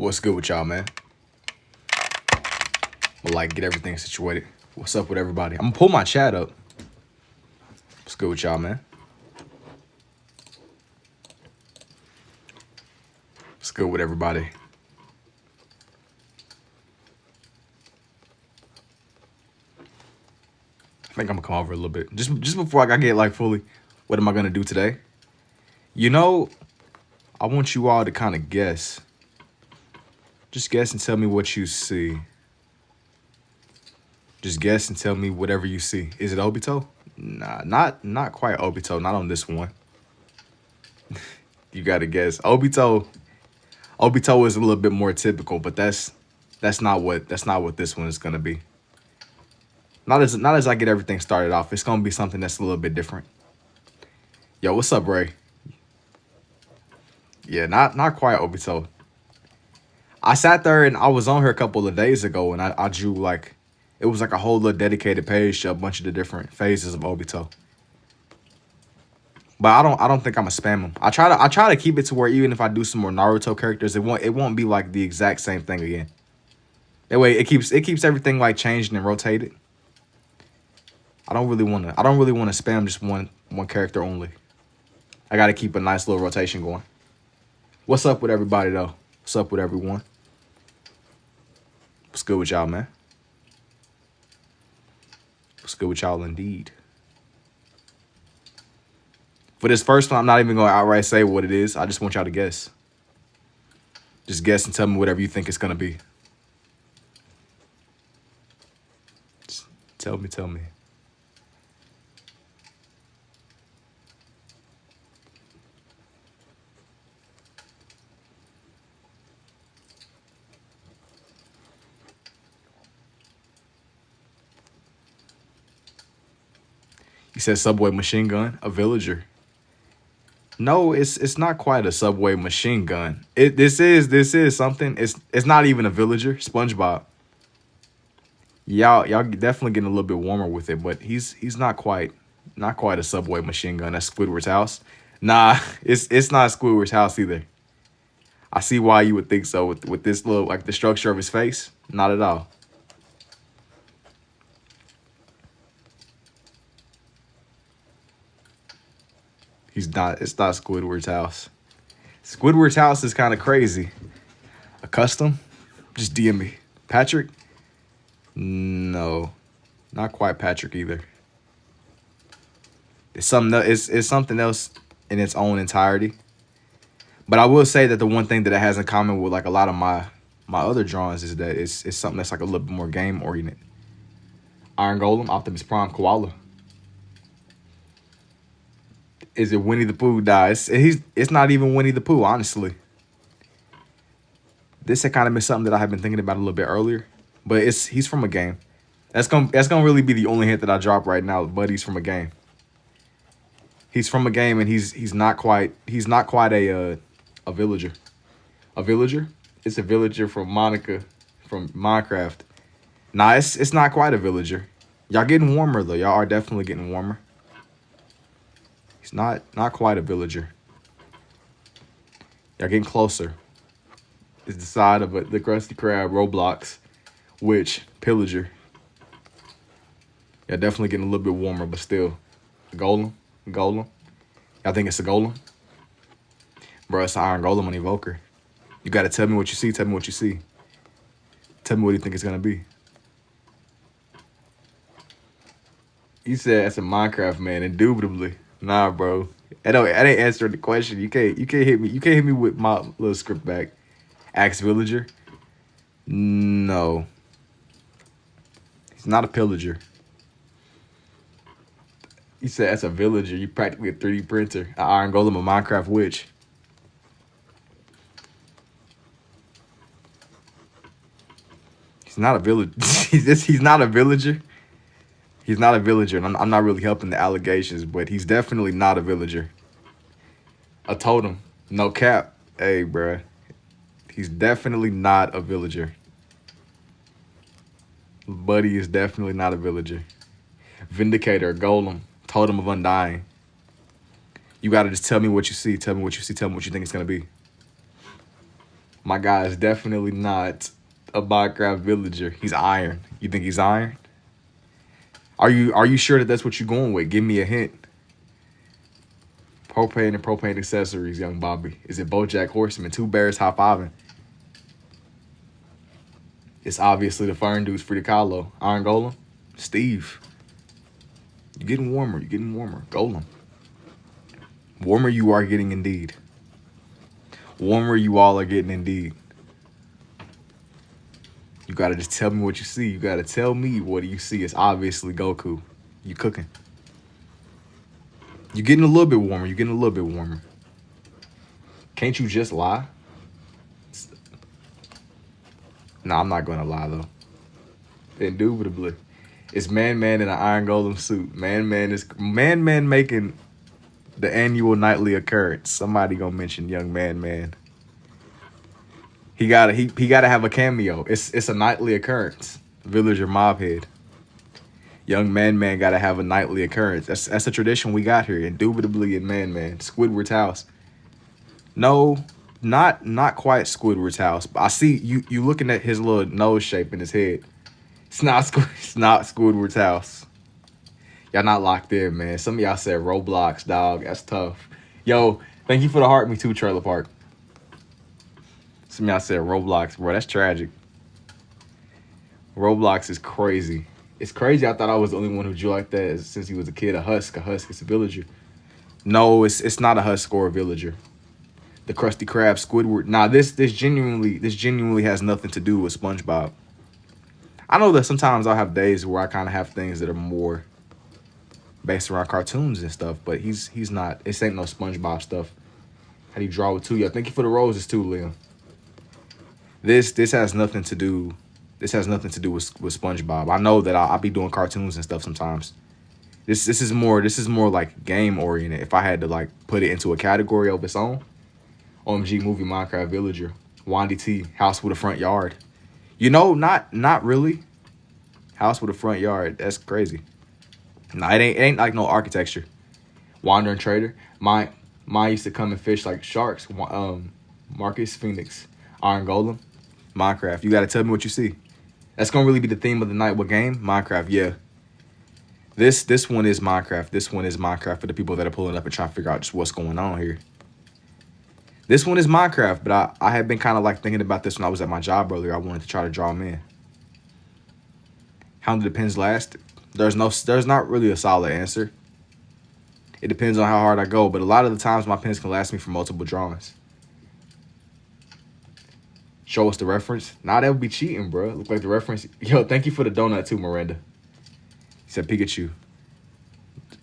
What's good with y'all, man? But like, get everything situated. What's up with everybody? I'm gonna pull my chat up. What's good with y'all, man? What's good with everybody? I think I'm gonna come over a little bit. Just before I get like fully, what am I gonna do today? You know, I want you all to kind of guess. Just guess and tell me what you see. Just guess and tell me whatever you see. Is it Obito? Nah, not quite Obito. Not on this one. You gotta guess. Obito is a little bit more typical, but that's not what this one is gonna be. Not as I get everything started off. It's gonna be something that's a little bit different. Yo, what's up, Ray? Yeah, not quite Obito. I sat there and I was on her a couple of days ago and I drew like, it was like a whole little dedicated page to a bunch of the different phases of Obito. But I don't think I'm gonna spam them. I try to keep it to where even if I do some more Naruto characters, it won't be like the exact same thing again. That way it keeps everything like changed and rotated. I don't really wanna spam just one character only. I gotta keep a nice little rotation going. What's up with everybody though? What's up with everyone? What's good with y'all, man? What's good with y'all indeed? For this first one, I'm not even going to outright say what it is. I just want y'all to guess. Just guess and tell me whatever you think it's going to be. Just tell me. You said Subway Machine Gun, a villager. No, it's not quite a Subway Machine Gun. This is something. It's not even a villager. SpongeBob. Y'all definitely getting a little bit warmer with it, but he's not quite a Subway Machine Gun. That's Squidward's house. Nah, it's not Squidward's house either. I see why you would think so with this little, like the structure of his face. Not at all. It's not Squidward's house. Squidward's house is kind of crazy. A custom? Just DM me. Patrick? No. Not quite Patrick either. It's something else in its own entirety. But I will say that the one thing that it has in common with like a lot of my other drawings is that it's something that's like a little bit more game oriented. Iron Golem, Optimus Prime, Koala. Is it Winnie the Pooh? Nah, it's not even Winnie the Pooh, honestly. This had kind of been something that I have been thinking about a little bit earlier, but he's from a game. That's gonna really be the only hint that I drop right now. But he's from a game. He's from a game, and he's not quite a villager. A villager? It's a villager from Monica from Minecraft. Nah, it's not quite a villager. Y'all getting warmer though. Y'all are definitely getting warmer. He's not quite a villager. Y'all getting closer. It's the side of the Krusty Krab Roblox, which pillager. Y'all definitely getting a little bit warmer, but still. Golem. Y'all think it's a golem? Bro, it's an Iron Golem on Evoker. You gotta tell me what you see. Tell me what you see. Tell me what you think it's gonna be. You said that's a Minecraft man, indubitably. Nah, bro. I ain't answering the question. You can't hit me. You can't hit me with my little script back. Axe villager. No. He's not a pillager. You said that's a villager. You practically a 3D printer. An Iron Golem, a Minecraft witch. He's not a villager. He's not a villager. He's not a villager, and I'm not really helping the allegations, but he's definitely not a villager. A totem. No cap. Hey, bruh. He's definitely not a villager. Buddy is definitely not a villager. Vindicator, Golem, Totem of Undying. You gotta just tell me what you see. Tell me what you see. Tell me what you think it's gonna be. My guy is definitely not a Minecraft villager. He's iron. You think he's iron? Are you sure that that's what you're going with? Give me a hint. Propane and propane accessories, young Bobby. Is it BoJack Horseman? Two bears high-fiving. It's obviously the Fern Dudes, Frida Kahlo. Iron Golem. Steve. You're getting warmer. You're getting warmer. Golem. Warmer you are getting indeed. Warmer you all are getting indeed. You gotta just tell me what you see. You gotta tell me what do you see. It's obviously Goku. You cooking. You're getting a little bit warmer. You're getting a little bit warmer. Can't you just lie? Nah, I'm not gonna lie though. Indubitably. It's Man-Man in an Iron Golem suit. Man-Man making the annual nightly occurrence. Somebody gonna mention young Man-Man. He gotta have a cameo. It's a nightly occurrence. Villager Mobhead. Young Man-Man gotta have a nightly occurrence. That's a tradition we got here. Indubitably in Man-Man. Squidward's house. No, not quite Squidward's house. But I see you looking at his little nose shape in his head. It's not Squidward's house. Y'all not locked in, man. Some of y'all said Roblox, dog. That's tough. Yo, thank you for the heart me too, Trailer Park. Some of y'all said Roblox, bro. That's tragic. Roblox is crazy. It's crazy. I thought I was the only one who drew like that since he was a kid. A husk is a villager. No, it's not a husk or a villager. The Krusty Krab, Squidward. Nah, this genuinely has nothing to do with SpongeBob. I know that sometimes I'll have days where I kind of have things that are more based around cartoons and stuff, but he's not. This ain't no SpongeBob stuff. How do you draw with two? Yo, thank you for the roses too, Liam. This has nothing to do. This has nothing to do with SpongeBob. I know that I'll be doing cartoons and stuff sometimes. This is more like game oriented. If I had to like put it into a category of its own, OMG movie Minecraft Villager, Wandy T, House with a Front Yard. You know, not really. House with a front yard. That's crazy. Nah, it ain't like no architecture. Wandering Trader. Mine used to come and fish like sharks. Marcus Phoenix. Iron Golem. Minecraft. You gotta tell me what you see. That's gonna really be the theme of the night. What game? Minecraft, yeah. This one is Minecraft. This one is Minecraft for the people that are pulling up and trying to figure out just what's going on here. This one is Minecraft, but I had been kind of like thinking about this when I was at my job earlier. I wanted to try to draw them in. How do the pins last? There's not really a solid answer. It depends on how hard I go, but a lot of the times my pins can last me for multiple drawings. Show us the reference. Nah, that would be cheating, bro. Look like the reference. Yo, thank you for the donut too, Miranda. He said Pikachu.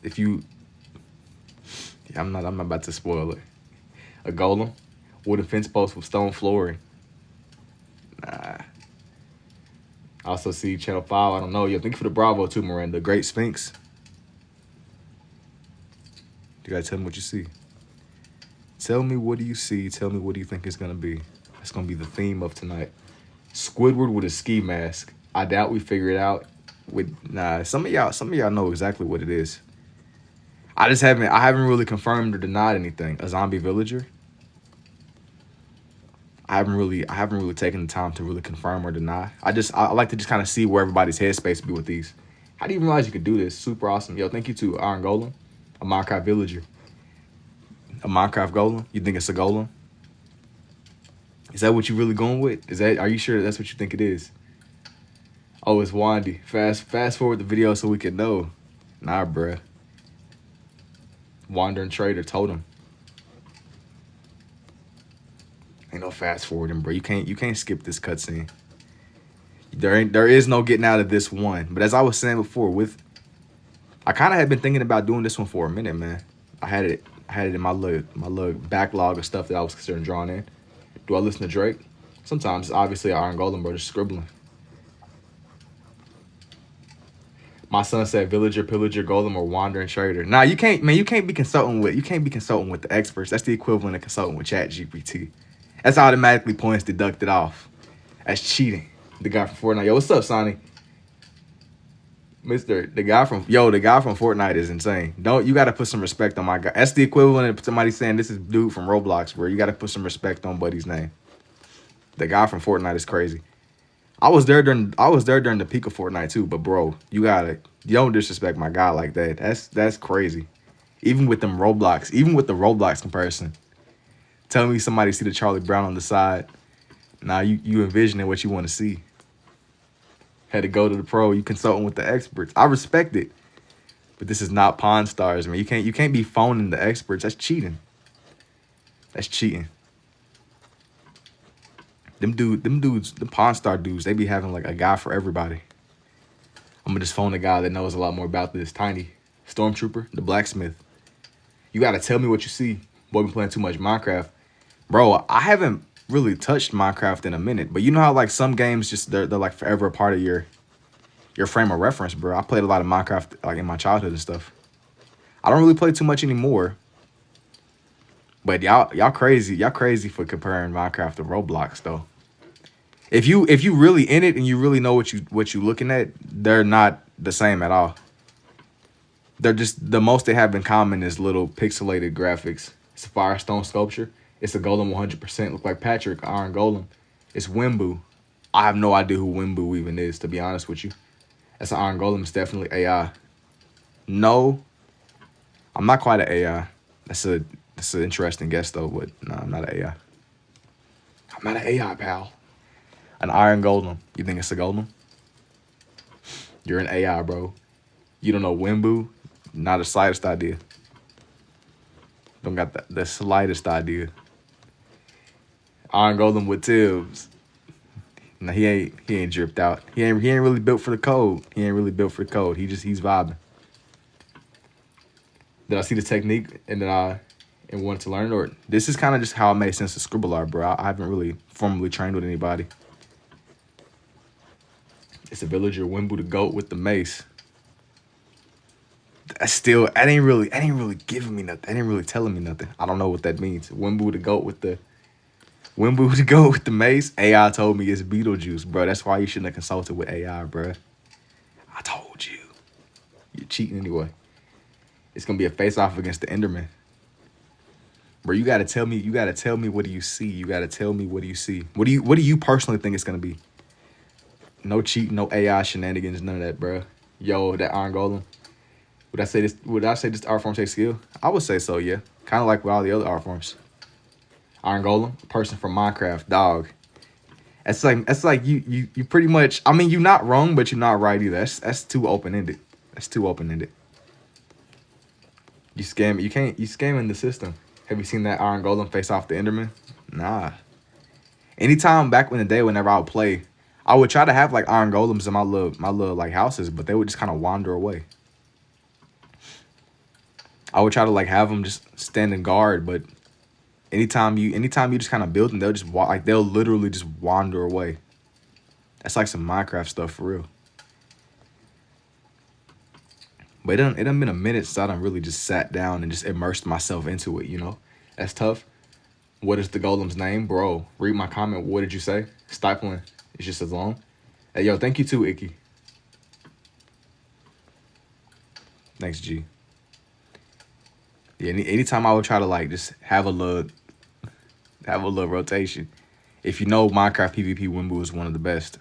If you, yeah, I'm not about to spoil it. A golem, wooden fence post with stone flooring. Nah. I also see Channel 5. I don't know. Yo, thank you for the Bravo too, Miranda. Great Sphinx. You gotta tell me what you see. Tell me what do you see. Tell me what do you think it's gonna be. That's gonna be the theme of tonight. Squidward with a ski mask. I doubt we figure it out. Nah, some of y'all know exactly what it is. I haven't really confirmed or denied anything. A zombie villager. I haven't really taken the time to really confirm or deny. I like to just kind of see where everybody's headspace be with these. How do you realize you could do this? Super awesome. Yo, thank you to Iron Golem, a Minecraft villager. A Minecraft golem? You think it's a golem? Is that what you really going with? Are you sure that's what you think it is? Oh, it's Wandy. Fast forward the video so we can know. Nah, bruh. Wandering Trader Totem. Ain't no fast forwarding, bro. You can't skip this cutscene. There is no getting out of this one. But as I was saying before, I kind of had been thinking about doing this one for a minute, man. I had it in my little backlog of stuff that I was considering drawing in. Do I listen to Drake? Sometimes, obviously, Iron Golem, bro, just scribbling. My son said villager, pillager, golem, or wandering trader. Nah, you can't be consulting with the experts. That's the equivalent of consulting with ChatGPT. That's automatically points deducted off. That's cheating. The guy from Fortnite. Yo, what's up, Sonny? The guy from Fortnite is insane. You gotta put some respect on my guy. That's the equivalent of somebody saying this is dude from Roblox, where you gotta put some respect on buddy's name. The guy from Fortnite is crazy. I was there during the peak of Fortnite too, but bro, you don't disrespect my guy like that. That's crazy. Even with the Roblox comparison. Tell me somebody see the Charlie Brown on the side. Now you envisioning what you want to see. Had to go to the pro, you consulting with the experts. I respect it. But this is not Pawn Stars, man. You can't be phoning the experts. That's cheating. That's cheating. Them dudes, the Pawn Star dudes, they be having like a guy for everybody. I'm gonna just phone the guy that knows a lot more about this. Tiny. Stormtrooper, the blacksmith. You gotta tell me what you see. Boy, been playing too much Minecraft. Bro, I haven't really touched Minecraft in a minute. But you know how like some games just they're like forever a part of your frame of reference, bro. I played a lot of Minecraft like in my childhood and stuff. I don't really play too much anymore. But y'all crazy for comparing Minecraft to Roblox though. If you really in it and you really know what you looking at, they're not the same at all. They're just the most they have in common is little pixelated graphics. It's a Firestone sculpture. It's a golem 100%. Look like Patrick, Iron Golem. It's Wimbu. I have no idea who Wimbu even is, to be honest with you. That's an Iron Golem. It's definitely AI. No, I'm not quite an AI. That's an interesting guess though, but no, I'm not an AI. I'm not an AI, pal. An Iron Golem. You think it's a golem? You're an AI, bro. You don't know Wimbu? Not the slightest idea. Don't got the slightest idea. Iron Golem with Tibbs. No, he ain't dripped out. He ain't really built for the code. He ain't really built for the code. He's vibing. Did I see the technique and wanted to learn it? Or this is kind of just how I made sense of scribble art, bro. I haven't really formally trained with anybody. It's a villager, Wimbu the goat with the mace. That ain't really giving me nothing. That ain't really telling me nothing. I don't know what that means. Wimbu the goat with the mace. AI told me it's Beetlejuice, bro. That's why you shouldn't have consulted with AI, bro. I told you. You're cheating anyway. It's gonna be a face-off against the Enderman. Bro, you gotta tell me what do you see? You gotta tell me what do you see? What do you personally think it's gonna be? No cheating, no AI shenanigans, none of that, bro. Yo, that Iron Golem. Would I say this art form takes skill? I would say so, yeah. Kind of like with all the other art forms. Iron Golem, person from Minecraft, dog. It's like you pretty much. I mean, you're not wrong, but you're not right either. That's too open ended. That's too open ended. You scamming the system. Have you seen that Iron Golem face off the Enderman? Nah. Anytime back in the day, whenever I would play, I would try to have like Iron Golems in my little like houses, but they would just kind of wander away. I would try to like have them just stand in guard, but anytime you just kind of build them, they'll literally just wander away. That's like some Minecraft stuff for real. But it done been a minute since I done really just sat down and just immersed myself into it, you know? That's tough. What is the golem's name? Bro, read my comment. What did you say? Stifling. It's just as long. Hey, yo, thank you too, Icky. Thanks, G. Yeah, anytime I would try to like just have a little rotation. If you know Minecraft PvP, Wimbu is one of the best.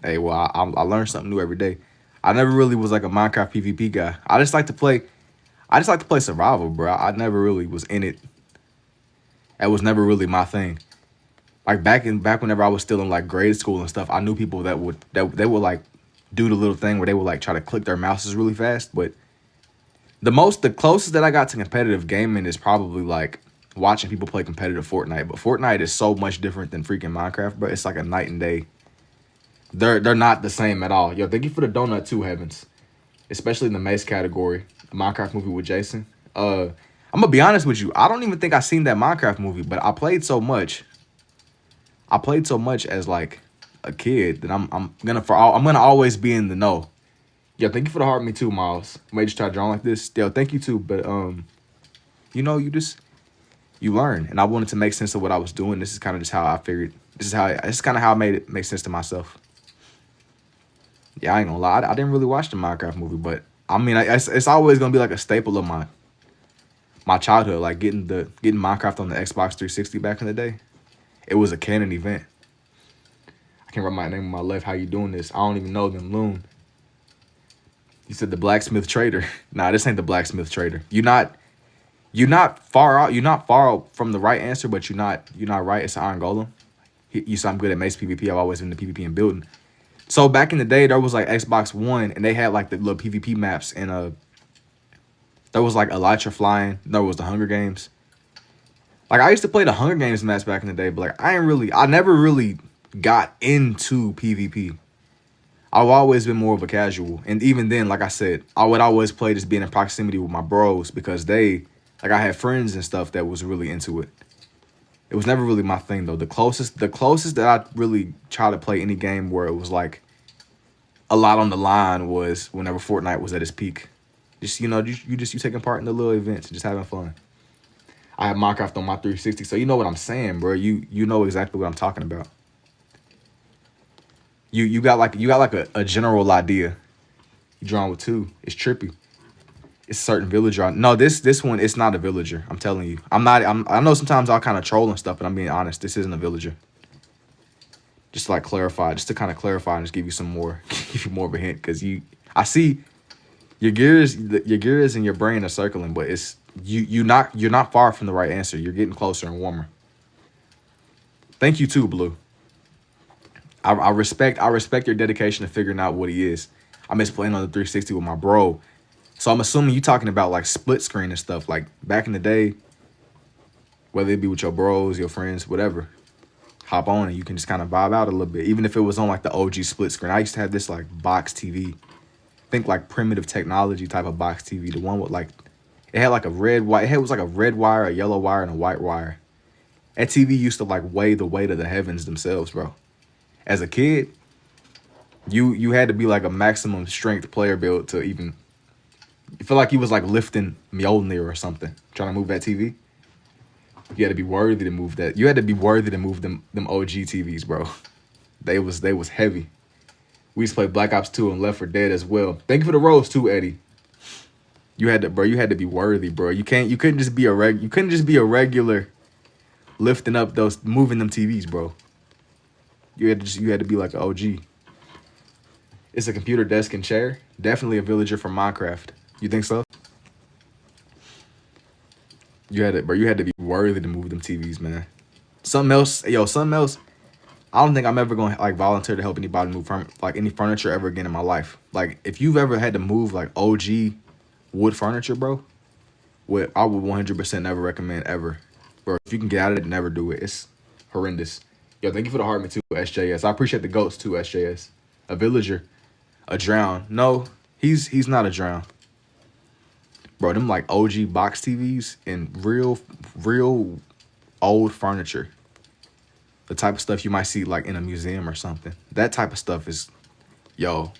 Hey, well, I learn something new every day. I never really was like a Minecraft PvP guy. I just like to play survival, bro. I never really was in it. That was never really my thing. Like back whenever I was still in like grade school and stuff, I knew people that would like do the little thing where they would like try to click their mouses really fast. But the closest that I got to competitive gaming is probably like watching people play competitive Fortnite. But Fortnite is so much different than freaking Minecraft, bro. It's like a night and day. They're not the same at all. Yo, thank you for the donut too, Heavens. Especially in the Mace category. The Minecraft movie with Jason. I'm gonna be honest with you. I don't even think I seen that Minecraft movie, but I played so much. I played so much as like a kid that I'm gonna always be in the know. Yo, thank you for the heart me too, Miles. May just try drawing like this. Yo, thank you too. But you know, you learn, and I wanted to make sense of what I was doing. This is kind of just how I figured. This is kind of how I made it make sense to myself. Yeah, I ain't gonna lie. I didn't really watch the Minecraft movie, but I mean, it's always gonna be like a staple of my childhood. Like getting Minecraft on the Xbox 360 back in the day. It was a canon event. I can't remember my name on my left. How you doing this? I don't even know them. Loon. You said the blacksmith trader. Nah, this ain't the blacksmith trader. You're not far out. You're not far out from the right answer, but you're not right. It's an iron golem. You said I'm good at mace PvP. I've always been the PvP and building. So back in the day, there was like Xbox One, and they had like the little PvP maps, and there was like Elytra flying. There was the Hunger Games. Like I used to play the Hunger Games maps back in the day, but like I never really got into PvP. I've always been more of a casual, and even then, like I said, I would always play just being in proximity with my bros because like I had friends and stuff that was really into it. It was never really my thing though. The closest that I really tried to play any game where it was like a lot on the line was whenever Fortnite was at its peak. Just you taking part in the little events and just having fun. I have Minecraft on my 360, so you know what I'm saying, bro. You know exactly what I'm talking about. You got like a general idea. You drawing with 2. It's trippy. It's a certain villager. No, this one, it's not a villager. I'm telling you. I know sometimes I'll kind of troll and stuff, but I'm being honest. This isn't a villager. Just to like clarify, just to kind of clarify and just give you some more, give you more of a hint, because I see your gears and your brain are circling, but it's you're not far from the right answer. You're getting closer and warmer. Thank you too, Blue. I respect your dedication to figuring out what he is. I miss playing on the 360 with my bro. So I'm assuming you talking about like split screen and stuff. Like back in the day, whether it be with your bros, your friends, whatever, hop on and you can just kind of vibe out a little bit. Even if it was on like the OG split screen. I used to have this like box TV. Think like primitive technology type of box TV. The one with like, it had like a red wire. It was like a red wire, a yellow wire, and a white wire. That TV used to like weigh the weight of the heavens themselves, bro. As a kid, you had to be like a maximum strength player build to even. You feel like he was like lifting Mjolnir or something, trying to move that TV. You had to be worthy to move that. You had to be worthy to move them OG TVs, bro. They was heavy. We used to play Black Ops 2 and Left 4 Dead as well. Thank you for the rose too, Eddie. You had to be worthy, bro. You couldn't just be a regular lifting up moving them TVs, bro. You had to be like an OG. It's a computer desk and chair. Definitely a villager from Minecraft. You think so? You had to be worthy to move them TVs, man. Something else. I don't think I'm ever gonna like volunteer to help anybody move like any furniture ever again in my life. Like if you've ever had to move like OG wood furniture, bro, I would 100% never recommend ever. Bro, if you can get out of it, never do it. It's horrendous. Yo, thank you for the heart, me too, SJS. I appreciate the goats too, SJS. A villager, a drown. No, he's not a drown. Bro, them like OG box TVs and real old furniture. The type of stuff you might see like in a museum or something. That type of stuff is, yo,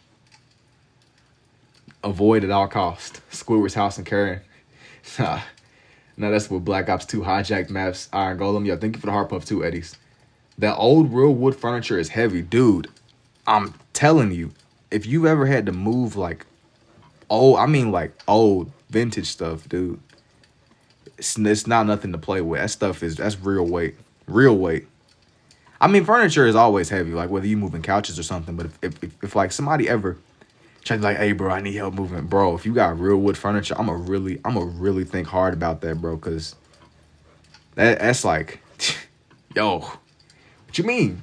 avoid at all costs. Squidward's house and Karen. Nah, that's what Black Ops 2 hijacked maps. Iron Golem. Yo, thank you for the heart puff too, Eddies. That old real wood furniture is heavy, dude. I'm telling you, if you ever had to move like old vintage stuff, dude, it's not nothing to play with. That stuff that's real weight. I mean, furniture is always heavy, like whether you moving couches or something. But if like somebody ever try to like, hey, bro, I need help moving, bro. If you got real wood furniture, I'ma really think hard about that, bro, because that's like, yo, what you mean?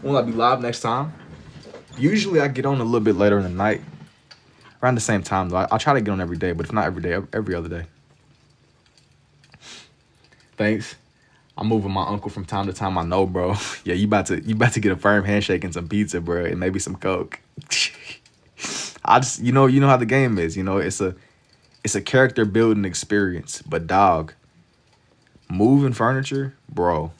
Will I be live next time? Usually I get on a little bit later in the night, around the same time though. I'll try to get on every day, but if not every day, every other day. Thanks. I'm moving my uncle from time to time. I know, bro. Yeah, you about to get a firm handshake and some pizza, bro, and maybe some Coke. I just, you know how the game is. You know, it's a character building experience. But dog, moving furniture, bro.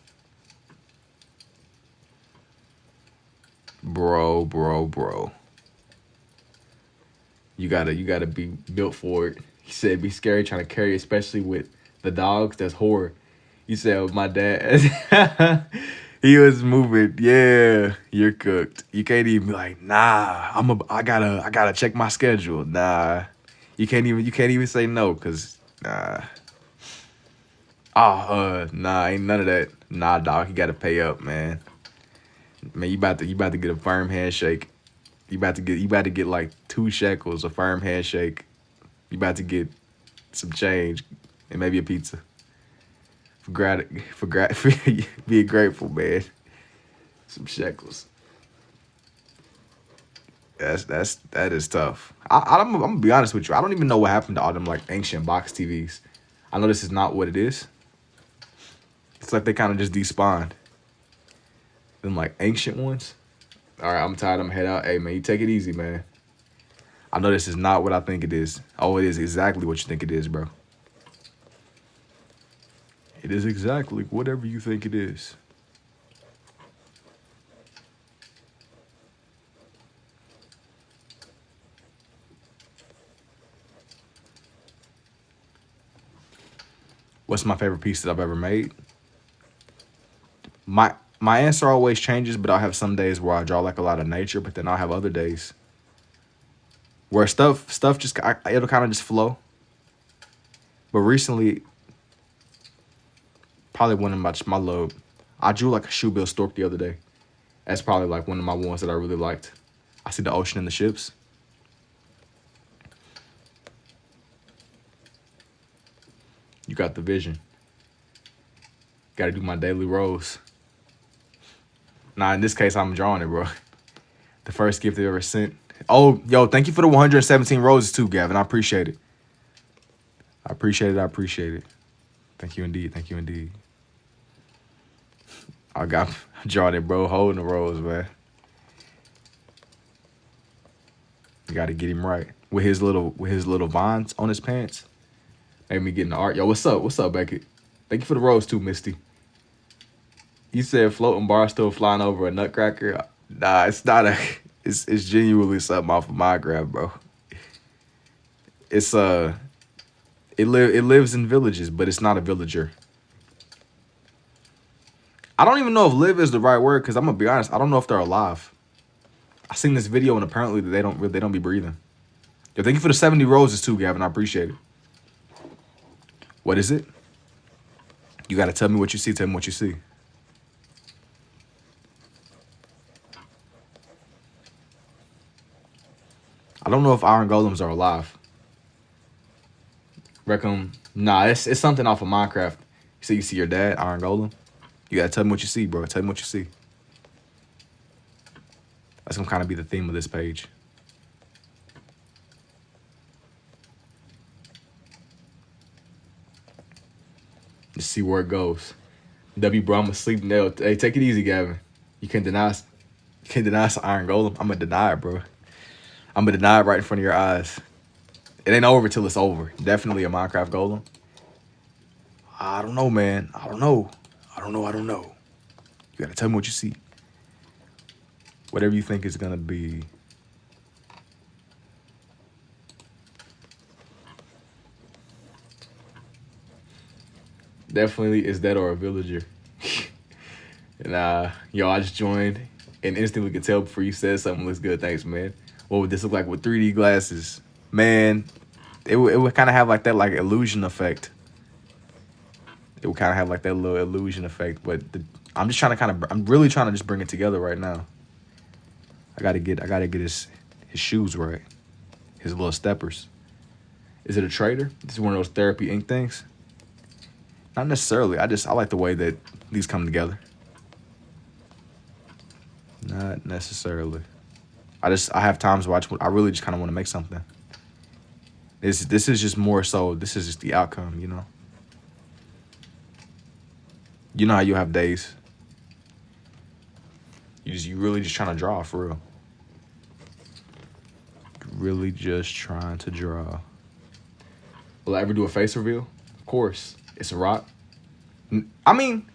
You gotta be built for it. He said, be scary trying to carry, especially with the dogs. That's horror. You said my dad, he was moving. Yeah, you're cooked. You can't even be like, nah. I gotta check my schedule. Nah, you can't even say no, cause nah. Nah, ain't none of that. Nah, dog, you gotta pay up, man. Man, you about to get a firm handshake. You about to get like 2 shekels, a firm handshake. You about to get some change and maybe a pizza. For being grateful, man. Some shekels. That is tough. I'm gonna be honest with you. I don't even know what happened to all them like ancient box TVs. I know this is not what it is. It's like they kind of just despawned. Them like ancient ones. All right, I'm tired. I'm head out. Hey man, you take it easy, man. I know this is not what I think it is. Oh, it is exactly what you think it is, bro. It is exactly whatever you think it is. What's my favorite piece that I've ever made? My answer always changes, but I'll have some days where I draw like a lot of nature, but then I'll have other days where stuff just it'll kind of just flow. But recently, probably one of my little, I drew like a shoebill stork the other day. That's probably like one of my ones that I really liked. I see the ocean and the ships. You got the vision. Got to do my daily rose. Nah, in this case, I'm drawing it, bro. The first gift they ever sent. Oh, yo, thank you for the 117 roses too, Gavin. I appreciate it. I appreciate it. Thank you indeed. Thank you indeed. I'm drawing it, bro. Holding the rose, man. You got to get him right with his little vines on his pants. Made me get in the art. Yo, what's up? What's up, Beckett? Thank you for the rose too, Misty. You said floating bar still flying over a nutcracker. Nah, it's not a. It's genuinely something off of Minecraft, bro. It's it lives in villages, but it's not a villager. I don't even know if live is the right word, because I'm gonna be honest, I don't know if they're alive. I seen this video and apparently they don't be breathing. Yo, thank you for the 70 roses too, Gavin. I appreciate it. What is it? You gotta tell me what you see. Tell me what you see. I don't know if iron golems are alive. Reckon, nah, it's something off of Minecraft. You see your dad, iron golem. You gotta tell me what you see, bro. Tell me what you see. That's gonna kind of be the theme of this page. Just see where it goes. W, bro, I'm asleep now. Hey, take it easy, Gavin. You can't deny it's an iron golem. I'm gonna deny it, bro. I'm gonna deny it right in front of your eyes. It ain't over till it's over. Definitely a Minecraft golem. I don't know, man. I don't know. You gotta tell me what you see. Whatever you think it's gonna be. Definitely is that or a villager. And yo, I just joined and instantly could tell before you said something looks good. Thanks, man. What would this look like with 3D glasses? Man, it would kind of have like that like illusion effect. It would kind of have like that little illusion effect. But I'm really trying to just bring it together right now. I gotta get his shoes right. His little steppers. Is it a trader? This is one of those therapy ink things. Not necessarily. I like the way that these come together. Not necessarily. I have times where I really just kind of want to make something. This is just more so. This is just the outcome, you know. You know how you have days. You really just trying to draw for real. Really just trying to draw. Will I ever do a face reveal? Of course. It's a rock. I mean,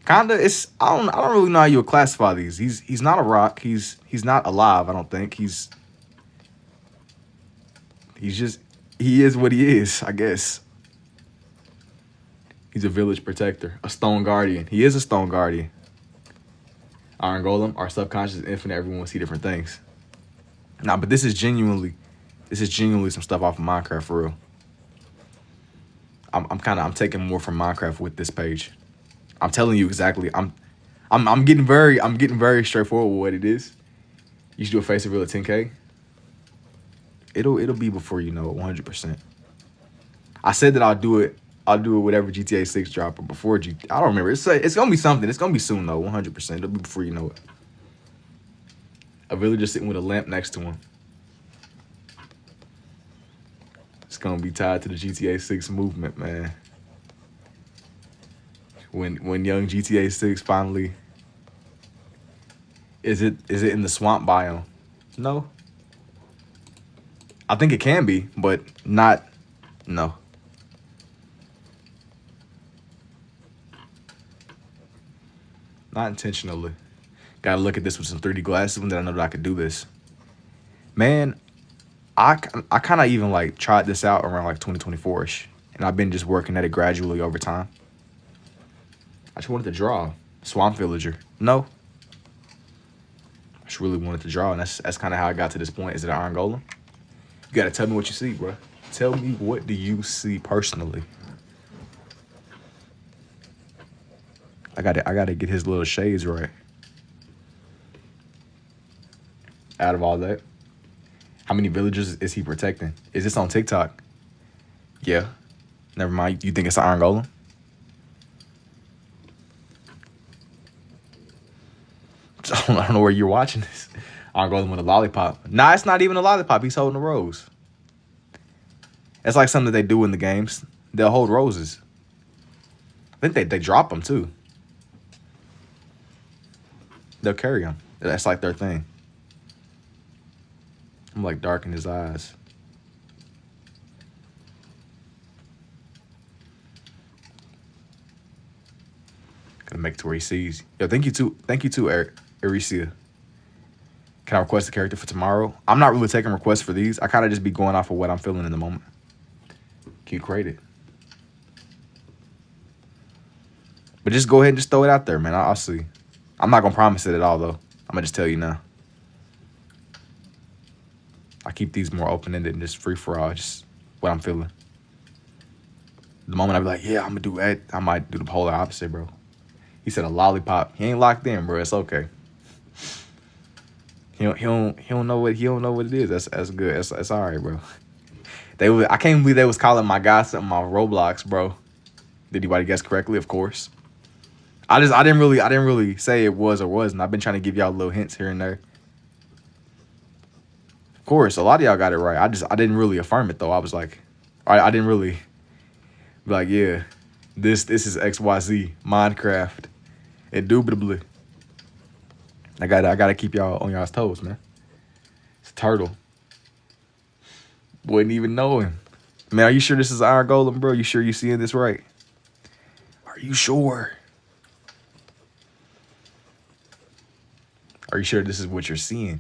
kinda. I don't really know how you would classify these. He's not a rock. He's not alive. I don't think he is what he is. I guess. He's a village protector, a stone guardian. He is a stone guardian. Iron Golem, our subconscious is infinite. Everyone will see different things. Nah, but this is genuinely some stuff off of Minecraft for real. I'm taking more from Minecraft with this page. I'm telling you exactly. I'm I'm getting very straightforward with what it is. You should do a face reveal at 10K. It'll be before you know it, 100%. I said that I'll do it whatever GTA 6 drop or before I don't remember. It's gonna be something. It's gonna be soon though, 100%. It'll be before you know it. A villager sitting with a lamp next to him. It's gonna be tied to the GTA 6 movement, man. When young GTA 6 finally is it in the swamp biome? No. I think it can be, but not no. Not intentionally. Gotta look at this with some 3D glasses when I know that I could do this. Man, I kind of even like tried this out around like 2024-ish. And I've been just working at it gradually over time. I just wanted to draw Swamp Villager. No. I just really wanted to draw, and that's kind of how I got to this point. Is it an Iron Golem? You gotta tell me what you see, bro. Tell me, what do you see personally? I gotta get his little shades right. Out of all that, how many villagers is he protecting? Is this on TikTok? Yeah. Never mind. You think it's an Iron Golem? I don't know where you're watching this. Iron Golem with a lollipop. Nah, it's not even a lollipop. He's holding a rose. It's like something that they do in the games. They'll hold roses. I think they drop them too. They'll carry them. That's like their thing. I'm like darken his eyes. Gonna make it to where he sees. Yo, thank you too, Ericia. Can I request a character for tomorrow? I'm not really taking requests for these. I kind of just be going off of what I'm feeling in the moment. Can you create it? But just go ahead and just throw it out there, man. I'll see. I'm not gonna promise it at all, though. I'm gonna just tell you now. I keep these more open-ended and just free for all, just what I'm feeling. The moment I be like, yeah, I'm gonna do that, I might do the polar opposite, bro. He said a lollipop. He ain't locked in, bro. It's okay. He don't know what it is. That's good. That's all right, bro. I can't believe they was calling my guy something on Roblox, bro. Did anybody guess correctly? Of course. I didn't really say it was or wasn't. I've been trying to give y'all little hints here and there. Of course, a lot of y'all got it right. I didn't really affirm it though. I was like, I didn't really be like, yeah, this is XYZ Minecraft. Indubitably. I gotta keep y'all on y'all's toes, man. It's a turtle. Wouldn't even know him. Man, are you sure this is Iron Golem, bro? You sure you seeing this right? Are you sure? Are you sure this is what you're seeing?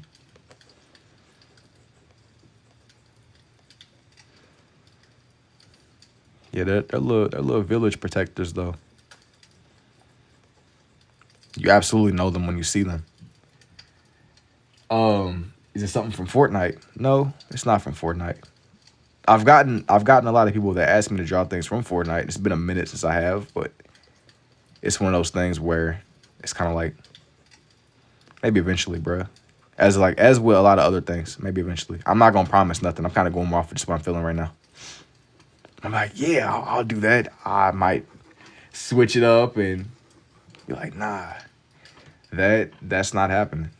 Yeah, they're little village protectors, though. You absolutely know them when you see them. Is it something from Fortnite? No, it's not from Fortnite. I've gotten a lot of people that ask me to draw things from Fortnite. It's been a minute since I have, but it's one of those things where it's kind of like maybe eventually, bruh. As with a lot of other things, maybe eventually. I'm not gonna promise nothing. I'm kind of going more off of just what I'm feeling right now. I'm like, yeah, I'll do that. I might switch it up and be like, nah, that's not happening.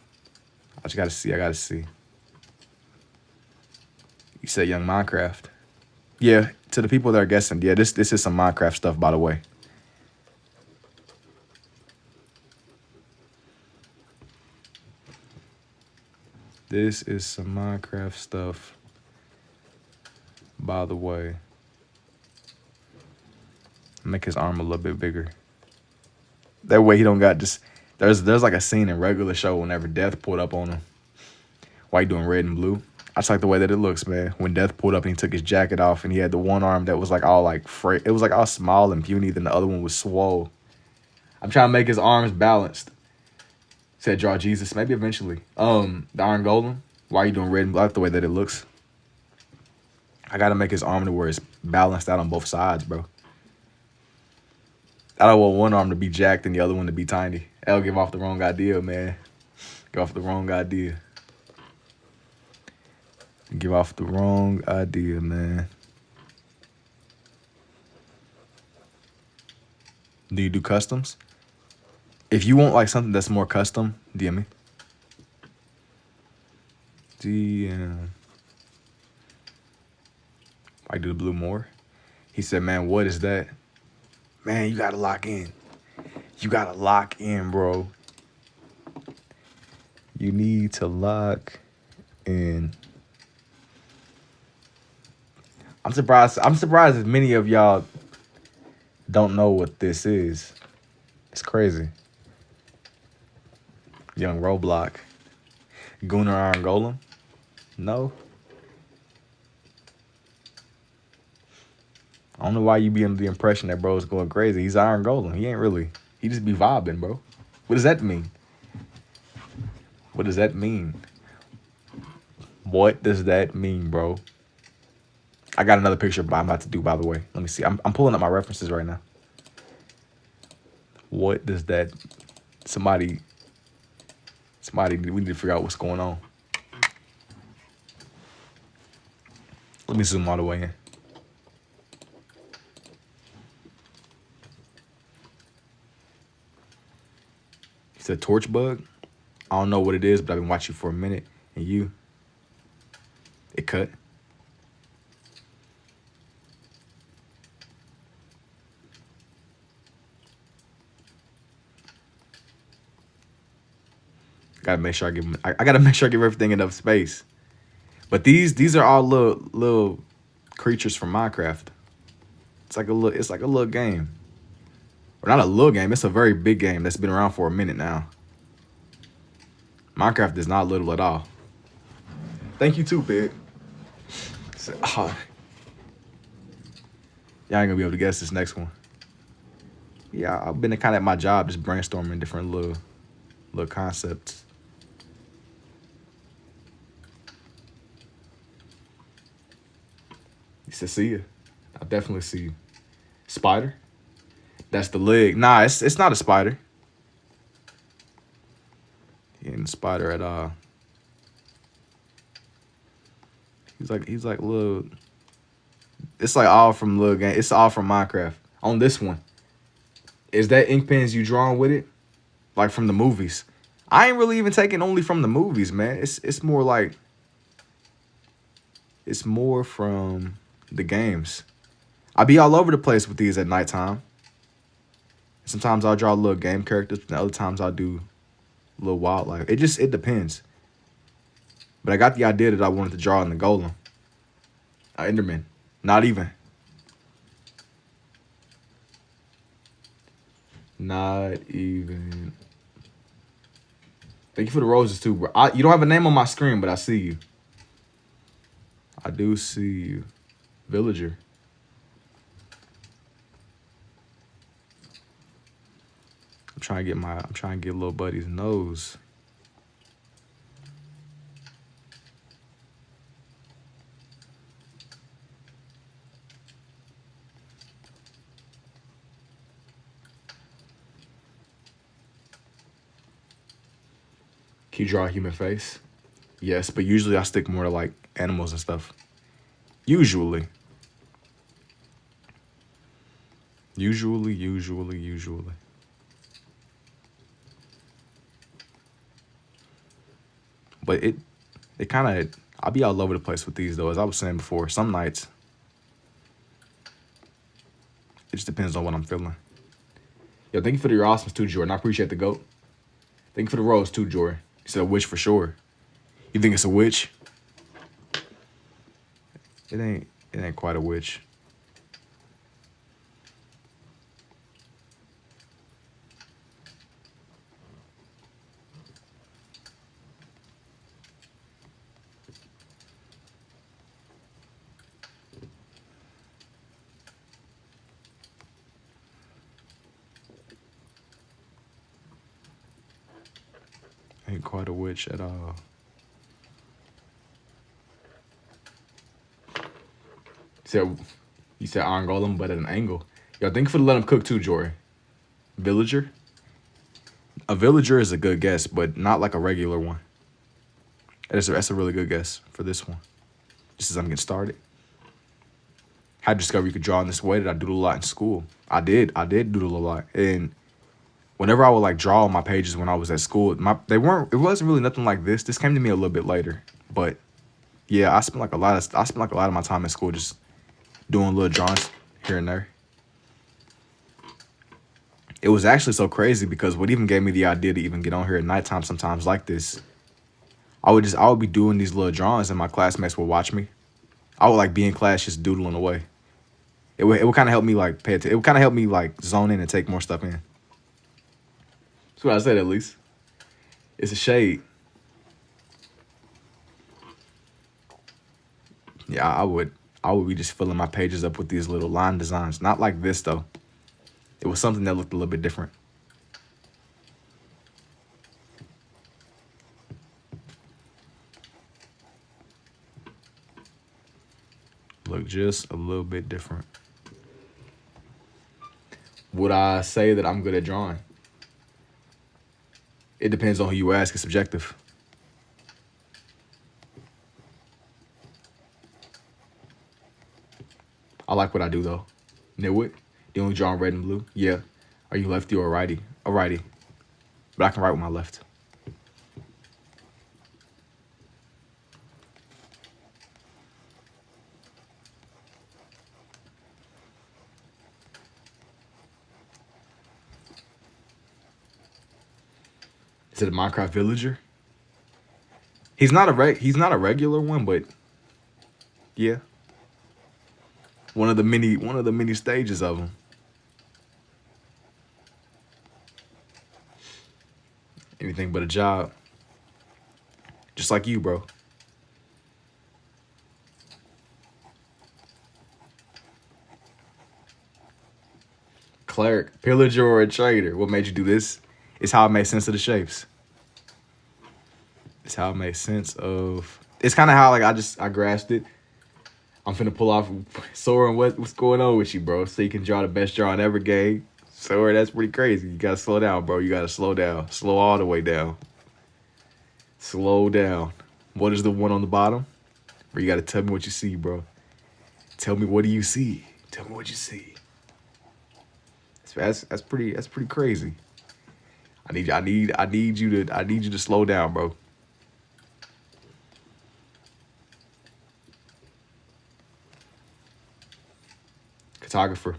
I gotta see. You said young Minecraft. Yeah, to the people that are guessing, yeah, this is some Minecraft stuff, by the way. This is some Minecraft stuff, by the way. Make his arm a little bit bigger. That way he don't got just... There's like a scene in regular show whenever Death pulled up on him. Why you doing red and blue? I just like the way that it looks, man. When Death pulled up and he took his jacket off and he had the one arm that was like all like it was like all small and puny, then the other one was swole. I'm trying to make his arms balanced. Said draw Jesus. Maybe eventually. The Iron Golem. Why are you doing red and blue? I like the way that it looks. I gotta make his arm to where it's balanced out on both sides, bro. I don't want one arm to be jacked and the other one to be tiny. That'll give off the wrong idea, man. Give off the wrong idea. Give off the wrong idea, man. Do you do customs? If you want like something that's more custom, DM me. DM. I do the blue more. He said, man, what is that? Man, you gotta lock in. You gotta lock in, bro. You need to lock in. I'm surprised if many of y'all don't know what this is. It's crazy. Young Roblox. Gunnar Iron Golem? No. I don't know why you be under the impression that bro's going crazy. He's Iron Golem. He ain't really. He just be vibing, bro. What does that mean? What does that mean? What does that mean, bro? I got another picture I'm about to do, by the way. Let me see. I'm pulling up my references right now. What does that... Somebody, we need to figure out what's going on. Let me zoom all the way in. It's a torch bug. I don't know what it is, but I've been watching for a minute. And you? It cut. Gotta make sure I gotta make sure I give everything enough space. But these are all little creatures from Minecraft. It's like a little game. Or not a little game, it's a very big game that's been around for a minute now. Minecraft is not little at all. Thank you too, Pig. Y'all ain't gonna be able to guess this next one. Yeah, I've been kind of at my job just brainstorming different little concepts. He said, see you. I'll definitely see you. Spider? That's the leg. Nah, it's not a spider. He ain't a spider at all. He's like little. It's like all from little game. It's all from Minecraft. On this one, is that ink pens you drawing with it? Like from the movies? I ain't really even taking only from the movies, man. It's more like. It's more from the games. I be all over the place with these at nighttime. Sometimes I'll draw little game characters, and other times I'll do little wildlife. It depends. But I got the idea that I wanted to draw in the golem. Enderman. Not even. Not even. Thank you for the roses too, bro. You don't have a name on my screen, but I see you. I do see you. Villager. I'm trying to get little buddy's nose. Can you draw a human face? Yes, but usually I stick more to like animals and stuff. Usually. But it kind of, I'll be all over the place with these though. As I was saying before, some nights, it just depends on what I'm feeling. Yo, thank you for your awesomes too, Jordan. I appreciate the goat. Thank you for the rose too, Jordan. You said a witch for sure. You think it's a witch? It ain't quite a witch. Ain't quite a witch at all. You said Iron Golem, but at an angle. Yo, thank you for letting him cook too, Jory. Villager. A villager is a good guess, but not like a regular one. That's a really good guess for this one. Just as I'm getting started. How did you discover you could draw in this way? Did I doodle a lot in school? I did doodle a lot. And whenever I would like draw on my pages when I was at school, it wasn't really nothing like this. This came to me a little bit later. But yeah, I spent like a lot of my time in school just doing little drawings here and there. It was actually so crazy because what even gave me the idea to even get on here at nighttime sometimes like this, I would be doing these little drawings and my classmates would watch me. I would like be in class just doodling away. It would kind of help me like pay attention. It would kind of help me like zone in and take more stuff in. That's what I said at least. It's a shade. Yeah, I would be just filling my pages up with these little line designs. Not like this though. It was something that looked a little bit different. Look just a little bit different. Would I say that I'm good at drawing? It depends on who you ask. It's subjective. I like what I do though. Nitwit. Do you only draw in red and blue? Yeah. Are you lefty or righty? A righty. But I can write with my left. Is it a Minecraft villager? He's not a regular one, but yeah. One of the many stages of him. Anything but a job. Just like you, bro. Cleric, pillager, or a trader. What made you do this? It's how it made sense of the shapes. It's how it made sense of. It's kind of how like I grasped it. I'm finna pull off Soren. What's going on with you, bro? So you can draw the best drawing ever, gang. Soren, that's pretty crazy. You gotta slow down, bro. You gotta slow down. Slow all the way down. Slow down. What is the one on the bottom? Bro, you gotta tell me what you see, bro. Tell me what do you see? Tell me what you see. That's pretty crazy. I need you to slow down, bro. Photographer.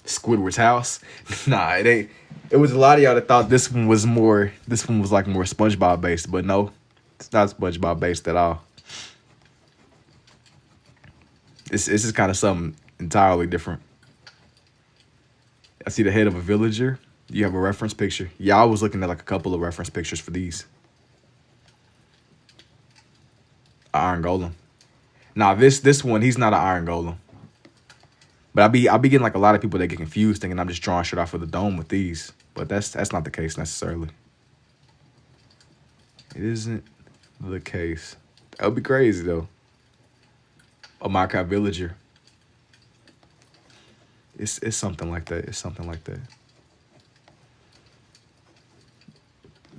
Squidward's house. Nah, it ain't. It was a lot of y'all that thought this one was like more SpongeBob based, but no, it's not SpongeBob based at all. This is kind of something entirely different. I see the head of a villager. You have a reference picture. Yeah, I was looking at like a couple of reference pictures for these. Iron Golem. Nah, this one, he's not an Iron Golem. But I be getting like a lot of people that get confused thinking I'm just drawing shit off of the dome with these. But that's not the case necessarily. It isn't the case. That would be crazy though. A Minecraft villager. It's something like that. It's something like that.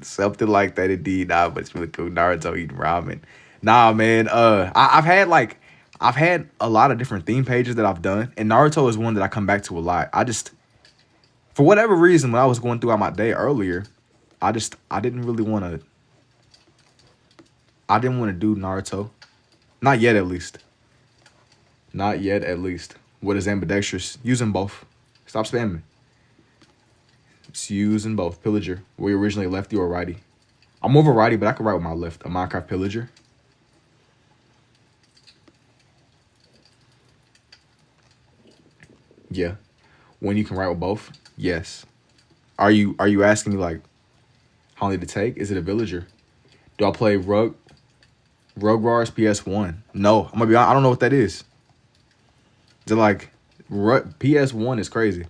Something like that indeed. Nah, but it's really cool. Naruto eating ramen. Nah, man. I've had a lot of different theme pages that I've done, and Naruto is one that I come back to a lot. For whatever reason, when I was going throughout my day earlier, I didn't want to do Naruto. Not yet, at least. Not yet, at least. What is ambidextrous? Using both. Stop spamming. It's using both. Pillager. Were you originally lefty or righty? I'm more of a righty, but I can write with my left. A Minecraft pillager. Yeah. When you can write with both? Yes. Are you asking me like how long did it take? Is it a villager? Do I play Rugrars PS1? No. I'm gonna be honest, I don't know what that is. Is it like PS1 is crazy.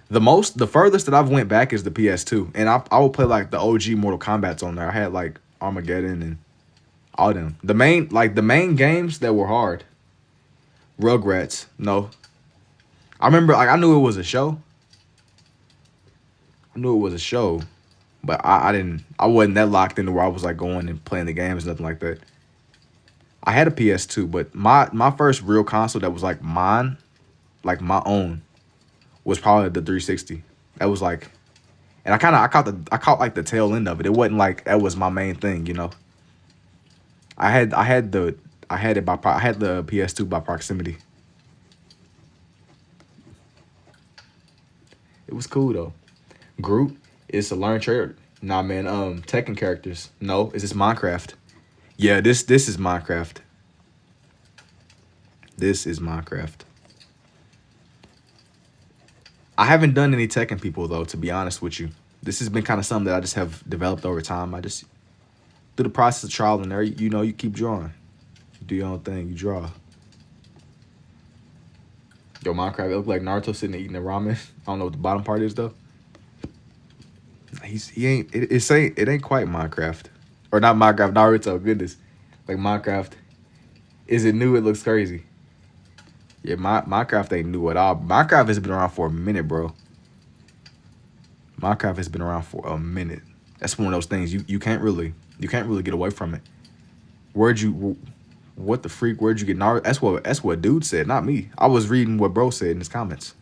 The furthest that I've went back is the PS2. And I will play like the OG Mortal Kombat's on there. I had like Armageddon and All them. The main games that were hard. Rugrats. No. I remember like I knew it was a show. I knew it was a show, but I wasn't that locked into where I was like going and playing the games, nothing like that. I had a PS2, but my first real console that was like mine, like my own, was probably the 360. That was like, and I caught like the tail end of it. It wasn't like that was my main thing, you know. I had the PS2 by proximity. It was cool though. Groot is a learn trader. Nah, man. Tekken characters. No, is this Minecraft? Yeah, this is Minecraft. This is Minecraft. I haven't done any Tekken people though, to be honest with you. This has been kind of something that I just have developed over time. I just through the process of trial and error, you know, you keep drawing. You do your own thing. You draw. Yo, Minecraft, it look like Naruto sitting there eating the ramen. I don't know what the bottom part is though. It ain't quite Minecraft. Or not Minecraft, Naruto, goodness. Like Minecraft. Is it new? It looks crazy. Yeah, Minecraft ain't new at all. Minecraft has been around for a minute, bro. Minecraft has been around for a minute. That's one of those things you can't really get away from it. What the freak? Where'd you get Naruto? That's what dude said, not me. I was reading what bro said in his comments.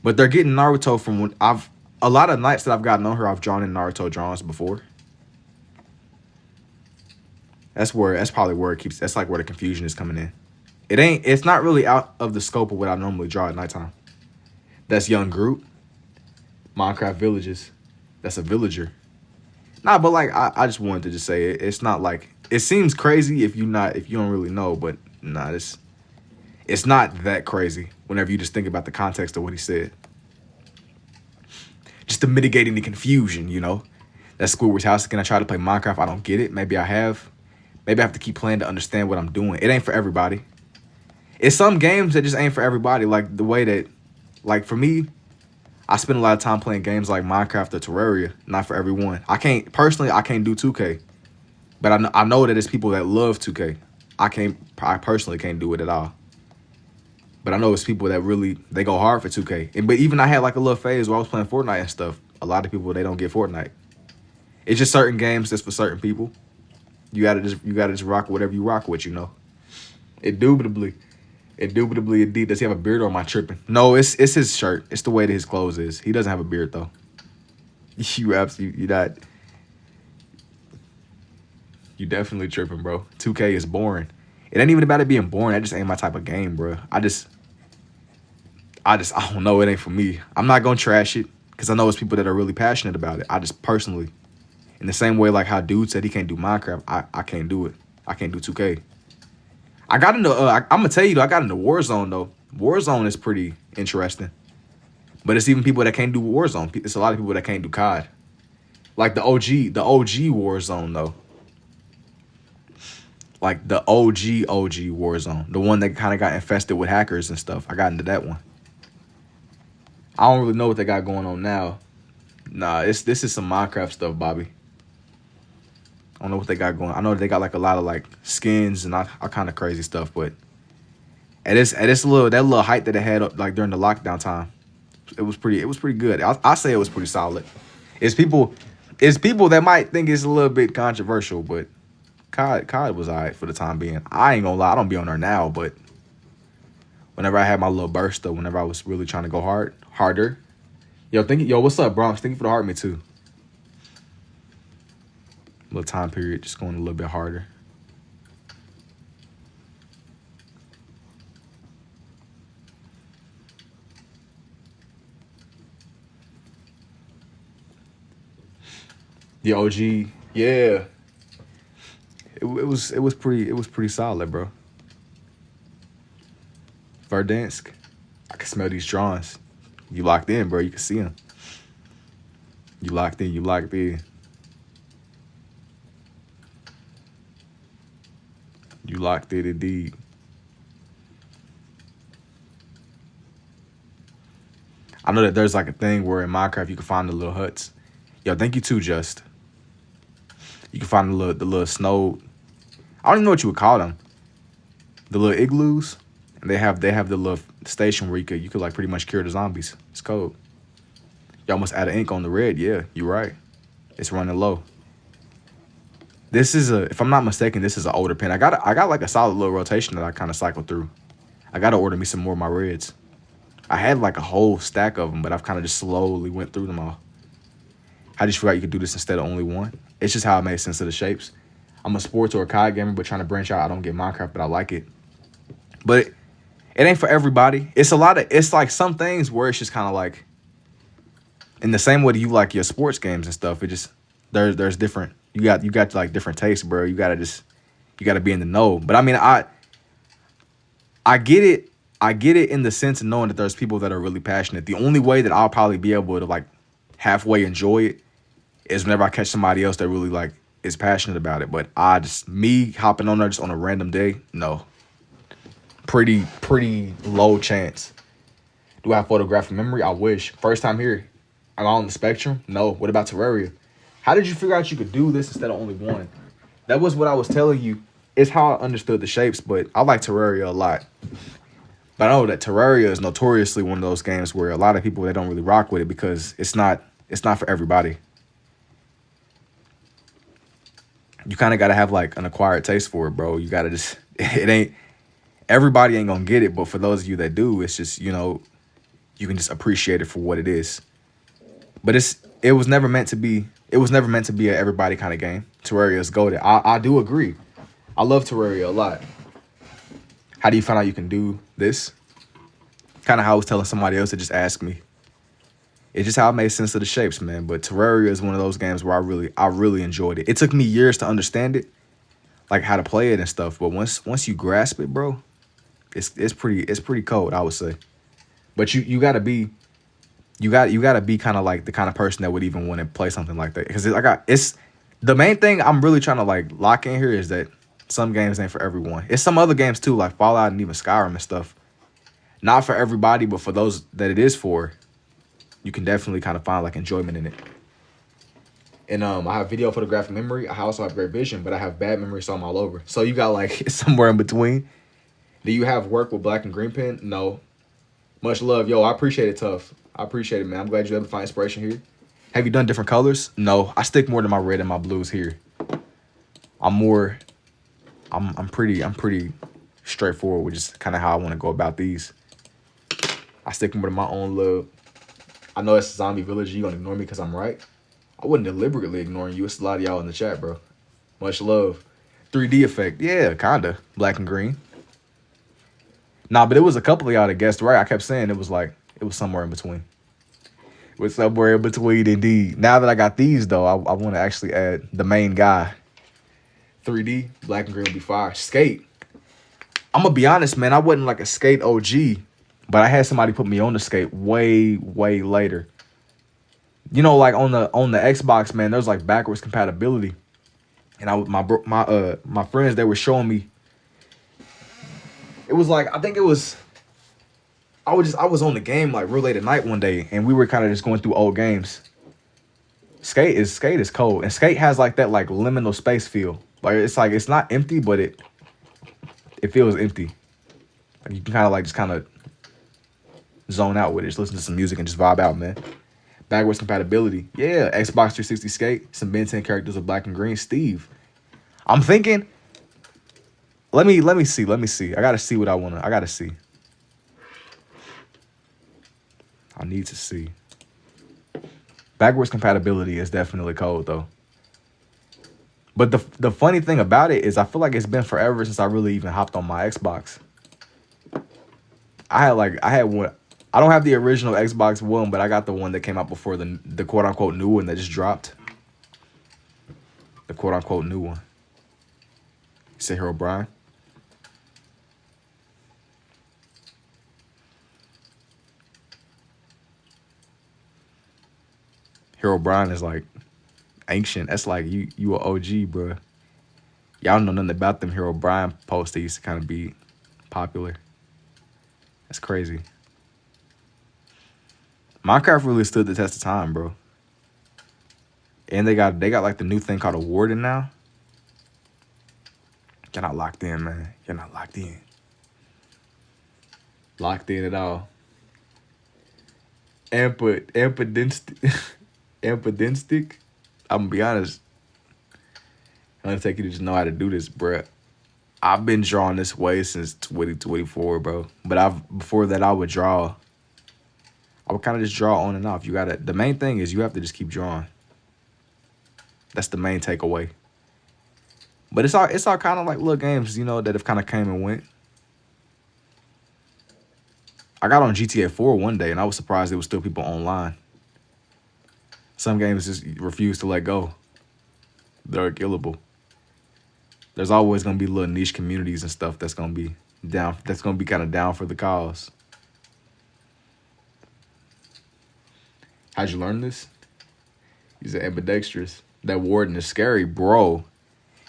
But they're getting Naruto from when a lot of nights that I've gotten on her, I've drawn in Naruto drawings before. That's probably where it keeps. That's like where the confusion is coming in. It's not really out of the scope of what I normally draw at nighttime. That's young Groot. Minecraft villages. That's a villager. Nah, but like I just wanted to just say it's not like it seems crazy if you don't really know, but nah, it's not that crazy whenever you just think about the context of what he said. Just to mitigate any confusion, you know. That's Squidward's house. Can I try to play Minecraft? I don't get it. Maybe I have. Maybe I have to keep playing to understand what I'm doing. It ain't for everybody. It's some games that just ain't for everybody. Like the way that, like for me, I spend a lot of time playing games like Minecraft or Terraria. Not for everyone. I can't do 2K. But I know that there's people that love 2K. I personally can't do it at all. But I know it's people that really, they go hard for 2K. But even I had like a little phase where I was playing Fortnite and stuff. A lot of people, they don't get Fortnite. It's just certain games that's for certain people. You gotta just rock whatever you rock with, you know. Indubitably, indeed. Does he have a beard or am I tripping? No, it's his shirt. It's the way that his clothes is. He doesn't have a beard though. You're not. You definitely tripping, bro. 2K is boring. It ain't even about it being boring. That just ain't my type of game, bro. I don't know. It ain't for me. I'm not gonna trash it because I know it's people that are really passionate about it. I just personally, in the same way like how dude said he can't do Minecraft, I can't do it. I can't do 2K. I got into, I'm gonna tell you though, I got into Warzone though. Warzone is pretty interesting. But it's even people that can't do Warzone. It's a lot of people that can't do COD. Like the OG Warzone though. Like the OG Warzone. The one that kind of got infested with hackers and stuff. I got into that one. I don't really know what they got going on now. Nah, this is some Minecraft stuff, Bobby. I don't know what they got going. I know they got like a lot of like skins and all kind of crazy stuff, but at this little hype that they had like during the lockdown time, it was pretty good. I say it was pretty solid. It's people that might think it's a little bit controversial, but COD was alright for the time being. I ain't gonna lie, I don't be on there now, but whenever I had my little burst, though, whenever I was really trying to go harder. Yo, what's up, Bronx? Thank you for the heart, me too. Little time period, just going a little bit harder. The OG, yeah. It was pretty solid, bro. Verdansk. I can smell these drawings. You locked in, bro. You can see them. You locked in. You locked in indeed. I know that there's like a thing where in Minecraft you can find the little huts. Yo, thank you too, Just. You can find the little snow I don't even know what you would call them. The little igloos. And they have the little station where you could like pretty much cure the zombies. It's cold. You almost add ink on the red. Yeah, you're right. It's running low. This is if I'm not mistaken, this is an older pen. I got like a solid little rotation that I kind of cycle through. I gotta order me some more of my reds. I had like a whole stack of them, but I've kind of just slowly went through them all. I just forgot you could do this instead of only one. It's just how it made sense of the shapes. I'm a sports or a COD gamer, but trying to branch out. I don't get Minecraft, but I like it. But it ain't for everybody. It's like some things where it's just kind of like, in the same way that you like your sports games and stuff, it just, there's different, you got like different tastes, bro. You gotta be in the know. But I mean, I get it. I get it in the sense of knowing that there's people that are really passionate. The only way that I'll probably be able to like halfway enjoy it is whenever I catch somebody else that really like is passionate about it. But me hopping on there just on a random day, no. Pretty low chance. Do I have photographic memory? I wish. First time here. Am I on the spectrum? No. What about Terraria? How did you figure out you could do this instead of only one? That was what I was telling you. It's how I understood the shapes, but I like Terraria a lot. But I know that Terraria is notoriously one of those games where a lot of people, they don't really rock with it because it's not for everybody. You kind of got to have like an acquired taste for it, bro. You got to just, everybody ain't going to get it. But for those of you that do, it's just, you can just appreciate it for what it is. But it was never meant to be an everybody kind of game. Terraria is goated. I do agree. I love Terraria a lot. How do you find out you can do this? Kind of how I was telling somebody else to just ask me. It's just how it made sense of the shapes, man. But Terraria is one of those games where I really enjoyed it. It took me years to understand it, like how to play it and stuff. But once you grasp it, bro, it's pretty cold, I would say. But you gotta be kind of like the kind of person that would even want to play something like that. Because it's the main thing I'm really trying to like lock in here is that some games ain't for everyone. It's some other games too, like Fallout and even Skyrim and stuff. Not for everybody, but for those that it is for, you can definitely kind of find like enjoyment in it. And I have video photographic memory. I also have great vision, but I have bad memory, so I'm all over. So you got like somewhere in between. Do you have work with black and green pen? No. Much love. Yo, I appreciate it, Tough. I appreciate it, man. I'm glad you able to find inspiration here. Have you done different colors? No. I stick more to my red and my blues here. I'm pretty straightforward with just kind of how I want to go about these. I stick more to my own little. I know it's a zombie village. You gonna ignore me because I'm right? I wasn't deliberately ignoring you. It's a lot of y'all in the chat, bro. Much love. 3D effect. Yeah, kinda. Black and green. Nah, but it was a couple of y'all that guessed right. I kept saying it was somewhere in between. It was somewhere in between indeed. Now that I got these though, I want to actually add the main guy. 3D, black and green would be fire. Skate. I'm gonna be honest, man. I wasn't like a skate OG, but I had somebody put me on the skate way later. You know, like on the Xbox, man, there's like backwards compatibility, and my friends, they were showing me. It was like I was on the game like real late at night one day, and we were kind of just going through old games. Skate is cold, and Skate has like that like liminal space feel. Like it's not empty, but it feels empty. Like you can kind of zone out with it. Just listen to some music and just vibe out, man. Backwards compatibility. Yeah, Xbox 360 Skate. Some Ben 10 characters of black and green. Steve. I'm thinking. Let me see. I gotta see what I gotta see. I need to see. Backwards compatibility is definitely cold though. But the funny thing about it is I feel like it's been forever since I really even hopped on my Xbox. I had one. I don't have the original Xbox One, but I got the one that came out before the quote unquote new one that just dropped. The quote unquote new one. You say Hero Brian? Hero Brian is like ancient. That's like you a OG, bro. Y'all know nothing about them Hero Brian posts that used to kind of be popular. That's crazy. Minecraft really stood the test of time, bro. And they got like the new thing called a warden now. You're not locked in, man. You're not locked in. Locked in at all. Ambidextrous. I'm gonna be honest. I'm gonna take you to just know how to do this, bruh. I've been drawing this way since 2024, bro. But before that I would draw. I would kind of just draw on and off. The main thing is you have to just keep drawing. That's the main takeaway. But it's all kind of like little games, you know, that have kind of came and went. I got on GTA 4 one day and I was surprised there was still people online. Some games just refuse to let go. They're killable. There's always gonna be little niche communities and stuff that's gonna be down. That's gonna be kind of down for the cause. How'd you learn this? He's an ambidextrous. That warden is scary, bro.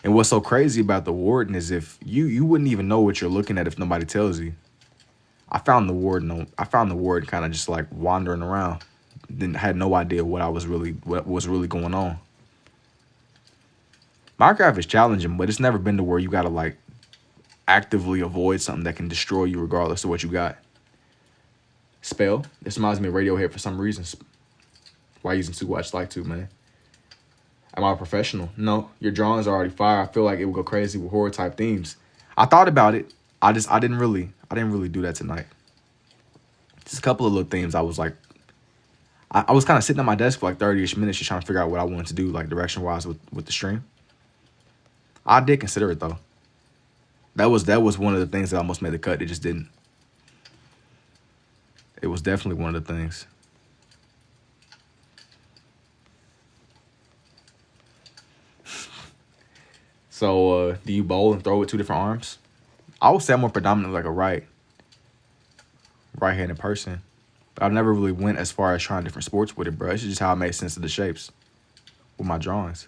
And what's so crazy about the warden is if you wouldn't even know what you're looking at if nobody tells you. I found the warden kind of just like wandering around. Had no idea what was really going on. Minecraft is challenging, but it's never been to where you gotta like actively avoid something that can destroy you regardless of what you got. Spell. This reminds me of Radiohead for some reason. Why using to watch like to, man? Am I a professional? No. Your drawings are already fire. I feel like it would go crazy with horror type themes. I thought about it. I didn't really do that tonight. Just a couple of little themes. I was like, I was kind of sitting at my desk for like 30-ish minutes just trying to figure out what I wanted to do, like direction-wise with the stream. I did consider it though. That was one of the things that almost made the cut. It just didn't. It was definitely one of the things. So, do you bowl and throw with two different arms? I would say I'm more predominantly like a right-handed person. But I never really went as far as trying different sports with it, bro. It's just how I made sense of the shapes with my drawings.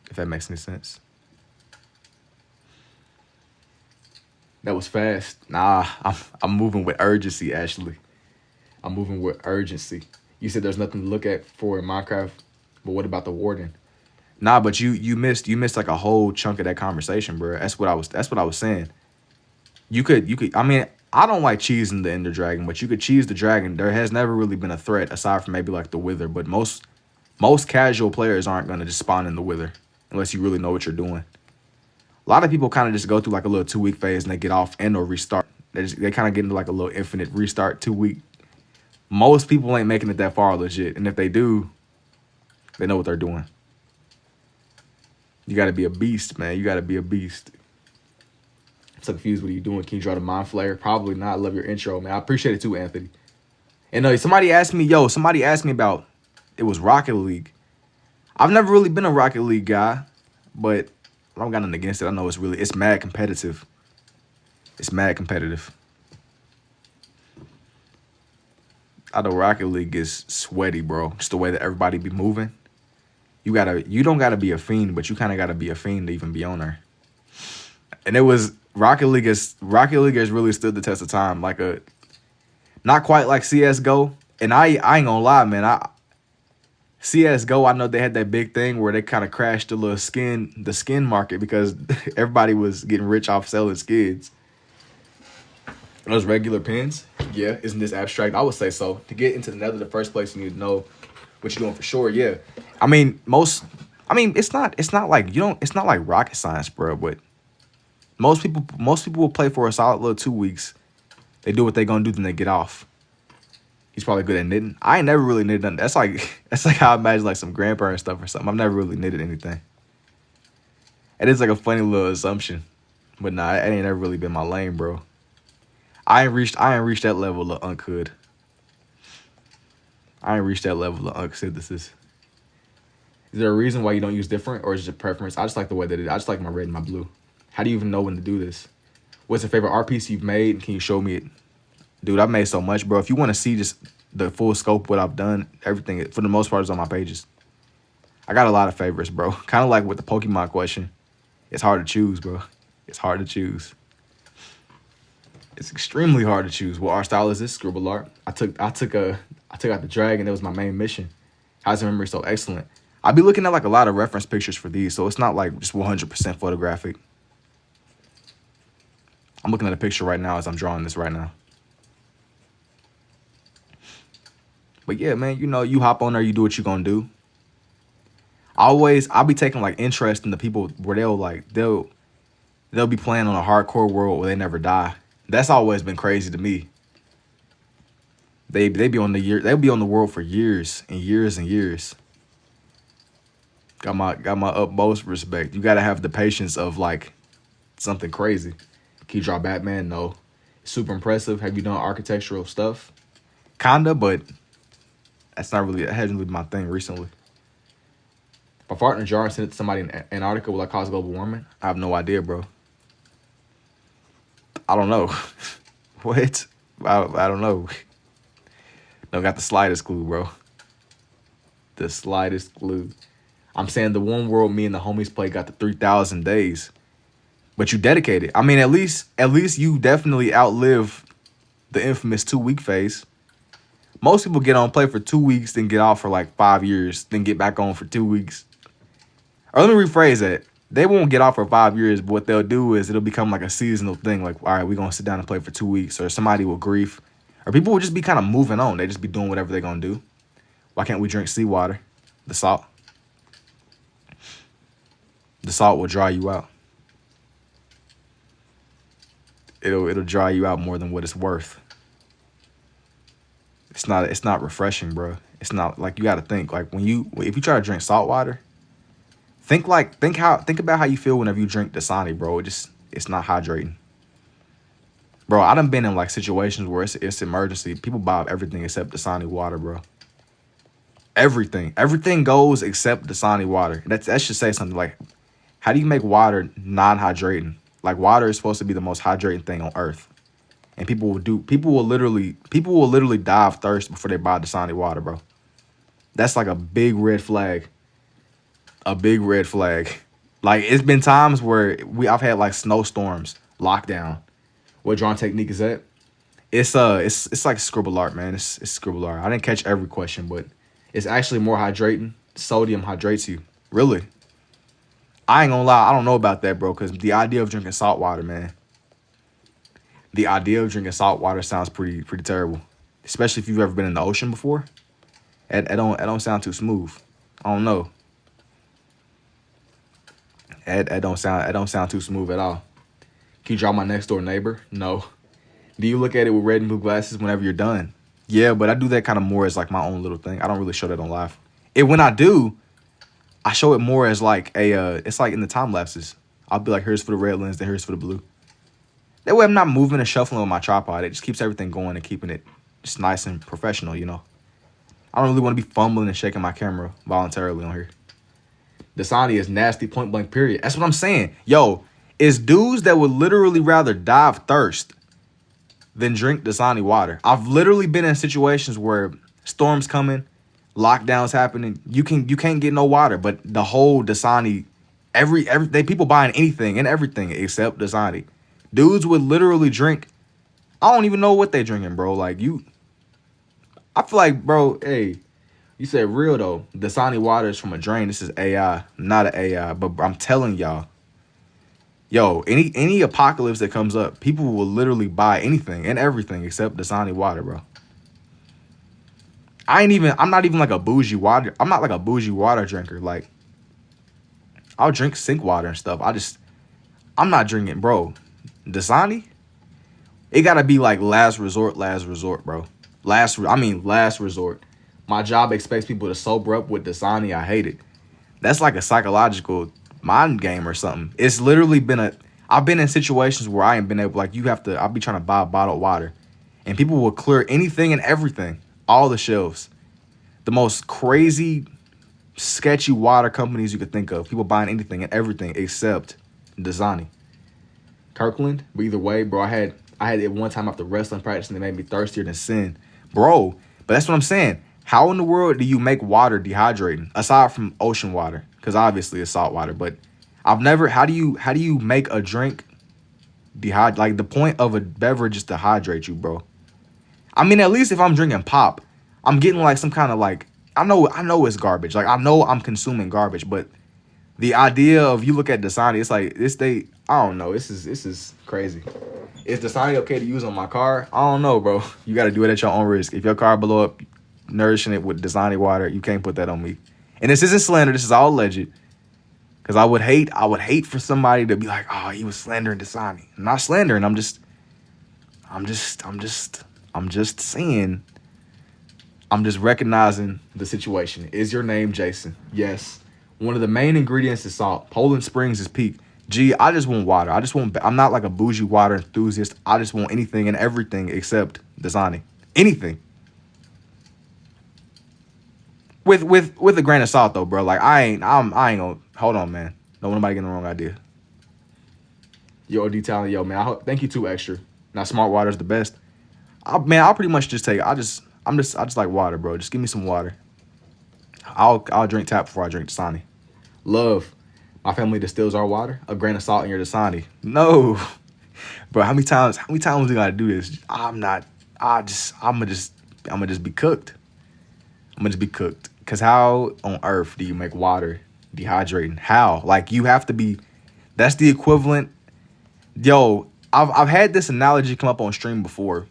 If that makes any sense. That was fast. Nah, I'm moving with urgency, Ashley. I'm moving with urgency. You said there's nothing to look at for in Minecraft, but what about the warden? Nah, but you missed like a whole chunk of that conversation, bro. That's what I was saying. You could. I mean, I don't like cheesing the Ender Dragon, but you could cheese the dragon. There has never really been a threat aside from maybe like the Wither, but most casual players aren't gonna just spawn in the Wither unless you really know what you're doing. A lot of people kind of just go through like a little 2-week phase and they get off and or restart. They kind of get into like a little infinite restart 2-week. Most people ain't making it that far legit, and if they do, they know what they're doing. You got to be a beast, man. You got to be a beast. I'm so confused. What are you doing? Can you draw the mind flayer? Probably not. I love your intro, man. I appreciate it too, Anthony. And somebody asked me about, it was Rocket League. I've never really been a Rocket League guy, but I don't got nothing against it. I know it's mad competitive. It's mad competitive. I know Rocket League is sweaty, bro. Just the way that everybody be moving. You don't gotta be a fiend, but you kind of gotta be a fiend to even be on there. And it was Rocket League has really stood the test of time. Not quite like CS:GO. And I ain't gonna lie, man. CS:GO, I know they had that big thing where they kind of crashed the skin market because everybody was getting rich off selling skins. Those regular pins, yeah, isn't this abstract? I would say so. To get into the Nether, the first place you need to know what you're doing for sure. Yeah, it's not like rocket science, bro. But most people will play for a solid little 2 weeks. They do what they gonna do, then they get off. He's probably good at knitting. I ain't never really knitted nothing. That's like how I imagine like some grandparent stuff or something. I've never really knitted anything. It is like a funny little assumption, but nah, it ain't never really been my lane, bro. I ain't reached that level of Uncut. I ain't reached that level of Unc synthesis. Is there a reason why you don't use different, or is it a preference? I just like the way that I just like my red and my blue. How do you even know when to do this? What's your favorite art piece you've made? Can you show me it? Dude, I've made so much, bro. If you want to see just the full scope of what I've done, everything, for the most part, is on my pages. I got a lot of favorites, bro. Kind of like with the Pokemon question. It's hard to choose, bro. It's hard to choose. It's extremely hard to choose. What art style is this? Scribble art. I took out the dragon. That was my main mission. How's your memory so excellent? I'll be looking at like a lot of reference pictures for these, so it's not like just 100% photographic. I'm looking at a picture right now as I'm drawing this right now. But yeah, man, you know, you hop on there, you do what you gonna do. I'll be taking like interest in the people where they'll be playing on a hardcore world where they never die. That's always been crazy to me. They'll be on the world for years and years and years. Got my utmost respect. You gotta have the patience of like something crazy. Can you draw Batman? No. Super impressive. Have you done architectural stuff? Kinda, but that hasn't really been my thing recently. If I fart in a jar and send it to somebody in Antarctica, will I cause global warming? I have no idea, bro. I don't know. What? I don't know. Don't got the slightest clue, bro. The slightest clue. I'm saying the one world me and the homies play got the 3,000 days. But you dedicated. I mean, at least you definitely outlive the infamous 2-week phase. Most people get on play for 2 weeks, then get off for like 5 years, then get back on for 2 weeks. Or let me rephrase that. They won't get off for 5 years, but what they'll do is it'll become like a seasonal thing. Like, all right, we're going to sit down and play for 2 weeks. Or somebody will grief. Or people will just be kind of moving on. They just be doing whatever they're going to do. Why can't we drink seawater? The salt. The salt will dry you out. It'll dry you out more than what it's worth. It's not refreshing, bro. It's not like, you got to think like if you try to drink salt water, think about how you feel whenever you drink Dasani, bro. It's not hydrating. Bro, I done been in like situations where it's emergency. People buy everything except Dasani water, bro. Everything goes except Dasani water. That should say something. Like, how do you make water non-hydrating? Like, water is supposed to be the most hydrating thing on earth. And people will literally die of thirst before they buy Dasani water, bro. That's like a big red flag. A big red flag. Like, it's been times where I've had like snowstorms, lockdown. What drawing technique is that? It's like scribble art, man. It's scribble art. I didn't catch every question, but it's actually more hydrating. Sodium hydrates you. Really? I ain't gonna lie, I don't know about that, bro, because the idea of drinking salt water, man. The idea of drinking salt water sounds pretty terrible. Especially if you've ever been in the ocean before. It don't sound too smooth. I don't know. It don't sound too smooth at all. Can you draw my next door neighbor? No. Do you look at it with red and blue glasses whenever you're done? Yeah, but I do that kind of more as like my own little thing. I don't really show that on live. When I do, I show it more as like it's like in the time lapses. I'll be like, here's for the red lens, then here's for the blue. That way I'm not moving and shuffling with my tripod. It just keeps everything going and keeping it just nice and professional, you know. I don't really want to be fumbling and shaking my camera voluntarily on here. Dasani is nasty, point blank, period. That's what I'm saying. Yo, it's dudes that would literally rather die of thirst than drink Dasani water. I've literally been in situations where storms coming, lockdowns happening. You can't get no water, but the whole Dasani, people buying anything and everything except Dasani. Dudes would literally drink. I don't even know what they drinking, bro. Like, I feel like, bro, hey, you said real though. Dasani water is from a drain. This is AI, not an AI. But I'm telling y'all, yo, any apocalypse that comes up, people will literally buy anything and everything except Dasani water, bro. I'm not even like a bougie water. I'm not like a bougie water drinker. Like, I'll drink sink water and stuff. I'm not drinking, bro. Dasani, it gotta be like last resort, bro. Last resort. My job expects people to sober up with Dasani. I hate it. That's like a psychological mind game or something. It's literally I've been in situations where I ain't been able, like, I'll be trying to buy bottled water and people will clear anything and everything, all the shelves. The most crazy, sketchy water companies you could think of. People buying anything and everything except Dasani. Kirkland, but either way, bro, I had it one time after wrestling practice and they made me thirstier than sin. Bro, but that's what I'm saying. How in the world do you make water dehydrating? Aside from ocean water, because obviously it's salt water, but how do you make a drink dehydrate? Like, the point of a beverage is to hydrate you, bro. I mean, at least if I'm drinking pop, I'm getting like some kind of like, I know it's garbage. Like I know I'm consuming garbage, but the idea of you look at Dasani, it's like this they I don't know. This is crazy. Is Dasani okay to use on my car? I don't know, bro. You got to do it at your own risk. If your car blow up, nourishing it with Dasani water, you can't put that on me. And this isn't slander. This is all alleged. Cause I would hate for somebody to be like, oh, he was slandering Dasani. I'm not slandering. I'm just saying. I'm just recognizing the situation. Is your name Jason? Yes. One of the main ingredients is salt. Poland Springs is peak. Gee, I just want water. I'm not like a bougie water enthusiast. I just want anything and everything except Dasani. Anything. With a grain of salt though, bro. Like I ain't gonna hold on, man. Don't want nobody getting the wrong idea. Yo, detailing, yo, man. Thank you too, extra. Now, smart water is the best. I'll pretty much just take. I just like water, bro. Just give me some water. I'll drink tap before I drink Dasani. Love. My family distills our water. A grain of salt in your Dasani. No, bro. How many times we gotta do this? I'm gonna just be cooked. I'm gonna just be cooked. Cause how on earth do you make water dehydrating? How? Like you have to be. That's the equivalent. Yo, I've had this analogy come up on stream before,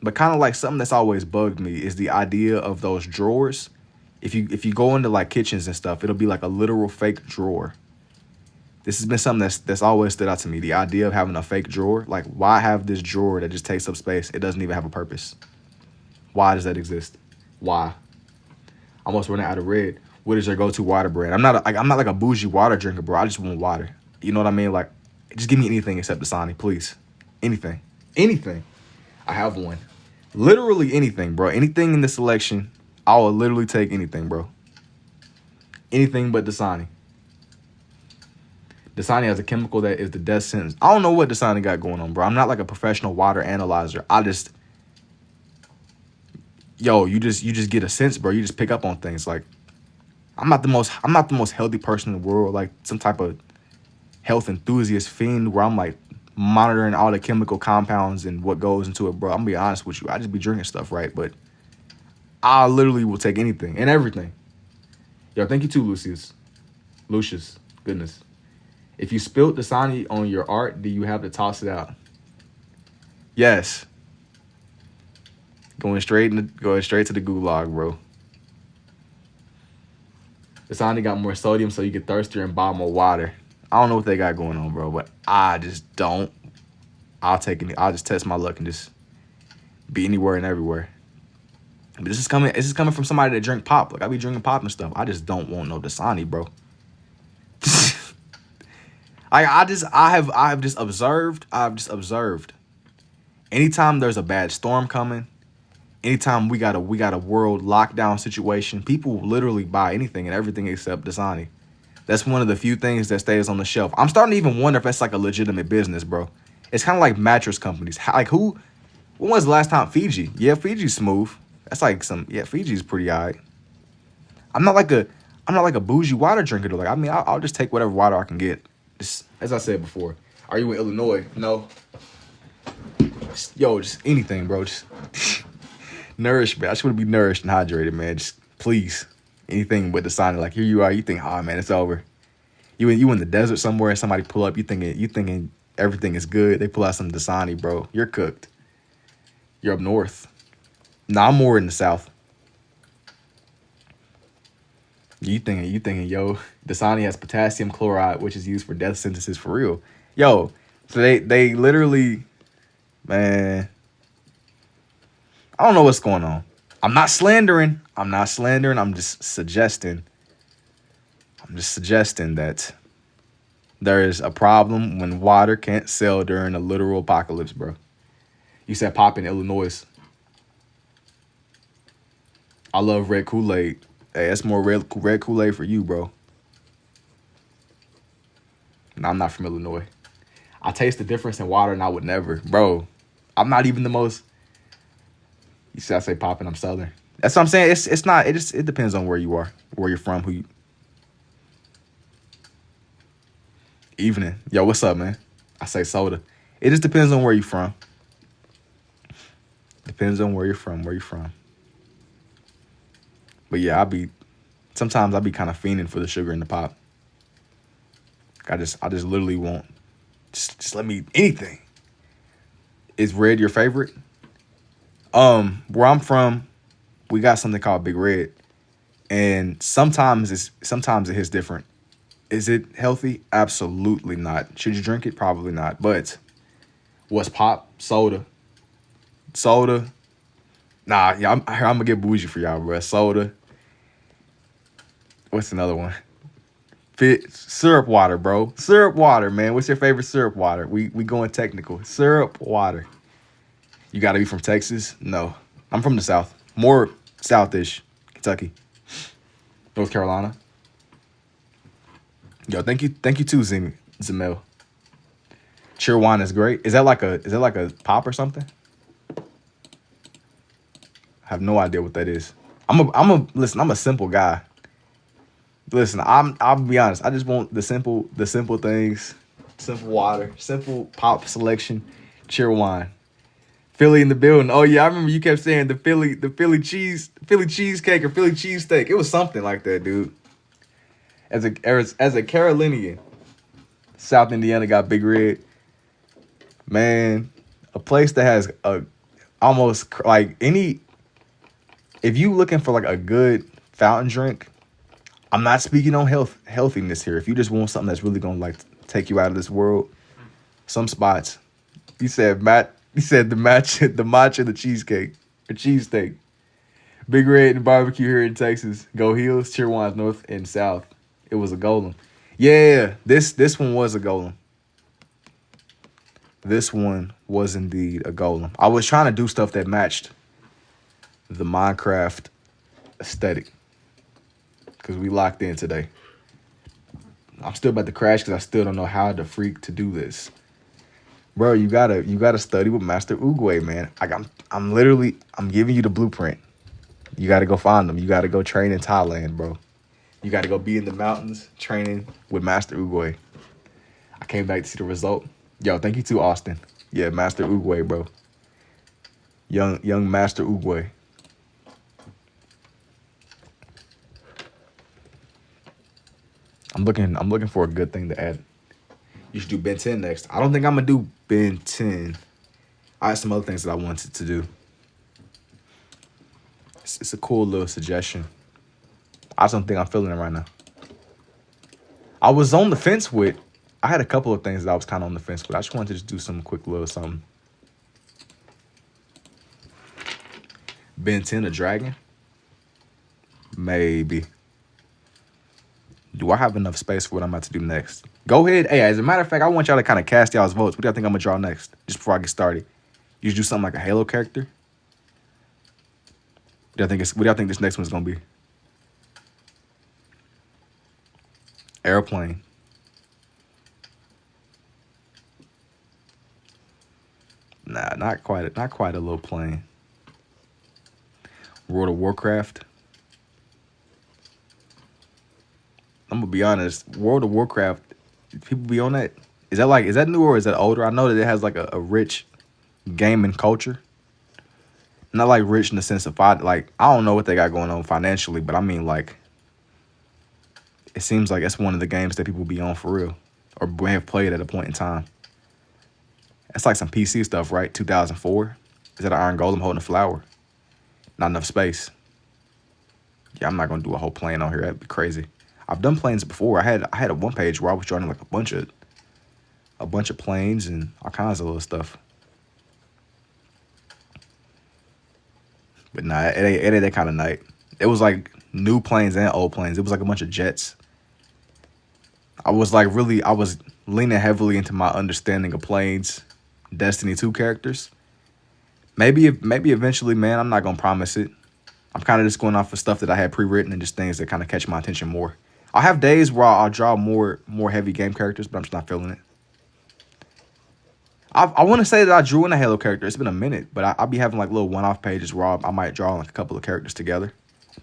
but kind of like something that's always bugged me is the idea of those drawers. If you go into like kitchens and stuff, it'll be like a literal fake drawer. This has been something that's always stood out to me. The idea of having a fake drawer. Like, why have this drawer that just takes up space? It doesn't even have a purpose. Why does that exist? Why? Almost running out of red. What is your go-to water brand? I'm not like a bougie water drinker, bro. I just want water. You know what I mean? Like, just give me anything except Dasani, please. Anything. Anything. I have one. Literally anything, bro. Anything in this selection, I will literally take anything, bro. Anything but Dasani. Dasani has a chemical that is the death sentence. I don't know what Dasani got going on, bro. I'm not like a professional water analyzer. You just get a sense, bro. You just pick up on things. Like, I'm not the most healthy person in the world, like some type of health enthusiast fiend where I'm like monitoring all the chemical compounds and what goes into it, bro. I'm gonna be honest with you. I just be drinking stuff, right? But I literally will take anything and everything. Yo, thank you too, Lucius. Goodness. If you spilt Dasani on your art, do you have to toss it out? Yes. Going straight to the gulag, bro. Dasani got more sodium so you get thirstier and buy more water. I don't know what they got going on, bro, but I just don't. I'll just test my luck and just be anywhere and everywhere. But this is coming from somebody that drink pop. Like I be drinking pop and stuff. I just don't want no Dasani, bro. I've just observed. Anytime there's a bad storm coming, anytime we got a world lockdown situation, people literally buy anything and everything except Dasani. That's one of the few things that stays on the shelf. I'm starting to even wonder if that's like a legitimate business, bro. It's kind of like mattress companies. When was the last time Fiji? Yeah, Fiji's smooth. That's like Fiji's pretty alright. I'm not like a bougie water drinker though. Like I mean, I'll just take whatever water I can get. Just, as I said before, are you in Illinois? No. Just anything, bro. Just nourish, man. I just want to be nourished and hydrated, man. Just please, anything but Dasani. Like here you are, you think, oh man, it's over. You in the desert somewhere, and somebody pull up, you thinking everything is good. They pull out some Dasani, bro. You're cooked. You're up north. Nah, I'm more in the south. You thinking, yo, Dasani has potassium chloride, which is used for death sentences for real. Yo, so they literally, man, I don't know what's going on. I'm not slandering. I'm just suggesting that there is a problem when water can't sell during a literal apocalypse, bro. You said pop in Illinois. I love red Kool-Aid. Hey, that's more red Kool-Aid for you, bro. No, I'm not from Illinois. I taste the difference in water and I would never. Bro, I'm not even the most... You see, I say popping, I'm Southern. That's what I'm saying. It's not... It depends on where you are, where you're from, who you... Evening. Yo, what's up, man? I say soda. It just depends on where you're from. Depends on where you're from, But But yeah, sometimes I be kind of fiending for the sugar in the pop. I just literally want, just let me anything. Is red your favorite? Where I'm from, we got something called Big Red, and sometimes it hits different. Is it healthy? Absolutely not. Should you drink it? Probably not. But what's pop? Soda. Soda. Nah, yeah, I'm gonna get bougie for y'all, bro. Soda. What's another one? Syrup water, bro. Syrup water, man. What's your favorite syrup water? We going technical. Syrup water. You gotta be from Texas? No. I'm from the South. More Southish. Kentucky. North Carolina. Yo, thank you too, Zamel. Cheer wine is great. Is that like a pop or something? I have no idea what that is. Listen, I'm a simple guy. Listen, I'll be honest. I just want the simple things, simple water, simple pop selection, cheer wine. Philly in the building. Oh yeah, I remember you kept saying the Philly cheesecake or Philly cheesesteak. It was something like that, dude. As a Carolinian, South Indiana got Big Red. Man, a place that has a almost like any. If you looking for like a good fountain drink, I'm not speaking on healthiness here. If you just want something that's really gonna like take you out of this world, some spots. You said the matcha, the cheesecake, or cheesesteak. Big Red and barbecue here in Texas. Go Hills, Cheer Wines North and South. It was a golem. Yeah, this one was a golem. This one was indeed a golem. I was trying to do stuff that matched the Minecraft aesthetic because we locked in today. I'm still about to crash because I still don't know how the freak to do this. Bro, you gotta study with Master Oogway, man. I'm giving you the blueprint. You gotta go find them. You gotta go train in Thailand, bro. You gotta go be in the mountains training with Master Oogway. I came back to see the result. Yo, thank you to Austin. Yeah, Master Oogway, bro. Young Master Oogway. I'm looking for a good thing to add. You should do Ben 10 next. I don't think I'm gonna do Ben 10. I have some other things that I wanted to do. It's a cool little suggestion. I just don't think I'm feeling it right now. I was on the fence with. I had a couple of things that I was kind of on the fence with. I just wanted to just do some quick little something. Ben 10 a dragon? Maybe. Do I have enough space for what I'm about to do next? Go ahead. Hey, as a matter of fact, I want y'all to kind of cast y'all's votes. What do y'all think I'm going to draw next? Just before I get started. You should do something like a Halo character. What do y'all think this next one's going to be? Airplane. Nah, not quite a little plane. World of Warcraft. I'm gonna be honest. World of Warcraft, people be on that. Is that new or is that older? I know that it has like a rich gaming culture. Not like rich in the sense of I don't know what they got going on financially, but I mean like it seems like it's one of the games that people be on for real or may have played at a point in time. That's like some PC stuff, right? 2004. Is that an Iron Golem holding a flower? Not enough space. Yeah, I'm not gonna do a whole plane on here. That'd be crazy. I've done planes before. I had a one page where I was drawing like a bunch of planes and all kinds of little stuff. But nah, it ain't that kind of night. It was like new planes and old planes. It was like a bunch of jets. I was leaning heavily into my understanding of planes, Destiny 2 characters. Maybe eventually, man. I'm not gonna promise it. I'm kind of just going off of stuff that I had pre-written and just things that kind of catch my attention more. I'll have days where I'll draw more heavy game characters, but I'm just not feeling it. I want to say that I drew in a Halo character. It's been a minute, but I'll be having like little one-off pages where I might draw like a couple of characters together.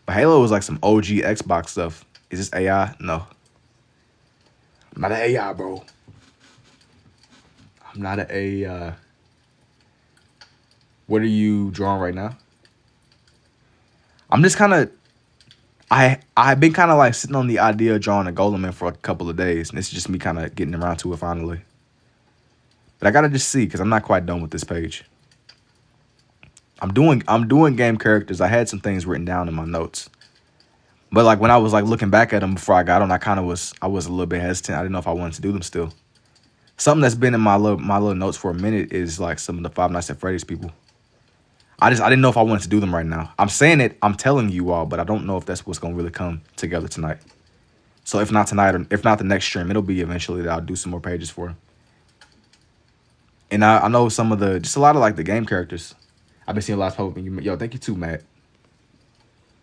But Halo was like some OG Xbox stuff. Is this AI? No. I'm not an AI, bro. I'm not an AI. What are you drawing right now? I'm just kind of I've been kind of like sitting on the idea of drawing a golem in for a couple of days, and it's just me kind of getting around to it finally. But I gotta just see because I'm not quite done with this page. I'm doing game characters. I had some things written down in my notes, but like when I was like looking back at them before I got on, I was a little bit hesitant. I didn't know if I wanted to do them still. Something that's been in my little notes for a minute is like some of the Five Nights at Freddy's people. I didn't know if I wanted to do them right now. I'm saying it, I'm telling you all, but I don't know if that's what's gonna really come together tonight. So if not tonight, or if not the next stream, it'll be eventually that I'll do some more pages for. And I know some of just a lot of like the game characters. I've been seeing a lot of people. Yo, thank you too, Matt.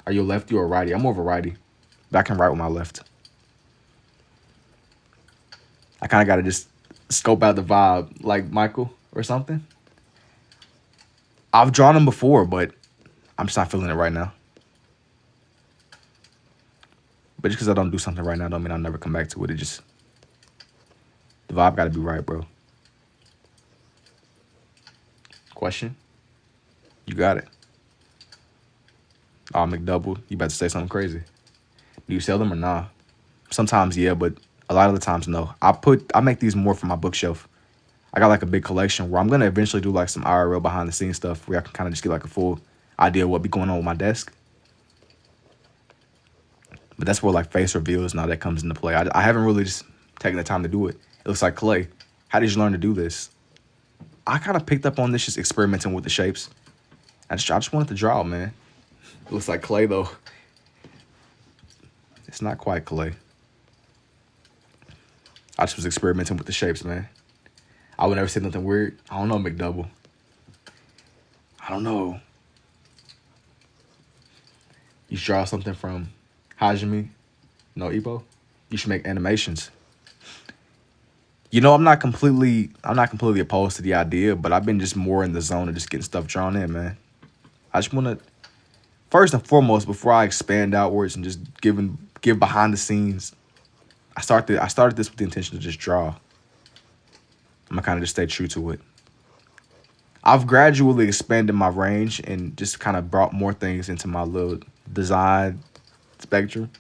Are you a lefty or a righty? I'm more of a righty, but I can write with my left. I kind of got to just scope out the vibe like Michael or something. I've drawn them before, but I'm just not feeling it right now. But just because I don't do something right now don't mean I'll never come back to it. It just, the vibe got to be right, bro. Question? You got it. Oh, McDouble, you about to say something crazy. Do you sell them or nah? Sometimes, yeah, but a lot of the times, no. I make these more for my bookshelf. I got like a big collection where I'm going to eventually do like some IRL behind the scenes stuff where I can kind of just get like a full idea of what be going on with my desk. But that's where like face reveals and all that comes into play. I haven't really just taken the time to do it. It looks like clay. How did you learn to do this? I kind of picked up on this just experimenting with the shapes. I just wanted to draw, man. It looks like clay though. It's not quite clay. I just was experimenting with the shapes, man. I would never say nothing weird. I don't know, McDouble. I don't know. You should draw something from Hajime no Ippo. You should make animations. You know, I'm not completely opposed to the idea, but I've been just more in the zone of just getting stuff drawn in, man. I just want to, first and foremost, before I expand outwards and just give behind the scenes, I started this with the intention to just draw. I'm gonna kind of just stay true to it. I've gradually expanded my range and just kind of brought more things into my little design spectrum.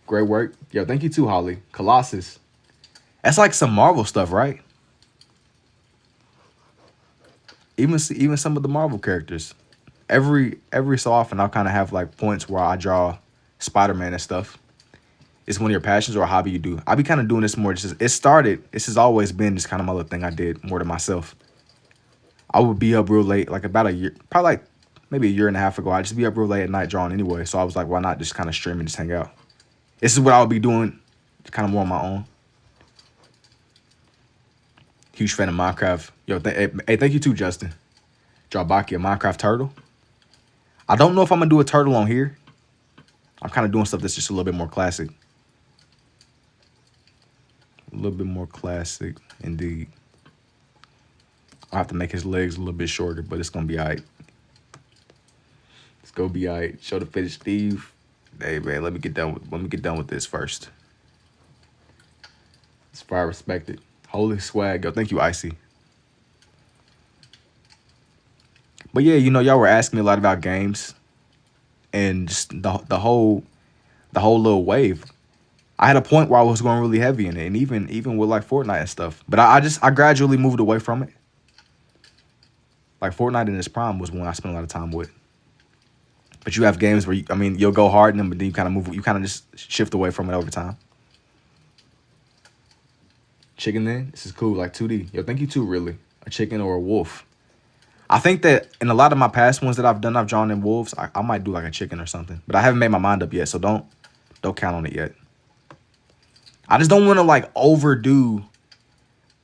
Great work. Yo, thank you too, Holly. Colossus. That's like some Marvel stuff, right? Even some of the Marvel characters. Every so often I'll kind of have like points where I draw Spider-Man and stuff. It's one of your passions or a hobby you do. I be kind of doing this more. This has always been just kind of my little thing I did more to myself. I would be up real late, like about a year, probably like maybe a year and a half ago. I'd just be up real late at night drawing anyway. So I was like, why not just kind of stream and just hang out? This is what I would be doing kind of more on my own. Huge fan of Minecraft. Yo, hey, thank you too, Justin. Draw Baki a Minecraft turtle. I don't know if I'm going to do a turtle on here. I'm kind of doing stuff that's just a little bit more classic. A little bit more classic, indeed. I'll have to make his legs a little bit shorter, but it's going to be all right. It's going to be all right. Show the finish, Steve. Hey, man, let me get done with this first. It's fire, I respect it. Holy swag. Yo, thank you, Icy. But yeah, you know, y'all were asking me a lot about games and just the whole little wave. I had a point where I was going really heavy in it, and even with like Fortnite and stuff. But I gradually moved away from it. Like Fortnite in its prime was one I spent a lot of time with. But you have games where you'll go hard in them, but then you kind of just shift away from it over time. Chicken then? This is cool, like 2D. Yo, thank you too, really. A chicken or a wolf. I think that in a lot of my past ones that I've drawn in wolves, I might do like a chicken or something. But I haven't made my mind up yet, so don't count on it yet. I just don't want to like overdo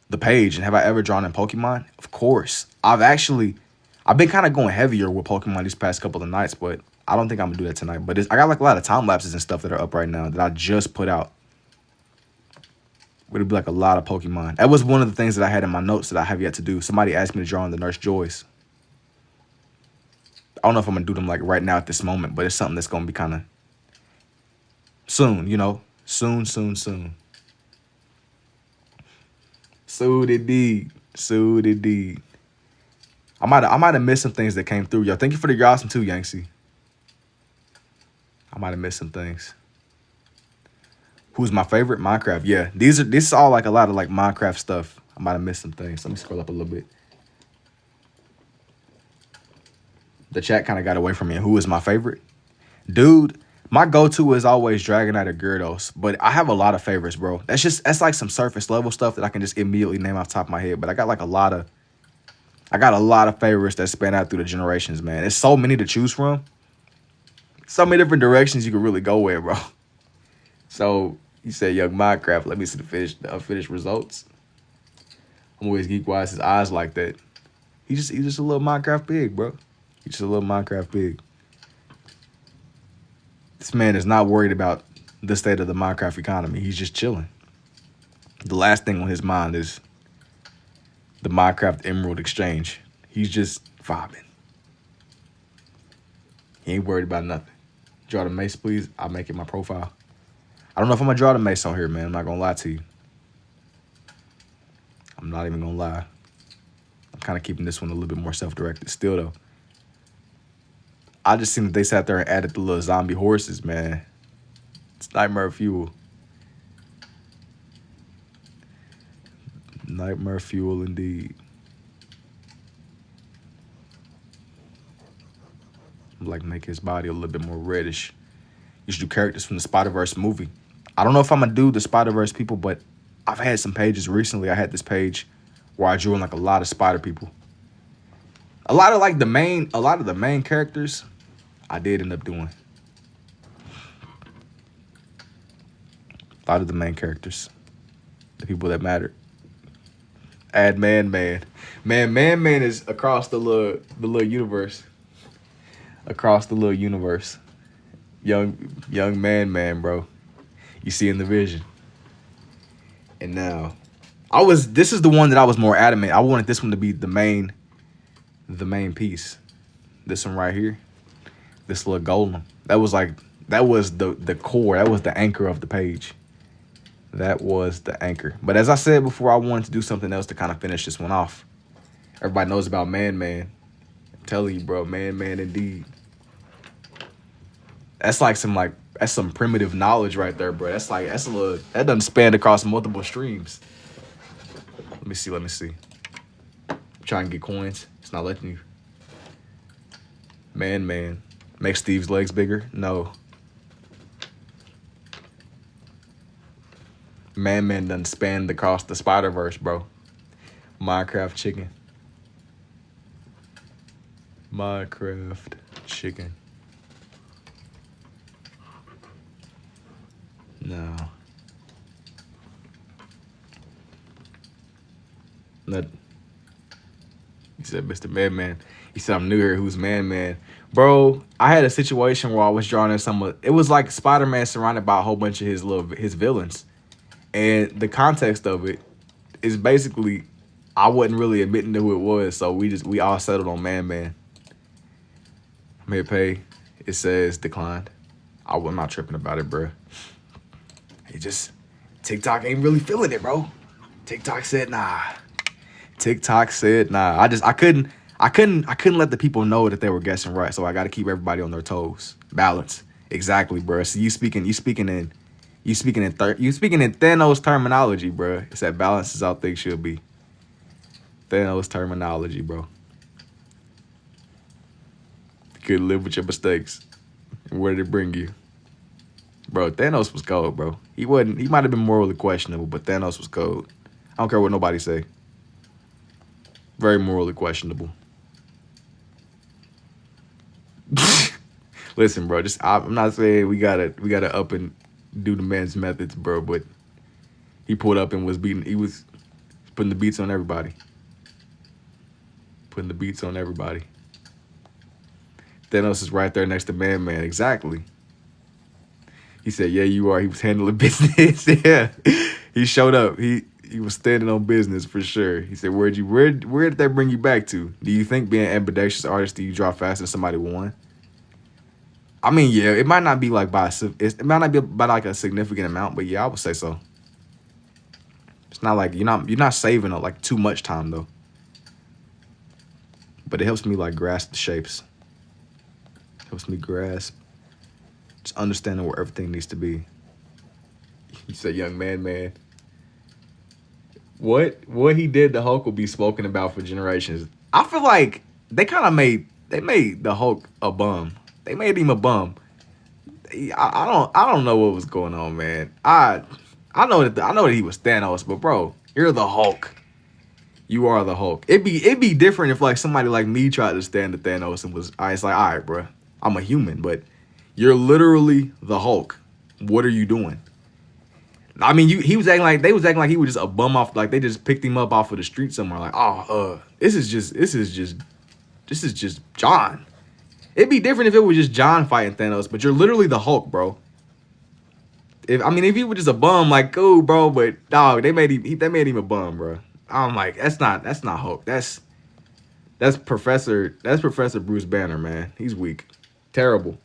the page. And have I ever drawn in Pokemon? Of course. I've been kind of going heavier with Pokemon these past couple of nights, but I don't think I'm going to do that tonight. But I got like a lot of time lapses and stuff that are up right now that I just put out. It'll be like a lot of Pokemon. That was one of the things that I had in my notes that I have yet to do. Somebody asked me to draw on the Nurse Joys. I don't know if I'm going to do them like right now at this moment, but it's something that's going to be kind of soon, you know? Soon. Soon indeed. I might have missed some things that came through. Yo, thank you for the awesome too, Yangtze. I might have missed some things. Who's my favorite? Minecraft. Yeah, this is all like a lot of like Minecraft stuff. I might have missed some things. Let me scroll up a little bit. The chat kind of got away from me. Who is my favorite? Dude, my go-to is always Dragonite or Gyarados, but I have a lot of favorites, bro. That's like some surface level stuff that I can just immediately name off the top of my head. But I got a lot of favorites that span out through the generations, man. There's so many to choose from. So many different directions you can really go with, bro. So you said Young Minecraft. Let me see the unfinished results. I'm always geek wise. His eyes like that. He's just a little Minecraft pig, bro. He's just a little Minecraft pig. This man is not worried about the state of the Minecraft economy. He's just chilling. The last thing on his mind is the Minecraft Emerald Exchange. He's just vibing. He ain't worried about nothing. Draw the mace, please. I'll make it my profile. I don't know if I'm going to draw the mace on here, man. I'm not going to lie to you. I'm not even going to lie. I'm kind of keeping this one a little bit more self-directed still, though. I just seen that they sat there and added the little zombie horses, man. It's nightmare fuel. Nightmare fuel indeed. Like make his body a little bit more reddish. You should do characters from the Spider-Verse movie. I don't know if I'm gonna do the Spider-Verse people, but I've had some pages recently. I had this page where I drew in like a lot of spider people. A lot of the main characters I did end up doing. A lot of the main characters. The people that mattered. Add Man. Man is across the little universe. Across the little universe. Young man, bro. You see in the vision. And now this is the one that I was more adamant. I wanted this one to be the main piece. This one right here. This little golem. That was the core. That was the anchor of the page. That was the anchor. But as I said before, I wanted to do something else to kind of finish this one off. Everybody knows about Man. I'm telling you, bro, Man indeed. That's some primitive knowledge right there, bro. That doesn't span across multiple streams. Let me see. Trying to get coins. It's not letting you. Man. Make Steve's legs bigger? No. Man done spanned across the Spider-Verse, bro. Minecraft chicken. No. Not. He said, Mr. Man. He said, I'm new here. Who's Man? Bro, I had a situation where I was drawing in it was like Spider-Man surrounded by a whole bunch of his villains. And the context of it is basically I wasn't really admitting to who it was, so we all settled on Man. Mid pay, it says declined. I'm not tripping about it, bro. It just TikTok ain't really feeling it, bro. TikTok said nah. I couldn't let the people know that they were guessing right, so I got to keep everybody on their toes. Balance, exactly, bro. So you speaking in Thanos terminology, bro. It's that balance is how things should be. Thanos terminology, bro. You could live with your mistakes. Where did it bring you? Bro, Thanos was cold, bro. He might have been morally questionable, but Thanos was cold. I don't care what nobody say. Very morally questionable. Listen, bro, I'm not saying we gotta up and do the man's methods, bro, but he pulled up and was putting the beats on everybody. Thanos is right there next to Man. Exactly. He said, yeah, you are. He was handling business. Yeah. He showed up. He was standing on business for sure. He said, where did that bring you back to? Do you think being ambidextrous artist, do you draw faster than somebody with one? I mean, yeah, it might not be like by a significant amount, but yeah, I would say so. It's not like you're not saving like too much time though. But it helps me like grasp the shapes. Helps me grasp Just understanding where everything needs to be. You said, young man. What he did to Hulk will be spoken about for generations. I feel like they made the Hulk a bum. They made him a bum. I don't know what was going on, man. I know that he was Thanos, but bro, you're the Hulk. You are the Hulk. It'd be different if like somebody like me tried to stand to Thanos and was it's like, all right, bro, I'm a human, but you're literally the Hulk. What are you doing? I mean, he was acting like he was just a bum off, like they just picked him up off of the street somewhere. Like, this is just John. It'd be different if it was just John fighting Thanos, but you're literally the Hulk, bro. If he was just a bum, like, cool, bro, but dog, they made him a bum, bro. I'm like, that's not Hulk. That's Professor Bruce Banner, man. He's weak, terrible.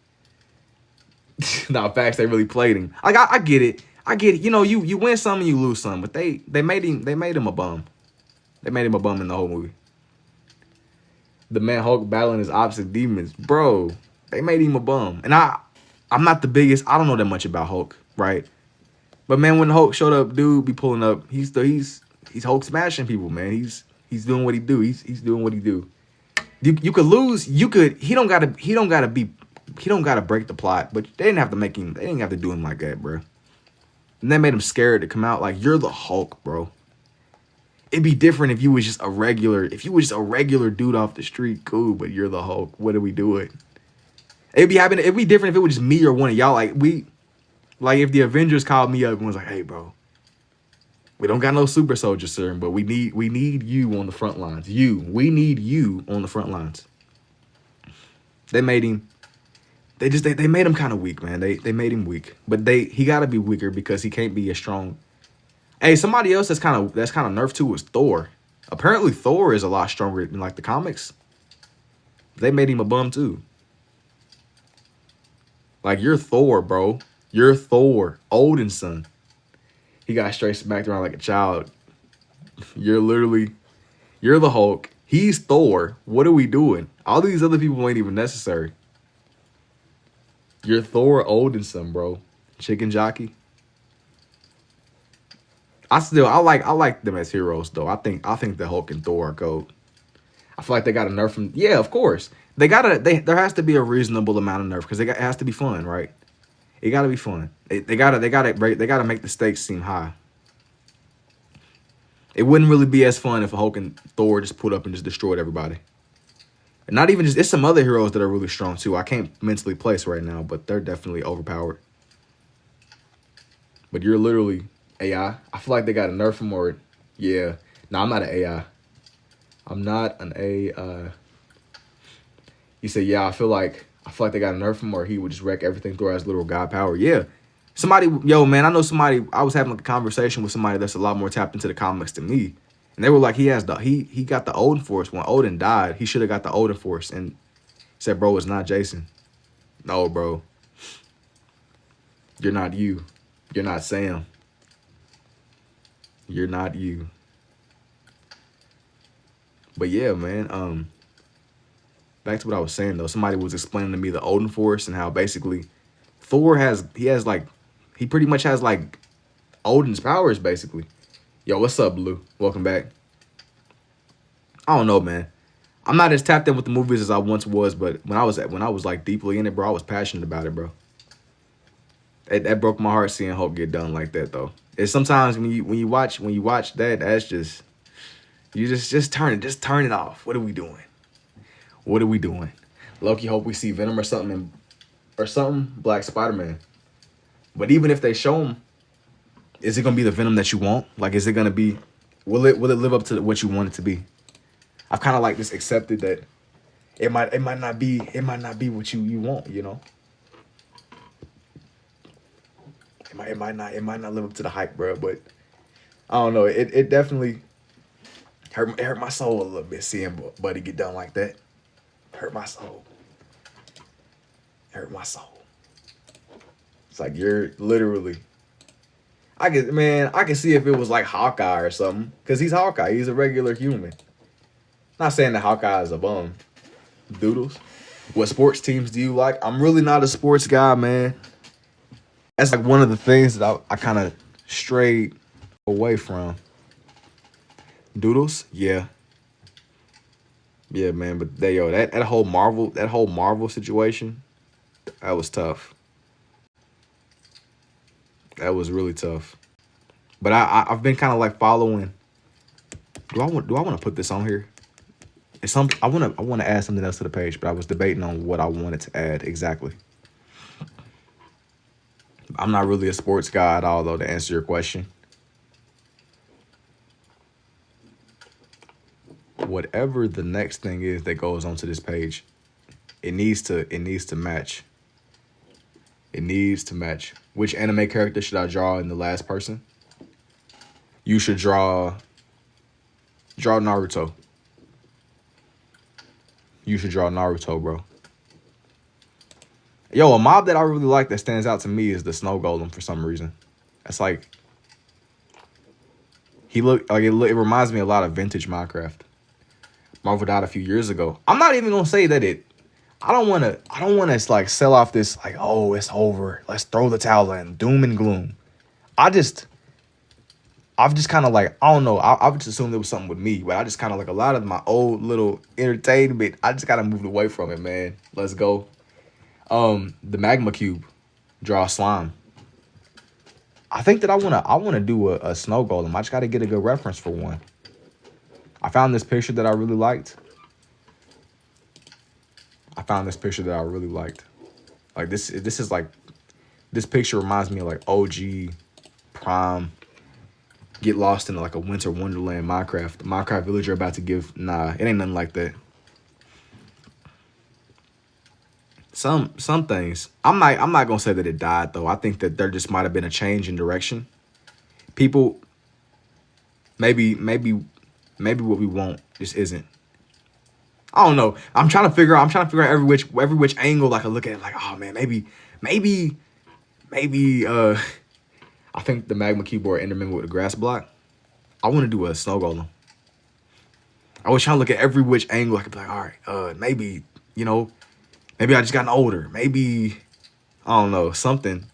Nah, facts. They really played him. Like, I get it. You know, you win some and you lose some, but they made him a bum. They made him a bum in the whole movie. The man Hulk battling his opposite demons, bro. They made him a bum, and I'm not the biggest. I don't know that much about Hulk, right? But man, when Hulk showed up, dude be pulling up. He's Hulk smashing people, man. He's doing what he do. He's doing what he do. You could lose. He don't gotta break the plot, but they didn't have to make him. They didn't have to do him like that, bro. And they made him scared to come out. Like, you're the Hulk, bro. It'd be different if you was just a regular dude off the street, cool, but you're the Hulk. What are we doing? It'd be different if it was just me or one of y'all. Like if the Avengers called me up and was like, hey, bro, we don't got no super soldier serum, but we need you on the front lines. We need you on the front lines. They made him. They made him kind of weak, man. They made him weak, but he got to be weaker because he can't be as strong. Hey, somebody else that's kind of nerfed too is Thor. Apparently, Thor is a lot stronger than like the comics. They made him a bum too. Like, you're Thor, bro. You're Thor, Odin's son. He got straight smacked around like a child. You're the Hulk. He's Thor. What are we doing? All these other people ain't even necessary. You're Thor, Odin's son, bro. Chicken jockey. I like them as heroes though. I think the Hulk and Thor are gold. I feel like they got to nerf them. Yeah, of course. There has to be a reasonable amount of nerf because it has to be fun, right? It got to be fun. They gotta make the stakes seem high. It wouldn't really be as fun if Hulk and Thor just put up and just destroyed everybody. And not even just, it's some other heroes that are really strong too. I can't mentally place right now, but they're definitely overpowered. But you're literally AI. I feel like they got to nerf him or, yeah. No, I'm not an AI. I'm not an AI. You say, yeah, I feel like they got to nerf him or he would just wreck everything through his literal god power. Yeah. Somebody, yo, man, I know somebody, I was having like a conversation with somebody that's a lot more tapped into the comics than me. And they were like, he got the Odin Force. When Odin died, he should have got the Odin Force. And he said, bro, it's not Jason. No, bro. You're not you. You're not Sam. You're not you. But yeah, man. Back to what I was saying though. Somebody was explaining to me the Odin Force and how basically Thor he pretty much has like Odin's powers basically. Yo, what's up, Blue? Welcome back. I don't know, man. I'm not as tapped in with the movies as I once was, but when I was like deeply in it, bro, I was passionate about it, bro. That broke my heart seeing Hulk get done like that though. It's sometimes when you watch that, that's just you just turn it off. What are we doing? What are we doing? Loki hope we see Venom or something Black Spider-Man. But even if they show him, is it gonna be the Venom that you want? Like, is it gonna be? Will it live up to what you want it to be? I've kind of like just accepted that it might not be what you want. You know, it might not live up to the hype, bro. But I don't know. It definitely hurt my soul a little bit seeing Buddy get done like that. Hurt my soul. Hurt my soul. It's like you're literally. I can see if it was like Hawkeye or something. Because he's Hawkeye. He's a regular human. Not saying that Hawkeye is a bum. Doodles. What sports teams do you like? I'm really not a sports guy, man. That's like one of the things that I kind of strayed away from. Doodles, yeah, yeah, man. But they yo that whole Marvel situation, that was tough. That was really tough. But I've been kind of like following. Do I want to put this on here? It's some I want to add something else to the page, but I was debating on what I wanted to add exactly. I'm not really a sports guy at all, though. To answer your question, whatever the next thing is that goes onto this page, it needs to match. It needs to match. Which anime character should I draw in the last person? You should draw Naruto. You should draw Naruto, bro. Yo, a mob that I really like that stands out to me is the Snow Golem for some reason. That's like he look like it reminds me a lot of vintage Minecraft. Marvel died a few years ago. I'm not even gonna say that it. I don't wanna like sell off this like, oh, it's over. Let's throw the towel in. Doom and gloom. I've just kind of like, I don't know. I've just assumed it was something with me, but I just kind of like a lot of my old little entertainment. I just kind of moved away from it, man. Let's go. The magma cube, draw slime. I think that I wanna do a snow golem. I just gotta get a good reference for one. I found this picture that I really liked. Like this is like, this picture reminds me of like OG Prime. Get lost in like a winter wonderland Minecraft villager about to give. Nah, it ain't nothing like that. Some things. I'm not gonna say that it died though. I think that there just might have been a change in direction. People maybe what we want just isn't. I don't know. I'm trying to figure out every which angle I can look at it, like, oh man, maybe I think the magma keyboard Enderman with the grass block. I want to do a snow golem. I was trying to look at every which angle I could be like, all right, maybe, maybe I just gotten older. Maybe, I don't know, something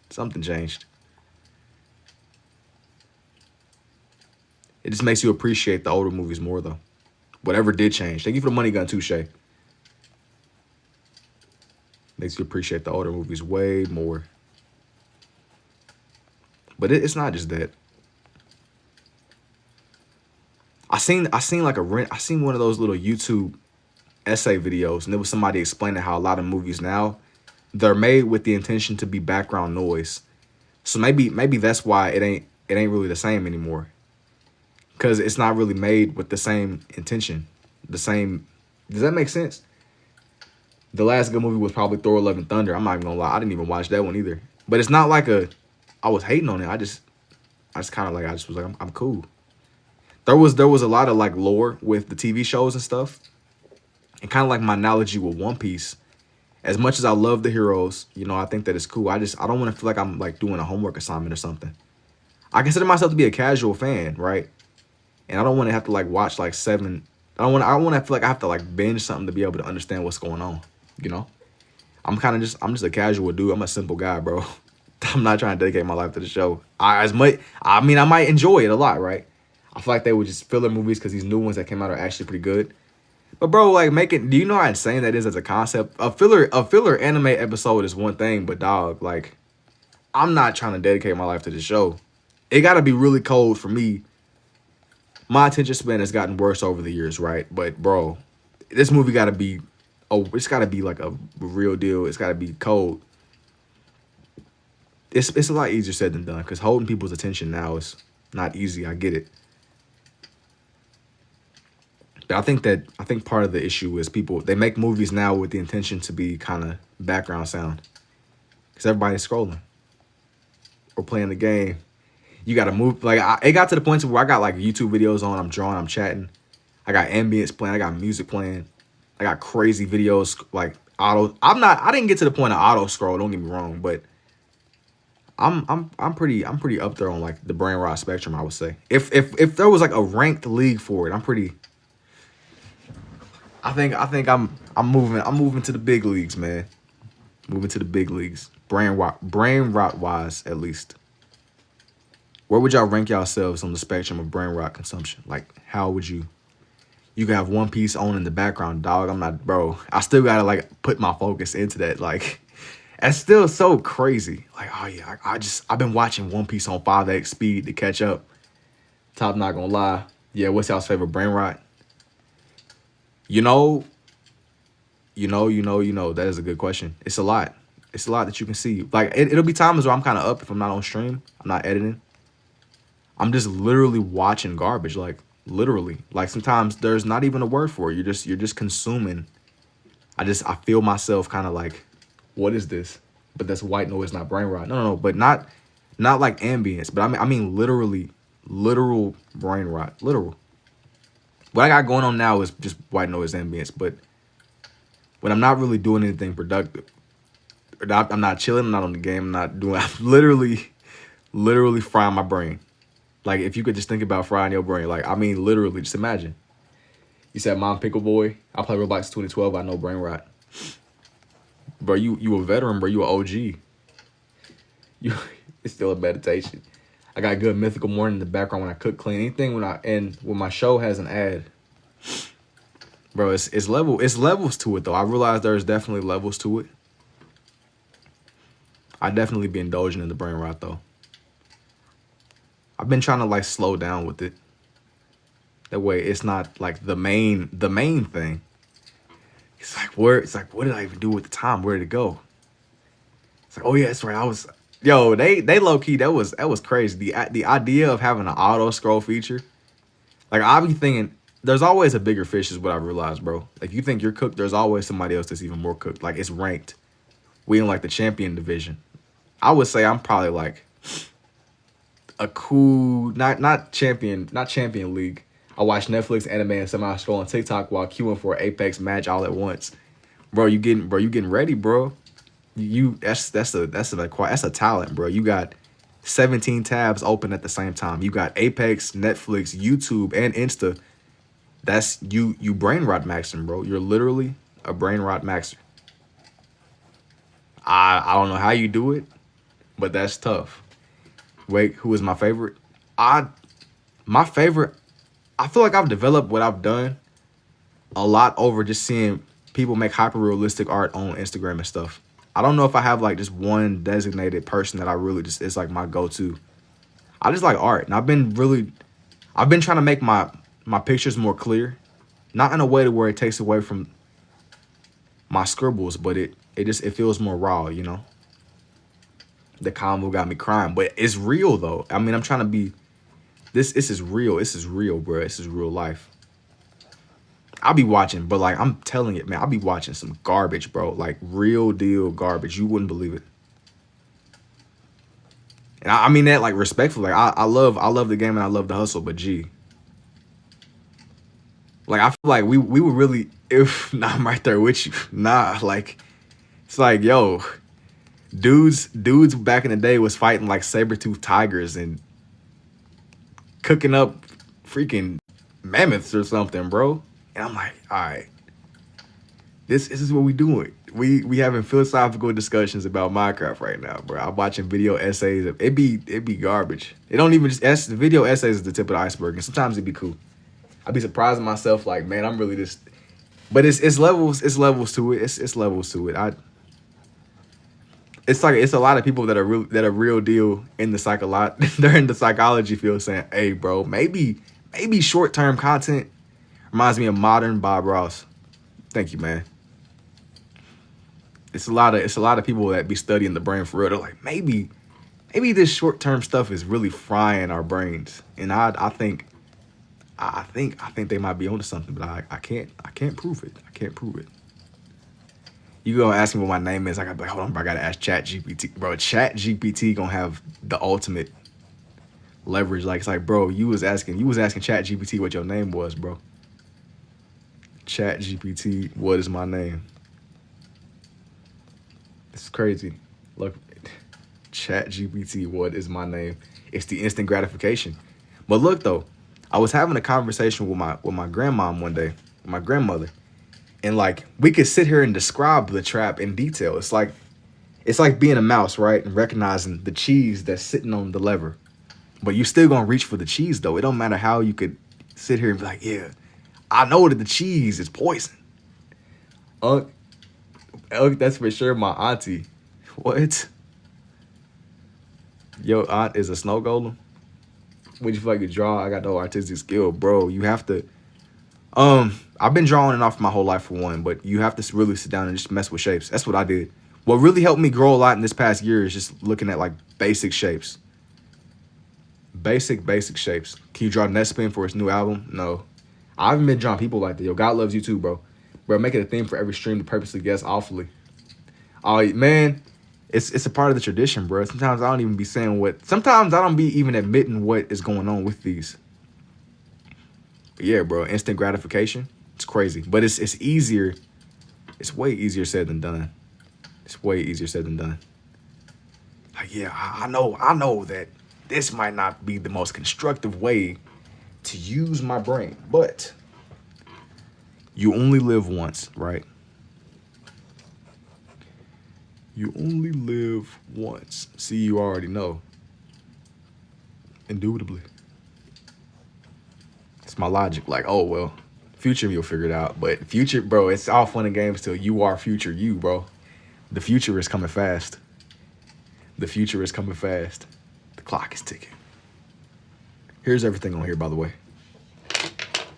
changed. It just makes you appreciate the older movies more, though. Whatever did change. Thank you for the money gun, too, Shay. Makes you appreciate the older movies way more. But it's not just that. I seen one of those little YouTube essay videos, and there was somebody explaining how a lot of movies now, they're made with the intention to be background noise. So maybe that's why it ain't really the same anymore. Because it's not really made with the same intention. Does that make sense? The last good movie was probably Thor: Love and Thunder. I'm not even gonna lie, I didn't even watch that one either. But it's not like I was hating on it. I just kind of like, I just was like, I'm cool. There was a lot of like lore with the TV shows and stuff. And kind of like my analogy with One Piece. As much as I love the heroes, I think that it's cool. I don't want to feel like I'm like doing a homework assignment or something. I consider myself to be a casual fan, right? And I don't want to have to like watch like 7. I don't want to feel like I have to like binge something to be able to understand what's going on. I'm just a casual dude. I'm a simple guy, bro. I'm not trying to dedicate my life to the show. I might enjoy it a lot, right? I feel like they would just filler movies because these new ones that came out are actually pretty good. But bro, like do you know how insane that is as a concept? A filler anime episode is one thing, but dog, like, I'm not trying to dedicate my life to the show. It gotta be really cold for me. My attention span has gotten worse over the years, right? But bro, this movie gotta be it's gotta be like a real deal. It's gotta be cold. It's a lot easier said than done, because holding people's attention now is not easy. I get it. But I think part of the issue is they make movies now with the intention to be kind of background sound, because everybody's scrolling or playing the game. You got to move. Like, it got to the point where I got like YouTube videos on. I'm drawing. I'm chatting. I got ambience playing. I got music playing. I got crazy videos like auto. I didn't get to the point of auto scroll. Don't get me wrong, but I'm pretty up there on like the brain rot spectrum, I would say. If there was like a ranked league for it, I'm pretty I think I'm moving to the big leagues, man. Moving to the big leagues. Brain rot wise, at least. Where would y'all rank yourselves on the spectrum of brain rot consumption? Like, how would you? You can have One Piece on in the background, dog. I'm not, bro. I still gotta like put my focus into that. Like, that's still so crazy. Like, oh yeah, I've been watching One Piece on 5x speed to catch up. Top, not gonna lie. Yeah, what's y'all's favorite brain rot? You know, That is a good question. It's a lot. It's a lot that you can see. Like, it'll be times where I'm kind of up if I'm not on stream. I'm not editing. I'm just literally watching garbage. Like, literally. Like, sometimes there's not even a word for it. You're just consuming. I feel myself kind of like, what is this? But that's white noise, not brain rot. No. But not like ambience. But I mean literal brain rot. Literal. What I got going on now is just white noise ambience. But when I'm not really doing anything productive, I'm not chilling, I'm not on the game, I'm literally frying my brain. Like, if you could just think about frying your brain, like, I mean, literally, just imagine. You said, Mom, Pickle Boy. I play Roblox 2012. I know brain rot. Bro, you a veteran, bro. You an OG. It's still a meditation. I got good mythical morning in the background when I cook, clean. Anything when my show has an ad. Bro, it's levels to it, though. I realize there's definitely levels to it. I definitely be indulging in the brain rot, though. I've been trying to like slow down with it. That way it's not like the main thing. It's like, what did I even do with the time? Where did it go? It's like, oh yeah, that's right. They low key, that was crazy. The idea of having an auto scroll feature. Like, I be thinking there's always a bigger fish is what I realized, bro. Like, you think you're cooked, there's always somebody else that's even more cooked. Like, it's ranked. We in like the champion division. I would say I'm probably like a cool, not champion league. I watch Netflix anime and somehow scroll on TikTok while queuing for an Apex match all at once. Bro, you getting ready, bro. That's a talent, bro. You got 17 tabs open at the same time. You got Apex, Netflix, YouTube, and Insta. That's you brain rot maxing, bro. You're literally a brain rot maxer. I don't know how you do it, but that's tough. Wait, who is my favorite? My favorite, I feel like I've developed what I've done a lot over just seeing people make hyper-realistic art on Instagram and stuff. I don't know if I have like just one designated person that I really just, it's like my go-to. I just like art, and I've been trying to make my pictures more clear. Not in a way to where it takes away from my scribbles, but it feels more raw, you know? The combo got me crying, but it's real though. I mean, I'm trying to be, this is real. This is real, bro. This is real life. I'll be watching, but like, I'm telling you, man, I'll be watching some garbage, bro. Like, real deal garbage. You wouldn't believe it. And I mean that like respectfully. Like, I love the game and I love the hustle, but gee. Like, I feel like we would really, if nah, I'm right there with you. Nah, like, it's like, yo, dudes back in the day was fighting like saber-toothed tigers and cooking up freaking mammoths or something, bro. And I'm like, all right, this is what we doing. We having philosophical discussions about Minecraft right now, bro. I'm watching video essays. It be garbage. It don't even just, the video essays is the tip of the iceberg, and sometimes it'd be cool. I'd be surprising myself, like, man, I'm really just, but it's levels to it. It's levels to it. It's a lot of people that are real deal in the they're in the psychology field saying, hey, bro, maybe short-term content reminds me of modern Bob Ross. Thank you, man. It's a lot of people that be studying the brain for real. They're like, maybe this short-term stuff is really frying our brains. And I think they might be onto something, but I can't prove it. I can't prove it. You gonna ask me what my name is? I gotta be like, hold on, bro. I gotta ask ChatGPT, bro. ChatGPT gonna have the ultimate leverage. Like, it's like, bro, you was asking ChatGPT what your name was, bro. ChatGPT, what is my name? It's crazy. Look, ChatGPT, what is my name? It's the instant gratification. But look though, I was having a conversation with my grandmom one day, with my grandmother, And like we could sit here and describe the trap in detail. It's like being a mouse, right? And recognizing the cheese that's sitting on the lever. But you still gonna reach for the cheese though. It don't matter how you could sit here and be like, yeah, I know that the cheese is poison. Unc, that's for sure my auntie. What? Your aunt is a snow golem? What you feel like you draw? I got no artistic skill, bro. You have to. I've been drawing it off my whole life for one, but you have to really sit down and just mess with shapes. That's what I did. What really helped me grow a lot in this past year is just looking at like basic shapes. Basic shapes. Can you draw Nespin for his new album? No. I haven't been drawing people like that. Yo, God loves you too, bro. Bro, make it a theme for every stream to purposely guess awfully. Oh, man. It's a part of the tradition, bro. Sometimes I don't even be saying what. Sometimes I don't be even admitting what is going on with these. But yeah, bro. Instant gratification. It's crazy. But it's easier. It's way easier said than done. It's way easier said than done. Like, yeah, I know that this might not be the most constructive way to use my brain, but you only live once, right? You only live once. See, you already know. Indubitably. It's my logic. Like, oh, well, future you'll figure it out. But future, bro, it's all fun and games till you are future you, bro. The future is coming fast. The future is coming fast. The clock is ticking. Here's everything on here, by the way.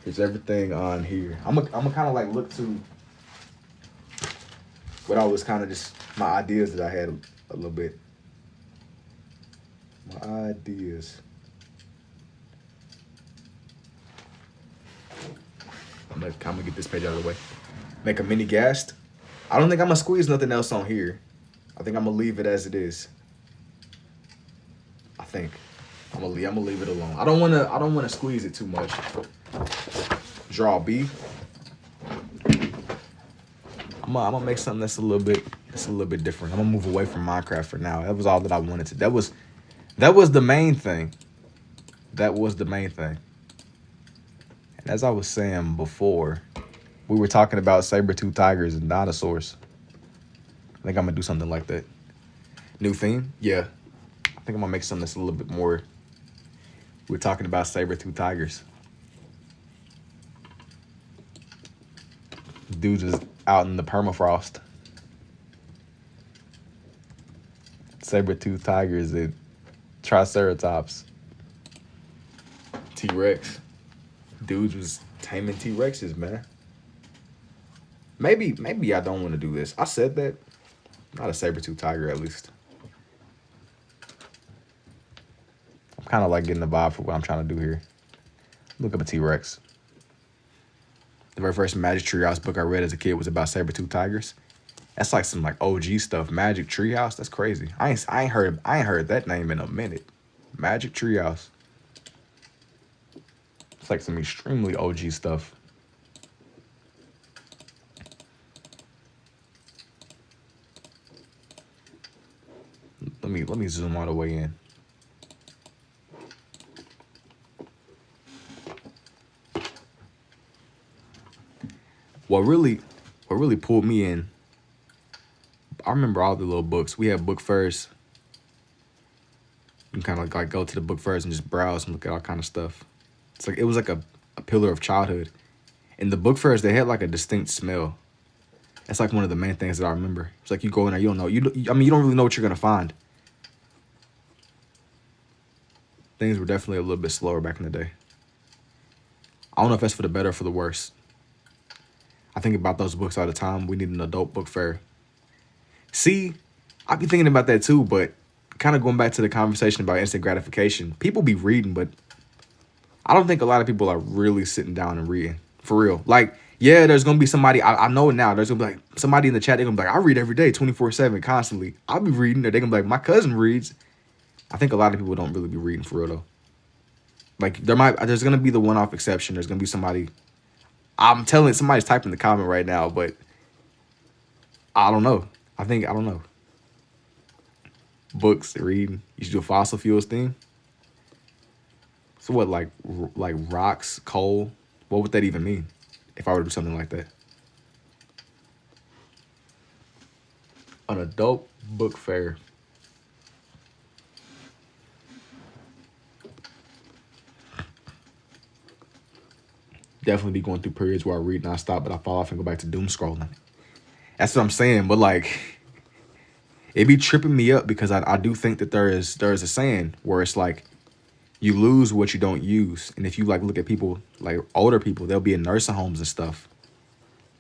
Here's everything on here. I'm gonna kind of like look to what I was kind of just my ideas that I had a little bit. My ideas. I'm gonna get this page out of the way. Make a mini ghast. I don't think I'm gonna squeeze nothing else on here. I think I'm gonna leave it as it is. I think I'm gonna leave it alone. I don't wanna squeeze it too much. Draw B. I'm gonna make something that's a little bit different. I'm gonna move away from Minecraft for now. That was all that I wanted to. That was the main thing. That was the main thing. And as I was saying before, we were talking about saber-toothed tigers and dinosaurs. I think I'm gonna do something like that. New theme? Yeah. I think I'm gonna make something that's a little bit more. We're talking about saber-toothed tigers. Dude is out in the permafrost. Saber-toothed tigers and triceratops. T-Rex. Dudes was taming T-Rexes, man. Maybe I don't want to do this. I said that. Not a saber-toothed tiger, at least. I'm kind of like getting the vibe for what I'm trying to do here. Look up a T-Rex. The very first Magic Treehouse book I read as a kid was about saber-toothed tigers. That's like some like OG stuff. Magic Treehouse, that's crazy. I ain't heard that name in a minute. Magic Treehouse. It's like some extremely OG stuff. Let me zoom all the way in. What really pulled me in, I remember all the little books. We had book fairs. You can kind of like go to the book fairs and just browse and look at all kind of stuff. It's like it was like a pillar of childhood. And the book fairs, they had like a distinct smell. That's like one of the main things that I remember. It's like you go in there, you don't know. You don't really know what you're gonna find. Things were definitely a little bit slower back in the day. I don't know if that's for the better or for the worse. I think about those books all the time. We need an adult book fair. See, I be thinking about that too, but kind of going back to the conversation about instant gratification, people be reading, but I don't think a lot of people are really sitting down and reading. For real. Like, yeah, there's going to be somebody, I know it now, there's going to be like somebody in the chat, they're going to be like, I read every day, 24/7, constantly. I'll be reading, or they're going to be like, my cousin reads. I think a lot of people don't really be reading for real, though. Like, there's going to be the one-off exception. There's going to be somebody, I'm telling somebody's typing the comment right now, but I don't know. I don't know. Books, reading. You should do a fossil fuels thing. So what, like rocks, coal? What would that even mean if I were to do something like that? An adult book fair. Definitely be going through periods where I read and I stop, but I fall off and go back to doom scrolling. That's what I'm saying. But like, it be tripping me up because I do think that there is a saying where it's like you lose what you don't use. And if you like look at people like older people, they'll be in nursing homes and stuff.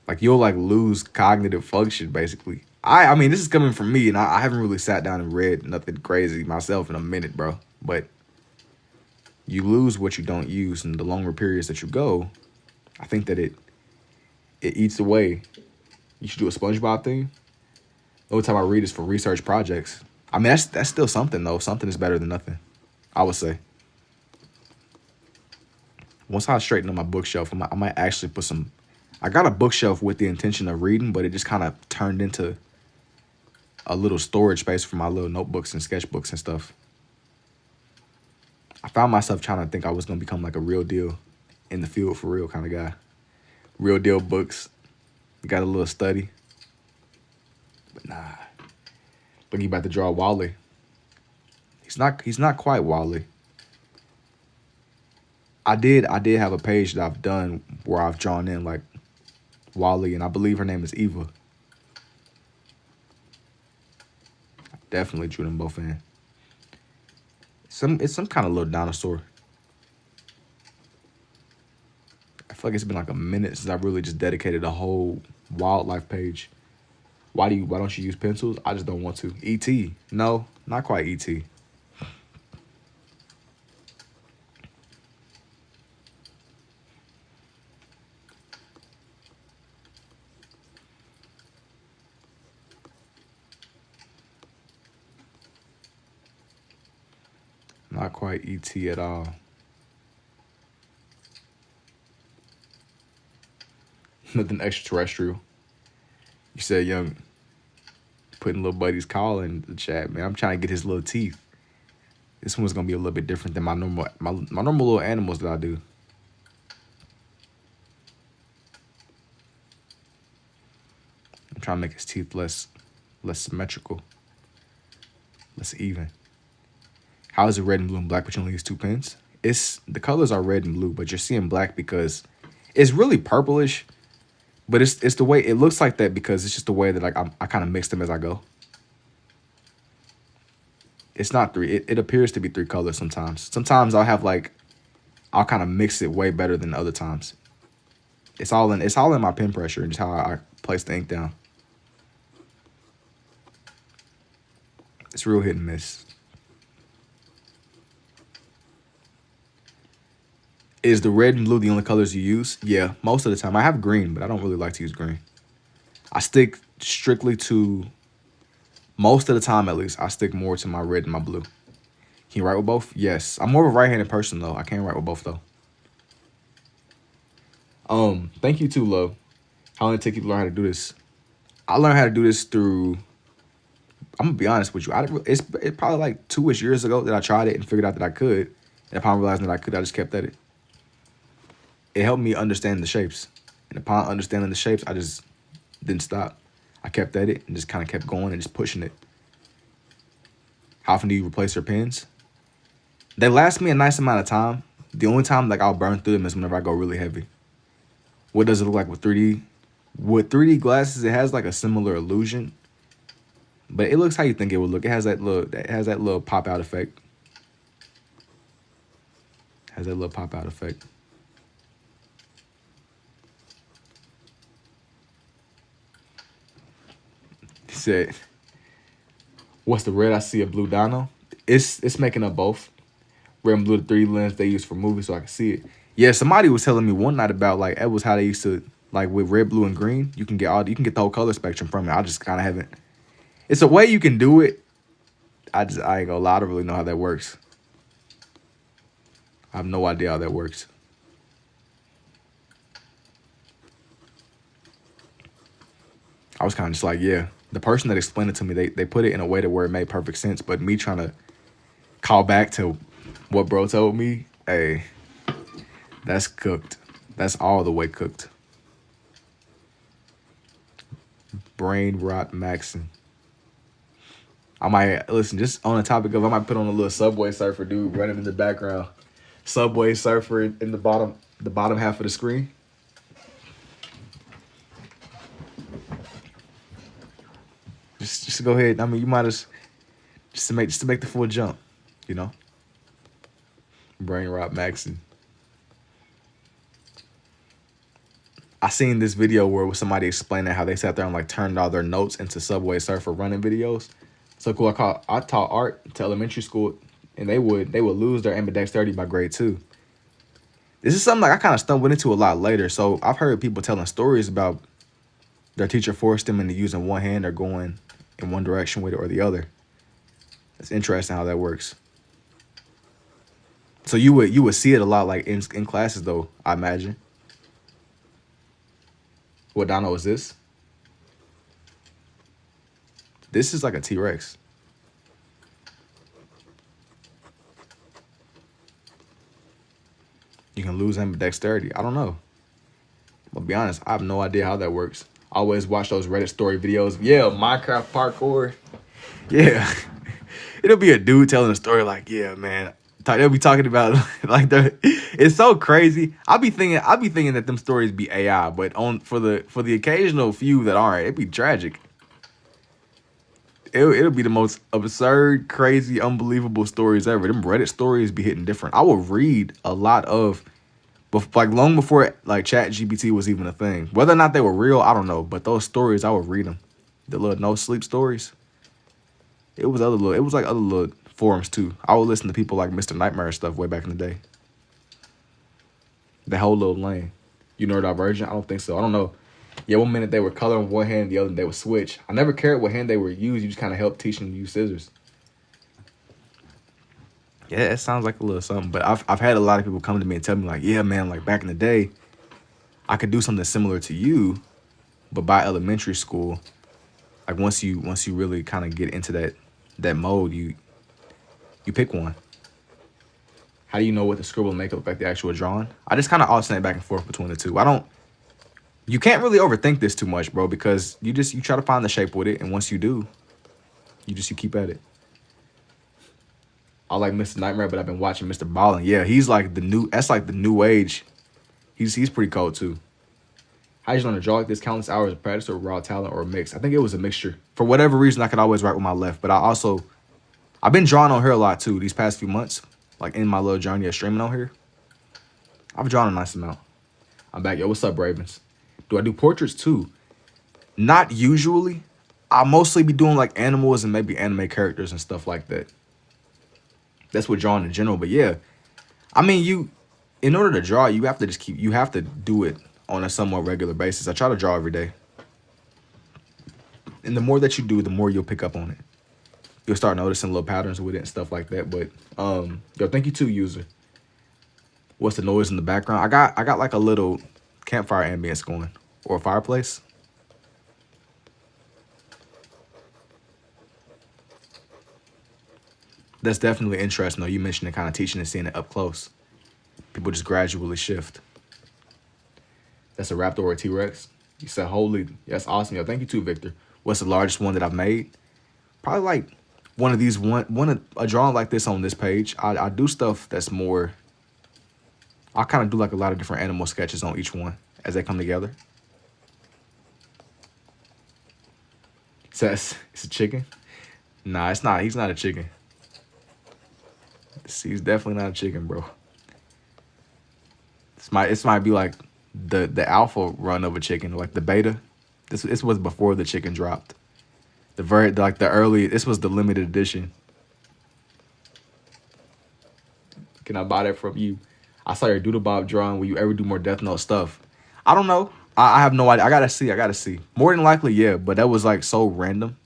Like you'll like lose cognitive function basically. I mean this is coming from me and I haven't really sat down and read nothing crazy myself in a minute, bro. But you lose what you don't use, and the longer periods that you go, I think that it eats away. You should do a SpongeBob thing. The only time I read is for research projects. I mean that's still something though. Something is better than nothing, I would say. Once I straighten up my bookshelf, I might actually put some. I got a bookshelf with the intention of reading, but it just kind of turned into a little storage space for my little notebooks and sketchbooks and stuff. I found myself trying to think I was going to become like a real deal in the field for real kind of guy. Real deal books. Got a little study. But nah. Look, he about to draw Wally. He's not quite Wally. I did have a page that I've done where I've drawn in like Wally, and I believe her name is Eva. I definitely drew them both in. It's some kind of little dinosaur. I feel like it's been like a minute since I really just dedicated a whole wildlife page. Why don't you use pencils? I just don't want to. E.T. No, not quite E.T. Not quite E.T. at all. Nothing extraterrestrial. You said young, putting little buddy's call in the chat, man. I'm trying to get his little teeth. This one's gonna be a little bit different than my normal little animals that I do. I'm trying to make his teeth less symmetrical, less even. How is it red and blue and black, but you only use 2 pens? The colors are red and blue, but you're seeing black because it's really purplish. But it's the way it looks like that because it's just the way that like I kind of mix them as I go. It's not 3. It appears to be 3 colors sometimes. Sometimes I'll kind of mix it way better than other times. It's all in my pen pressure and just how I place the ink down. It's real hit and miss. Is the red and blue the only colors you use? Yeah, most of the time. I have green, but I don't really like to use green. I stick strictly to, most of the time at least, I stick more to my red and my blue. Can you write with both? Yes. I'm more of a right-handed person, though. I can't write with both, though. Thank you, too, love. How long did it take you to learn how to do this? I learned how to do this through, I'm going to be honest with you. It's probably like 2-ish years ago that I tried it and figured out that I could. And upon realizing that I could, I just kept at it. It helped me understand the shapes. And upon understanding the shapes, I just didn't stop. I kept at it and just kind of kept going and just pushing it. How often do you replace your pens? They last me a nice amount of time. The only time like I'll burn through them is whenever I go really heavy. What does it look like with 3D? With 3D glasses, it has like a similar illusion. But it looks how you think it would look. It has that little pop out effect. Has that little pop out effect. He said, what's the red? I see a blue dino. It's making up both. Red and blue, the 3D lens they use for movies so I can see it. Yeah, somebody was telling me one night about like it was how they used to like with red, blue, and green. You can get the whole color spectrum from it. I just kind of haven't. It's a way you can do it. I ain't gonna lie, I don't really know how that works. I have no idea how that works. I was kind of just like, yeah. The person that explained it to me, they put it in a way to where it made perfect sense. But me trying to call back to what bro told me, hey, that's cooked. That's all the way cooked. Brain rot Maxon. I might listen just on the topic of I might put on a little Subway Surfer dude running in the background. Subway Surfer in the bottom half of the screen. Just go ahead. I mean, you might just to make the full jump, you know. Brain rot Maxon. I seen this video where somebody explaining how they sat there and like turned all their notes into Subway Surfer running videos. So cool. I taught art to elementary school, and they would lose their ambidextrity by grade 2. This is something like I kind of stumbled into a lot later. So I've heard people telling stories about their teacher forced them into using one hand or going in one direction with it or the other. It's interesting how that works. So you would see it a lot like in classes though, I imagine. What dino is this? This is like a T-Rex. You can lose ambidexterity. I don't know. I'll be honest, I have no idea how that works. I always watch those Reddit story videos. Yeah, Minecraft parkour. Yeah. It'll be a dude telling a story like, yeah, man. They'll be talking about like it's so crazy. I'll be thinking that them stories be AI, but for the occasional few that aren't, it'd be tragic. It'll be the most absurd, crazy, unbelievable stories ever. Them Reddit stories be hitting different. I will read a lot of, like long before like ChatGPT was even a thing. Whether or not they were real, I don't know. But those stories, I would read them. The little no sleep stories. It was like other little forums too. I would listen to people like Mr. Nightmare and stuff way back in the day. The whole little lane. You neurodivergent? I don't think so. I don't know. Yeah, one minute they were coloring one hand, the other they would switch. I never cared what hand they were used. You just kind of helped teach them to use scissors. Yeah, it sounds like a little something. But I've had a lot of people come to me and tell me like, yeah, man, like back in the day, I could do something similar to you, but by elementary school, like once you really kind of get into that mode, you pick one. How do you know what the scribble make look like the actual drawing? I just kind of alternate back and forth between the two. You can't really overthink this too much, bro, because you try to find the shape with it, and once you do, you keep at it. I like Mr. Nightmare, but I've been watching Mr. Ballin. Yeah, he's like that's like the new age. He's pretty cold too. How did you learn to draw like this? Countless hours of practice or raw talent or a mix? I think it was a mixture. For whatever reason, I could always write with my left, but I've been drawing on here a lot too these past few months, like in my little journey of streaming on here. I've drawn a nice amount. I'm back. Yo, what's up, Ravens? Do I do portraits too? Not usually. I'll mostly be doing like animals and maybe anime characters and stuff like that. That's what drawing in general. But yeah, I mean, in order to draw, you have to do it on a somewhat regular basis. I try to draw every day. And the more that you do, the more you'll pick up on it. You'll start noticing little patterns with it and stuff like that. But yo, thank you too, user. What's the noise in the background? I got like a little campfire ambience going, or a fireplace. That's definitely interesting though. You mentioned it, kind of teaching and seeing it up close. People just gradually shift. That's a raptor or a T-Rex. You said holy, that's awesome. Yo, thank you too, Victor. What's the largest one that I've made? Probably like one of these, a drawing like this on this page. I do stuff that's more, I kind of do like a lot of different animal sketches on each one as they come together. Says it's a chicken. Nah, it's not. He's not a chicken. He's definitely not a chicken, bro. This might be like the alpha run of a chicken, like the beta. This was before the chicken dropped. This was the limited edition. Can I buy that from you? I saw your Doodle Bob drawing. Will you ever do more Death Note stuff? I don't know. I have no idea. I gotta see. More than likely, yeah. But that was like so random.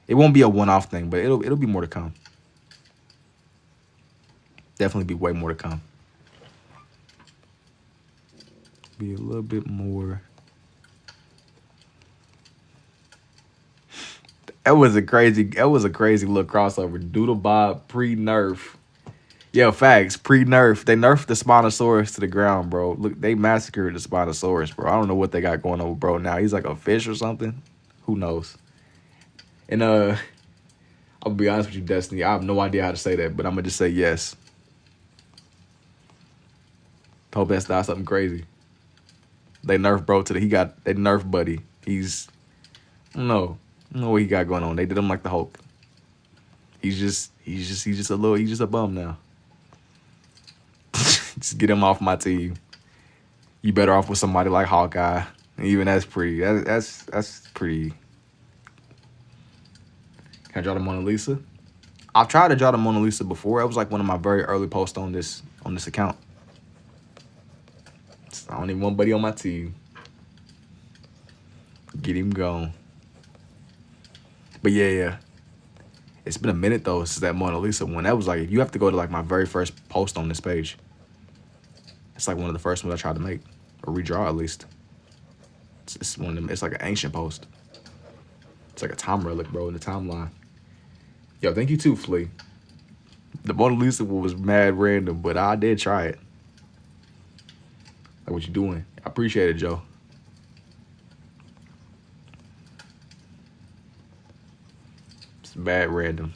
It won't be a one-off thing, but it'll be more to come. Definitely be way more to come. Be a little bit more. That was a crazy little crossover. Doodle Bob pre-nerf. Yo, facts, pre-nerf. They nerfed the Spinosaurus to the ground, bro. Look, they massacred the Spinosaurus, bro. I don't know what they got going on with bro now. He's like a fish or something. Who knows? And I'll be honest with you, Destiny. I have no idea how to say that, but I'm gonna just say yes. Hope that's not something crazy. They nerf bro today. They nerf buddy. I don't know what he got going on. They did him like the Hulk. He's just a bum now. Just get him off my team. You better off with somebody like Hawkeye. Even that's pretty. That's pretty. Can I draw the Mona Lisa? I've tried to draw the Mona Lisa before. It was like one of my very early posts on this account. I don't even want buddy on my team. Get him gone. But yeah. It's been a minute though since that Mona Lisa one. That was like, if you have to go to like my very first post on this page. It's like one of the first ones I tried to make or redraw at least. It's one of them. It's like an ancient post. It's like a time relic, bro, in the timeline. Yo, thank you too, Flea. The Mona Lisa one was mad random, but I did try it. Like, what you doing? I appreciate it, Joe. It's bad random.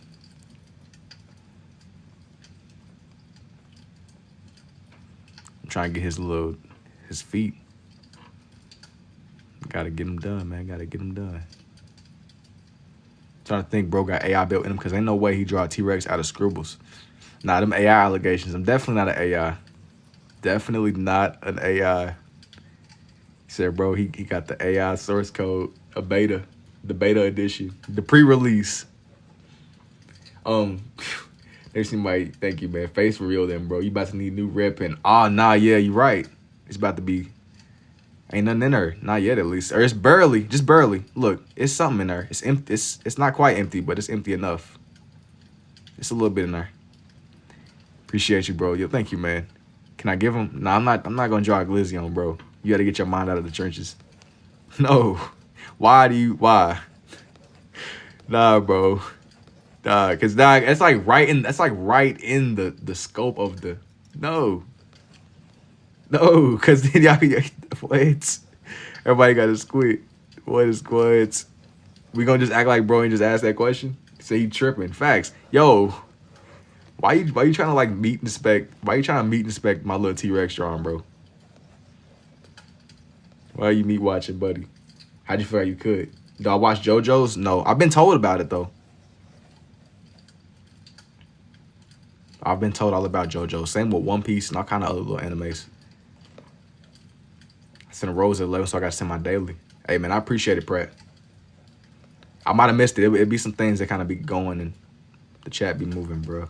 I'm trying to get his feet. Gotta get him done, man. Gotta get him done. Trying to think, bro got AI built in him because ain't no way he draw a T-Rex out of scribbles. Nah, them AI allegations. I'm definitely not an AI. Definitely not an AI. He said, bro, he got the AI source code, a beta, the beta edition, the pre-release. There's somebody, thank you, man. Face reveal them, bro. You about to need new red pen. Oh, nah, yeah, you right. It's about to be, ain't nothing in there. Not yet, at least. Or it's barely, just barely. Look, it's something in there. It's empty. It's not quite empty, but it's empty enough. It's a little bit in there. Appreciate you, bro. Yo, thank you, man. Can I give him? Nah, I'm not gonna draw a Glizzy on, bro. You gotta get your mind out of the trenches. No. Why? Nah, bro. Nah, cause dog, that's like right in the scope of the no, cause then y'all what? Everybody got a squid. What is squids? We gonna just act like bro and just ask that question? Say he tripping. Facts. Yo. Why you trying to like meet and inspect? Why you trying to meet and inspect my little T-Rex drawing, bro? Why you meat watching, buddy? How'd you feel like you could? Do I watch JoJo's? No. I've been told about it though. I've been told all about JoJo. Same with One Piece and all kind of other little animes. I sent a Rose at 11, so I got to send my daily. Hey, man, I appreciate it, Pratt. I might have missed it. It'd be some things that kind of be going and the chat be moving, bro.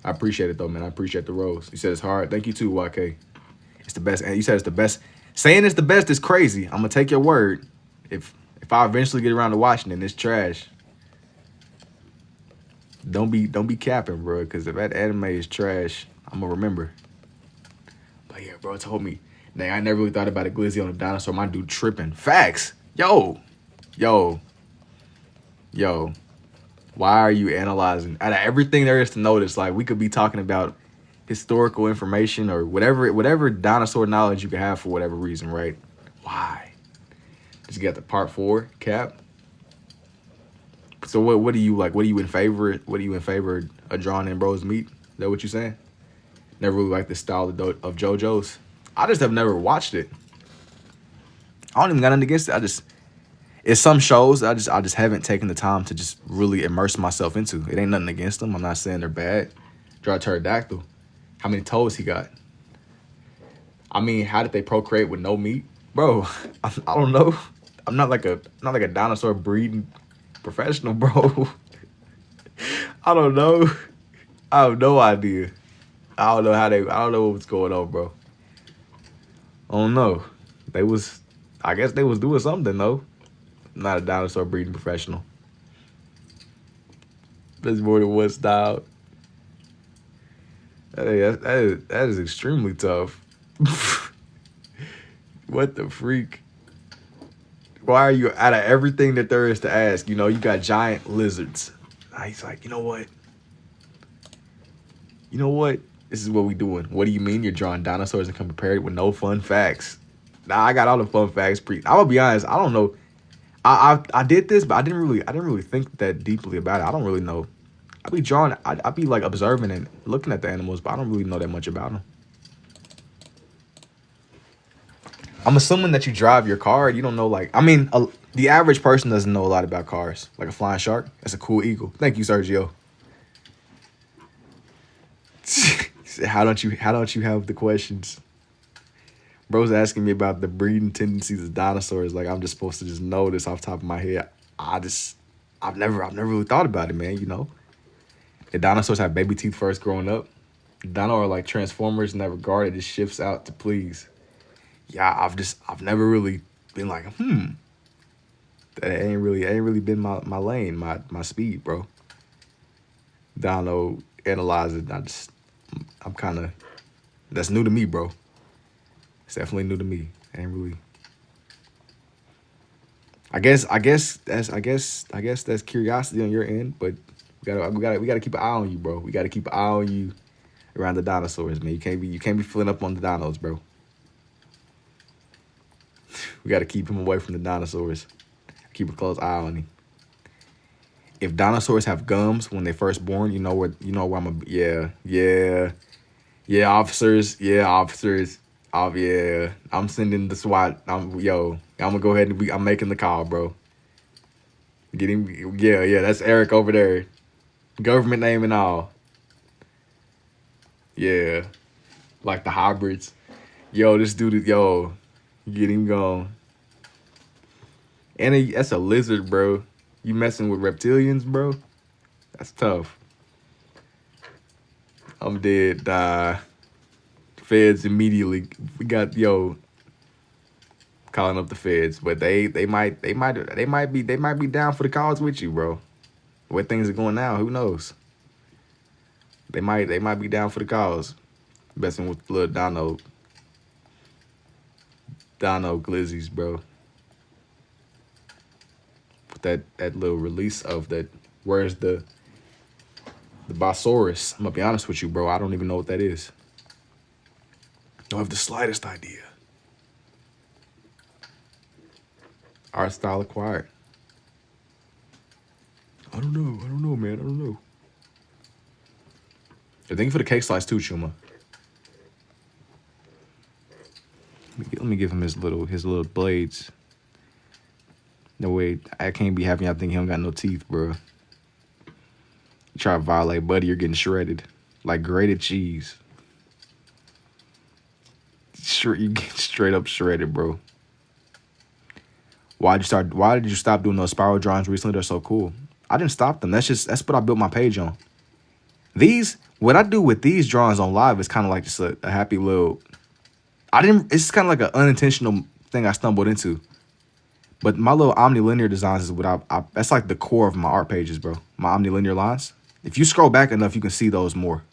I appreciate it, though, man. I appreciate the Rose. You said it's hard. Thank you, too, YK. It's the best. And you said it's the best. Saying it's the best is crazy. I'm going to take your word. If I eventually get around to watching it, it's trash. Don't be capping, bro, because if that anime is trash, I'm going to remember. But, yeah, bro told me, dang, I never really thought about a Glizzy on a dinosaur. My dude tripping. Facts. Yo. Why are you analyzing? Out of everything there is to notice, like, we could be talking about historical information or whatever dinosaur knowledge you can have for whatever reason, right? Why? Just get the part 4 cap. So what do you like? What are you in favor? What are you in favor of drawing in bros meat? Is that what you're saying? Never really liked the style of JoJo's. I just have never watched it. I don't even got nothing against it. It's some shows I just haven't taken the time to just really immerse myself into. It ain't nothing against them. I'm not saying they're bad. Draw a pterodactyl. How many toes he got? I mean, how did they procreate with no meat? Bro, I don't know. I'm not like a dinosaur breeding professional, bro. I don't know. I have no idea. I don't know what's going on, bro. I don't know. I guess they was doing something though. I'm not a dinosaur breeding professional. There's more than one style. Hey, that is extremely tough. What the freak? Why are you, out of everything that there is to ask, you know, you got giant lizards. He's like, you know what? This is what we doing. What do you mean you're drawing dinosaurs and come prepared with no fun facts? Nah, I got all the fun facts. I'm gonna be honest, I don't know. I did this, but I didn't really think that deeply about it. I don't really know. I be like observing and looking at the animals, but I don't really know that much about them. I'm assuming that you drive your car. You don't know, like, I mean, the average person doesn't know a lot about cars. Like a flying shark, that's a cool eagle. Thank you, Sergio. How don't you have the questions? Bro's asking me about the breeding tendencies of dinosaurs. Like I'm just supposed to just know this off the top of my head. I've never really thought about it, man. You know, the dinosaurs have baby teeth first growing up. Dino are like transformers in that regard. It just shifts out to please. Yeah, I've never really been like, that ain't really been my lane, my speed, bro. Dino analyze it. I'm kind of, that's new to me, bro. It's definitely new to me. Ain't really. I guess that's curiosity on your end, but we gotta keep an eye on you, bro. We gotta keep an eye on you around the dinosaurs, man. You can't be filling up on the dinos, bro. We gotta keep him away from the dinosaurs. Keep a close eye on him. If dinosaurs have gums when they first born, you know where I'm yeah, officers. Oh yeah, I'm sending the SWAT. I'm gonna go ahead and I'm making the call, bro. Get him. Yeah, that's Eric over there. Government name and all. Yeah, like the hybrids. Yo, this dude, get him going. And that's a lizard, bro. You messing with reptilians, bro? That's tough. I'm dead. Feds immediately. We got calling up the feds, but they might be down for the cause with you, bro. Where things are going now, who knows? They might be down for the cause. Messing with little Dino glizzies, bro. With that little release of that. Where's the Bosaurus? I'm gonna be honest with you, bro. I don't even know what that is. Don't have the slightest idea. Art style acquired. I don't know, man. I don't know. Thank you for the cake slice too, Chuma. Let me give him his little blades. No way, I can't be having y'all think he don't got no teeth, bro. You try to violate Buddy, you're getting shredded. Like grated cheese. You get straight up shredded, bro. Why did you stop doing those spiral drawings recently? They're so cool. I didn't stop them. That's what I built my page on. What I do with these drawings on live is kind of like just a happy little, it's kind of like an unintentional thing I stumbled into. But my little omnilinear designs is what that's like the core of my art pages, bro. My omnilinear lines. If you scroll back enough, you can see those more.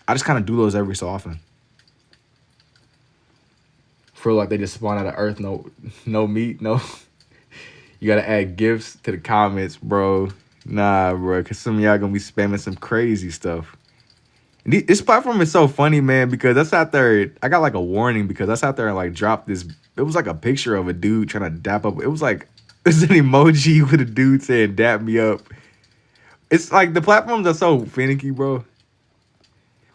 I just kind of do those every so often. Feel like they just spawn out of earth, no meat, no. You gotta add gifts to the comments, bro. Nah, bro, because some of y'all gonna be spamming some crazy stuff. And this platform is so funny, man, because that's out there. I got like a warning because that's out there and like dropped this. It was like a picture of a dude trying to dap up. It was an emoji with a dude saying dap me up. It's like the platforms are so finicky, bro.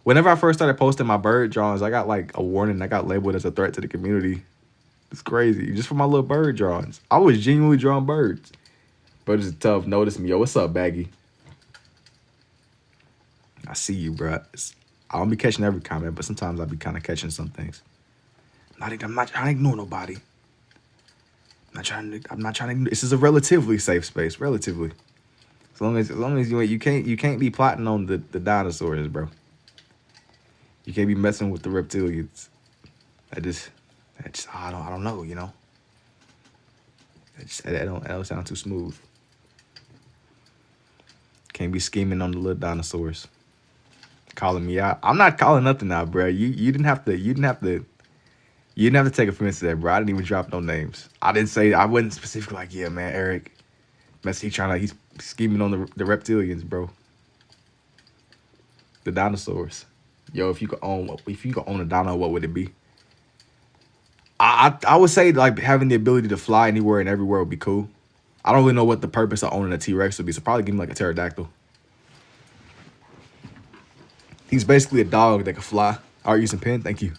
Whenever I first started posting my bird drawings, I got like a warning. I got labeled as a threat to the community. It's crazy. Just for my little bird drawings. I was genuinely drawing birds. But it's tough. Notice me. Yo, what's up, Baggy? I see you, bro. I don't be catching every comment, but sometimes I be kind of catching some things. I'm not trying to ignore nobody. I'm not trying to. This is a relatively safe space. Relatively. As long as you can't be plotting on the dinosaurs, bro. You can't be messing with the reptilians. I don't know, you know. That don't sound too smooth. Can't be scheming on the little dinosaurs. Calling me out. I'm not calling nothing out, bro. You didn't have to take offense to that, bro. I didn't even drop no names. I wasn't specifically like, yeah, man, Eric. He's scheming on the reptilians, bro. The dinosaurs. Yo, if you could own a dino, what would it be? I would say like having the ability to fly anywhere and everywhere would be cool. I don't really know what the purpose of owning a T-Rex would be, so probably give me like a pterodactyl. He's basically a dog that can fly. Art using pen, thank you.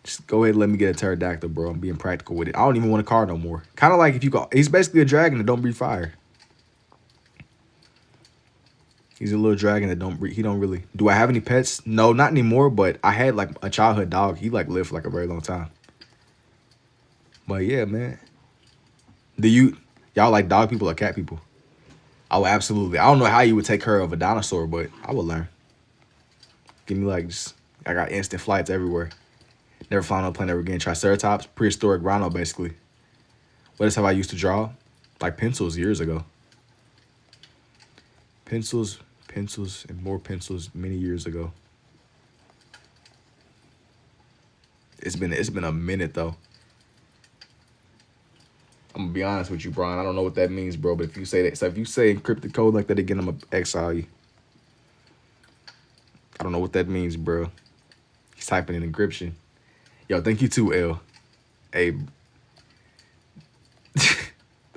Just go ahead and let me get a pterodactyl, bro. I'm being practical with it. I don't even want a car no more. Kind of like if you go, he's basically a dragon that don't breathe fire. He's a little dragon that don't breathe. He don't really. Do I have any pets? No, not anymore. But I had like a childhood dog. He like lived for like a very long time. But yeah, man. Do y'all like dog people or cat people? I would absolutely. I don't know how you would take care of a dinosaur, but I would learn. Give me like just. I got instant flights everywhere. Never flying on a plane ever again. Triceratops, prehistoric rhino, basically. What is how I used to draw? Like pencils years ago. Pencils, and more pencils many years ago. It's been a minute though. I'm gonna be honest with you, Brian. I don't know what that means, bro. But if you say that, so if you say encrypted code like that again, I'm gonna exile you. I don't know what that means, bro. He's typing in encryption. Yo, thank you too, L. Hey.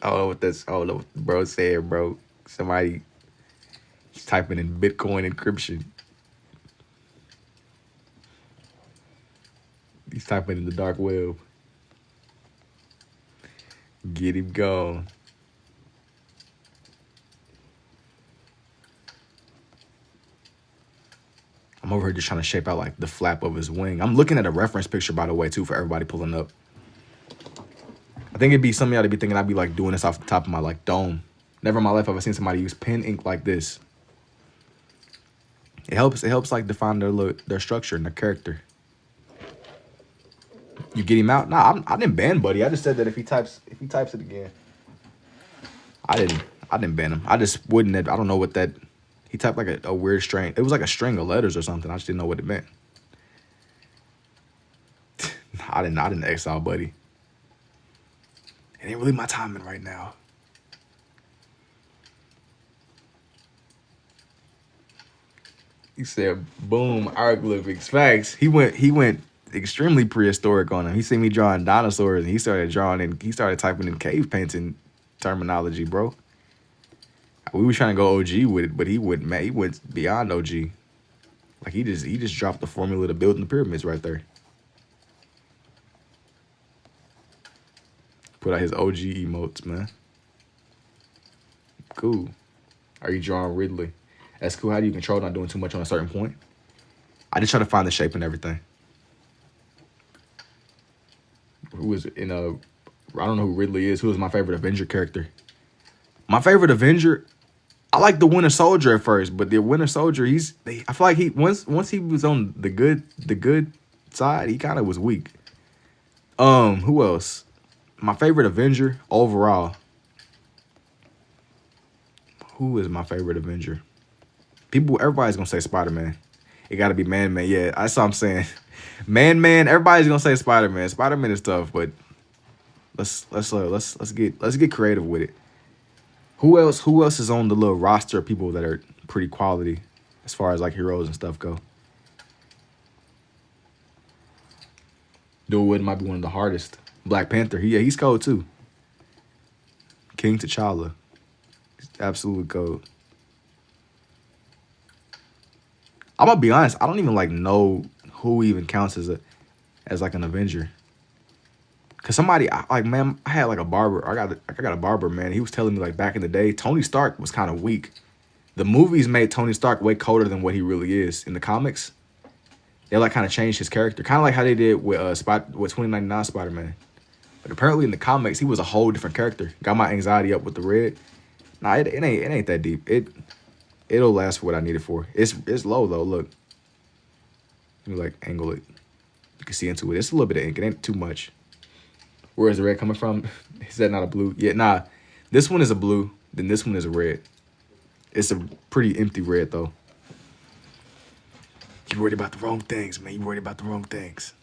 I don't know what bro said, bro. Somebody he's typing in Bitcoin encryption. He's typing in the dark web. Get him gone. I'm over here just trying to shape out like the flap of his wing. I'm looking at a reference picture, by the way, too, for everybody pulling up. I think it'd be some of y'all to be thinking I'd be like doing this off the top of my like dome. Never in my life have I seen somebody use pen ink like this. It helps like define their structure and their character. You get him out? Nah, I didn't ban Buddy. I just said that if he types it again. I didn't ban him. I just wouldn't. I don't know what that. He typed like a weird string. It was like a string of letters or something. I just didn't know what it meant. I didn't exile Buddy. It ain't really my timing right now. He said, "Boom, hieroglyphics, facts." He went extremely prehistoric on him. He seen me drawing dinosaurs, and he started typing in cave painting terminology, bro. We were trying to go OG with it, but he went beyond OG. Like he just dropped the formula to building the pyramids right there. Put out his OG emotes, man. Cool. Are you drawing Ridley? That's cool. How do you control not doing too much on a certain point? I just try to find the shape and everything. Who is in a? I don't know who Ridley is. Who is my favorite Avenger character? My favorite Avenger. I like the Winter Soldier at first, but the Winter Soldier, I feel like he once he was on the good side, he kind of was weak. Who else? My favorite Avenger overall. Who is my favorite Avenger? Everybody's gonna say Spider-Man. It gotta be Man-Man. Yeah, that's what I'm saying. Man-Man, everybody's gonna say Spider-Man. Spider-Man is tough, but let's get creative with it. Who else is on the little roster of people that are pretty quality as far as like heroes and stuff go? Dual Wood might be one of the hardest. Black Panther, he's cold too. King T'Challa, he's absolutely cold. I'm gonna be honest, I don't even like know who even counts as like an Avenger. Cause somebody I had like a barber. I got a barber, man. He was telling me like back in the day, Tony Stark was kind of weak. The movies made Tony Stark way colder than what he really is in the comics. They like kind of changed his character, kind of like how they did with 2099 Spider-Man. But apparently in the comics, he was a whole different character. Got my anxiety up with the red. Nah, it ain't that deep. It'll last for what I need it for. It's low though. Look, let me like angle it. You can see into it. It's a little bit of ink. It ain't too much. Where is the red coming from? Is that not a blue? Yeah, nah. This one is a blue. Then this one is a red. It's a pretty empty red, though. You worried about the wrong things, man. You worried about the wrong things.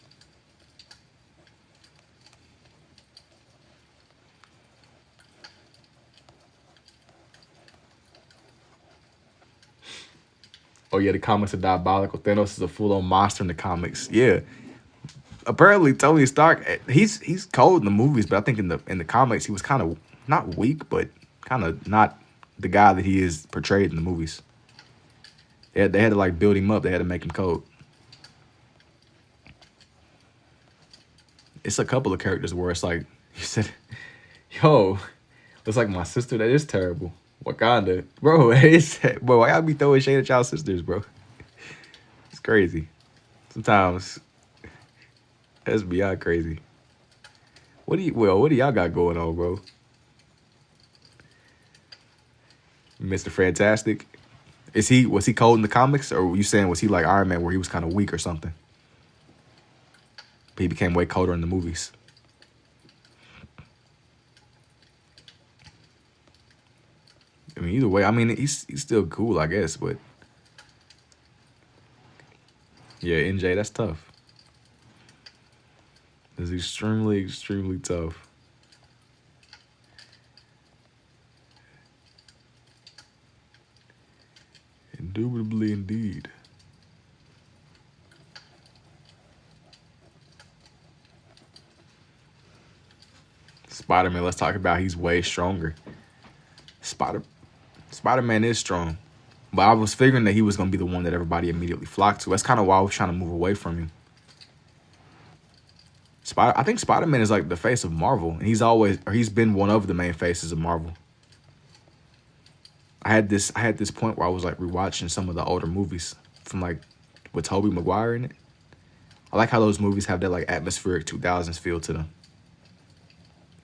Oh, yeah, the comics are diabolical. Thanos is a full-on monster in the comics. Yeah. apparently Tony Stark, he's cold in the movies, but I think in the comics he was kind of not weak, but kind of not the guy that he is portrayed in the movies. They had to like build him up. They had to make him cold. It's a couple of characters where it's like you said, "Yo, it's like my sister. That is terrible." Wakanda, bro. Bro. Why y'all be throwing shade at y'all sisters, bro? It's crazy. Sometimes that's beyond crazy. What do y'all got going on, bro? Mr. Fantastic. Was he cold in the comics, or were you saying was he like Iron Man where he was kind of weak or something? But he became way colder in the movies. I mean, either way, I mean he's still cool, I guess, but yeah, NJ, that's tough. It's extremely, extremely tough. Indubitably indeed. Spider-Man, let's talk about he's way stronger. Spider-Man is strong. But I was figuring that he was going to be the one that everybody immediately flocked to. That's kind of why I was trying to move away from him. I think Spider-Man is like the face of Marvel. And he's been one of the main faces of Marvel. I had this point where I was like rewatching some of the older movies from like with Tobey Maguire in it. I like how those movies have that like atmospheric 2000s feel to them.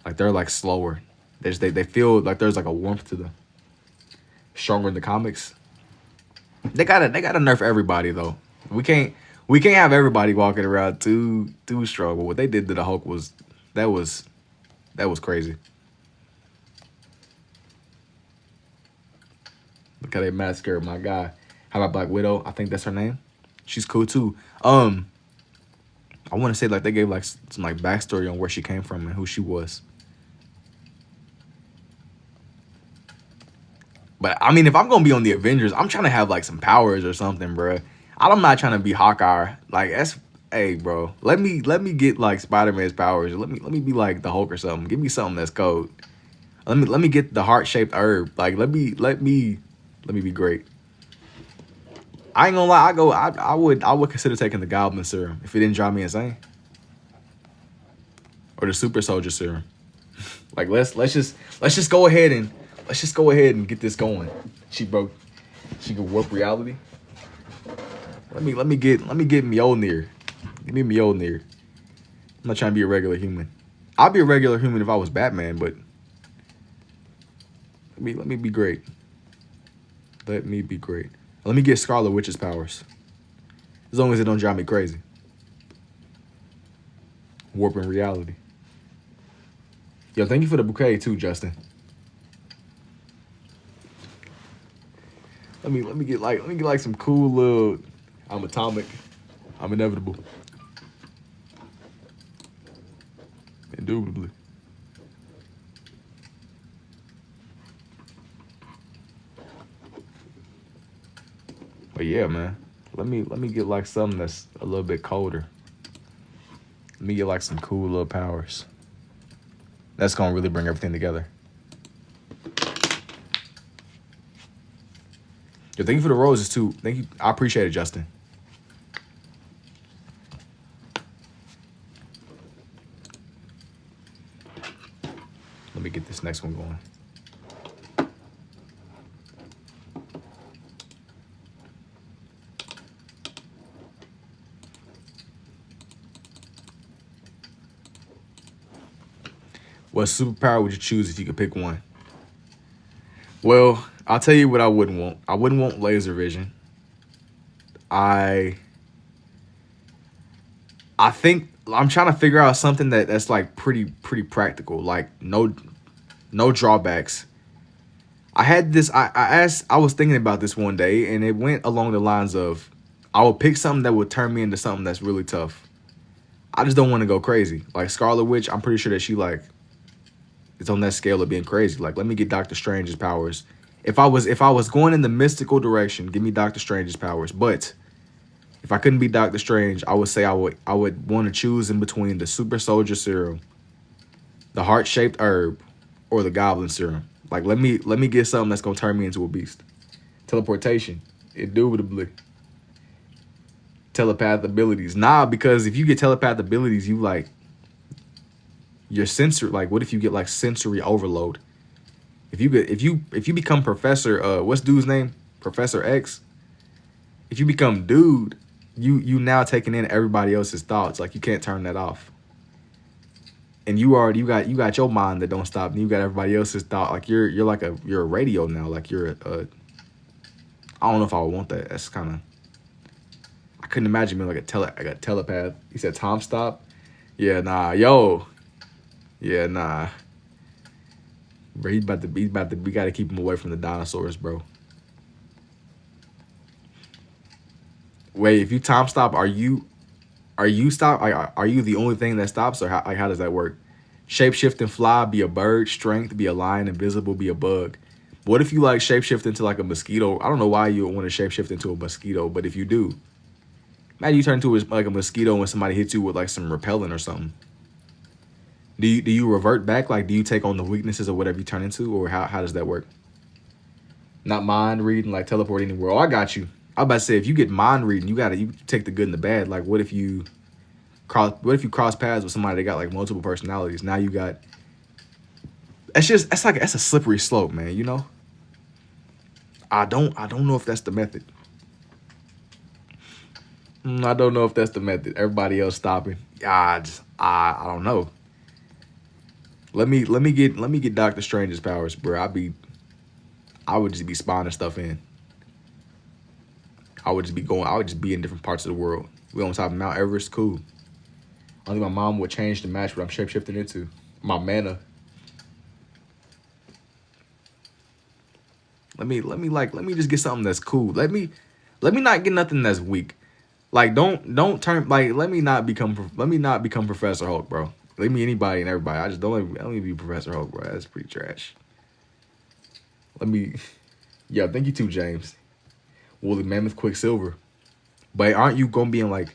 Like they're like slower. They feel like there's like a warmth to them. Stronger in the comics. They gotta nerf everybody though. We can't have everybody walking around too strong. But what they did to the Hulk was crazy. Look how they massacred my guy. How about Black Widow? I think that's her name. She's cool too. I want to say like they gave like some like backstory on where she came from and who she was. But I mean, if I'm gonna be on the Avengers, I'm trying to have like some powers or something, bro. I'm not trying to be Hawkeye. Like hey, bro. Let me get like Spider-Man's powers. Let me be like the Hulk or something. Give me something that's cold. Let me get the heart-shaped herb. Like let me be great. I ain't gonna lie. I would consider taking the Goblin serum if it didn't drive me insane, or the Super Soldier serum. Like let's just go ahead and get this going. She can warp reality. Let me get Mjolnir. Give me Mjolnir. I'm not trying to be a regular human. I'd be a regular human if I was Batman, but let me be great. Let me be great. Let me get Scarlet Witch's powers. As long as it don't drive me crazy. Warping reality. Yo, thank you for the bouquet too, Justin. Let me get like some cool little. I'm atomic. I'm inevitable. Indubitably. But yeah, man. Let me get like something that's a little bit colder. Let me get like some cool little powers. That's gonna really bring everything together. Yo, thank you for the roses too. Thank you. I appreciate it, Justin. Let me get this next one going. What superpower would you choose if you could pick one? Well, I'll tell you what I wouldn't want. I wouldn't want laser vision. I think I'm trying to figure out something that's like pretty practical, like no drawbacks. I was thinking about this one day, and it went along the lines of I would pick something that would turn me into something that's really tough. I just don't want to go crazy. Like Scarlet Witch, I'm pretty sure that she like it's on that scale of being crazy. Like, let me get Doctor Strange's powers. If I was going in the mystical direction, give me Doctor Strange's powers. But If I couldn't be Doctor Strange, I would say I would want to choose in between the super soldier serum, the heart shaped herb, or the goblin serum. Like let me get something that's gonna turn me into a beast. Teleportation, indubitably. Telepath abilities, nah, because if you get telepath abilities, you like your sensor. Like, what if you get like sensory overload? If you become Professor, what's dude's name? Professor X. If you become dude, you now taking in everybody else's thoughts. Like you can't turn that off. And you got your mind that don't stop, and you got everybody else's thought. Like you're a radio now. Like you're a I don't know if I would want that. That's kind of, I couldn't imagine being like a telepath. He said Tom stop. Yeah, nah, yo. Yeah, nah. Bro, he's about to we gotta keep him away from the dinosaurs, bro. Wait, if you time stop, are you stop? Are you the only thing that stops, or how does that work? Shapeshift and fly, be a bird. Strength, be a lion. Invisible, be a bug. What if you like shapeshift into like a mosquito? I don't know why you would want to shapeshift into a mosquito, but if you do, imagine you turn into like a mosquito when somebody hits you with like some repellent or something. Do you revert back? Like, do you take on the weaknesses of whatever you turn into, or how does that work? Not mind reading, like teleport anywhere. Oh, I got you. I was about to say, if you get mind reading, you take the good and the bad. Like, what if you cross paths with somebody that got like multiple personalities? Now you got. That's a slippery slope, man. You know. I don't know if that's the method. I don't know if that's the method. Everybody else stopping. I don't know. Let me get Doctor Strange's powers, bro. I would just be spawning stuff in. I would just be in different parts of the world. We on top of Mount Everest, cool. I think my mom would change the match what I'm shapeshifting into. My mana. Let me just get something that's cool. Let me not get nothing that's weak. Like don't turn like let me not become Professor Hulk, bro. Let me anybody and everybody. I just don't let me be Professor Hulk, bro. That's pretty trash. Yeah, thank you too, James. Woolly Mammoth Quicksilver. But aren't you gonna be in like,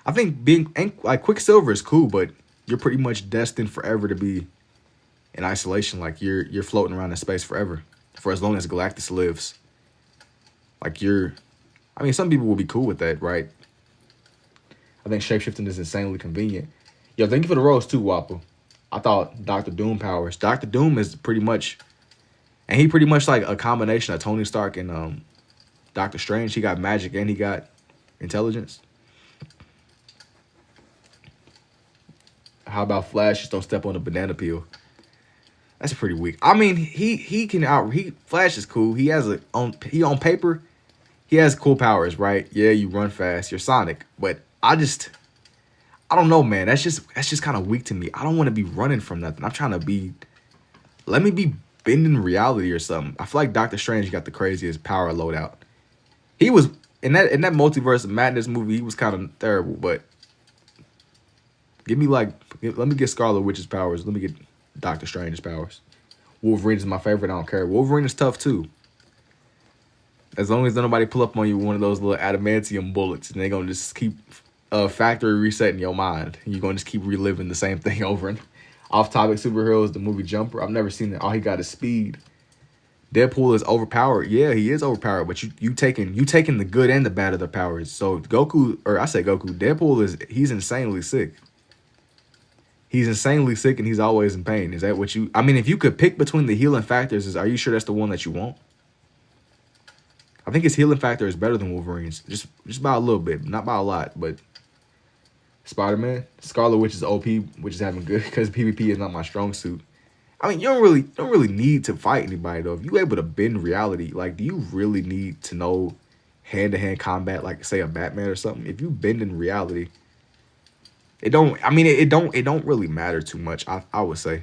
I think being like Quicksilver is cool, but you're pretty much destined forever to be in isolation. Like you're floating around in space forever. For as long as Galactus lives. Like some people will be cool with that, right? I think shapeshifting is insanely convenient. Yo, thank you for the rose too, Wappa. I thought Doctor Doom powers. Doctor Doom is pretty much like a combination of Tony Stark and Doctor Strange. He got magic and he got intelligence. How about Flash? Just don't step on a banana peel. That's pretty weak. I mean, Flash is cool. He has on paper, he has cool powers, right? Yeah, you run fast. You're Sonic, but I don't know, man. That's just kind of weak to me. I don't want to be running from nothing. I'm trying to let me be bending reality or something. I feel like Doctor Strange got the craziest power loadout. He was in that Multiverse of Madness movie. He was kind of terrible, but let me get Scarlet Witch's powers. Let me get Doctor Strange's powers. Wolverine is my favorite. I don't care. Wolverine is tough too. As long as nobody pull up on you with one of those little adamantium bullets, and they're gonna just keep factory resetting your mind. You're gonna just keep reliving the same thing over and off-topic superheroes. The movie Jumper. I've never seen it. All he got is speed. Deadpool is overpowered. Yeah, he is overpowered. But you taking the good and the bad of the powers. So Deadpool he's insanely sick. He's insanely sick and he's always in pain. Is that what you... I mean, if you could pick between the healing factors, are you sure that's the one that you want? I think his healing factor is better than Wolverine's. Just by a little bit. Not by a lot, but... Spider-Man. Scarlet Witch is OP, which is having good because PvP is not my strong suit. I mean, you don't really need to fight anybody, though. If you're able to bend reality, like, do you really need to know hand-to-hand combat, like, say, a Batman or something? If you bend in reality... It don't really matter too much, I would say.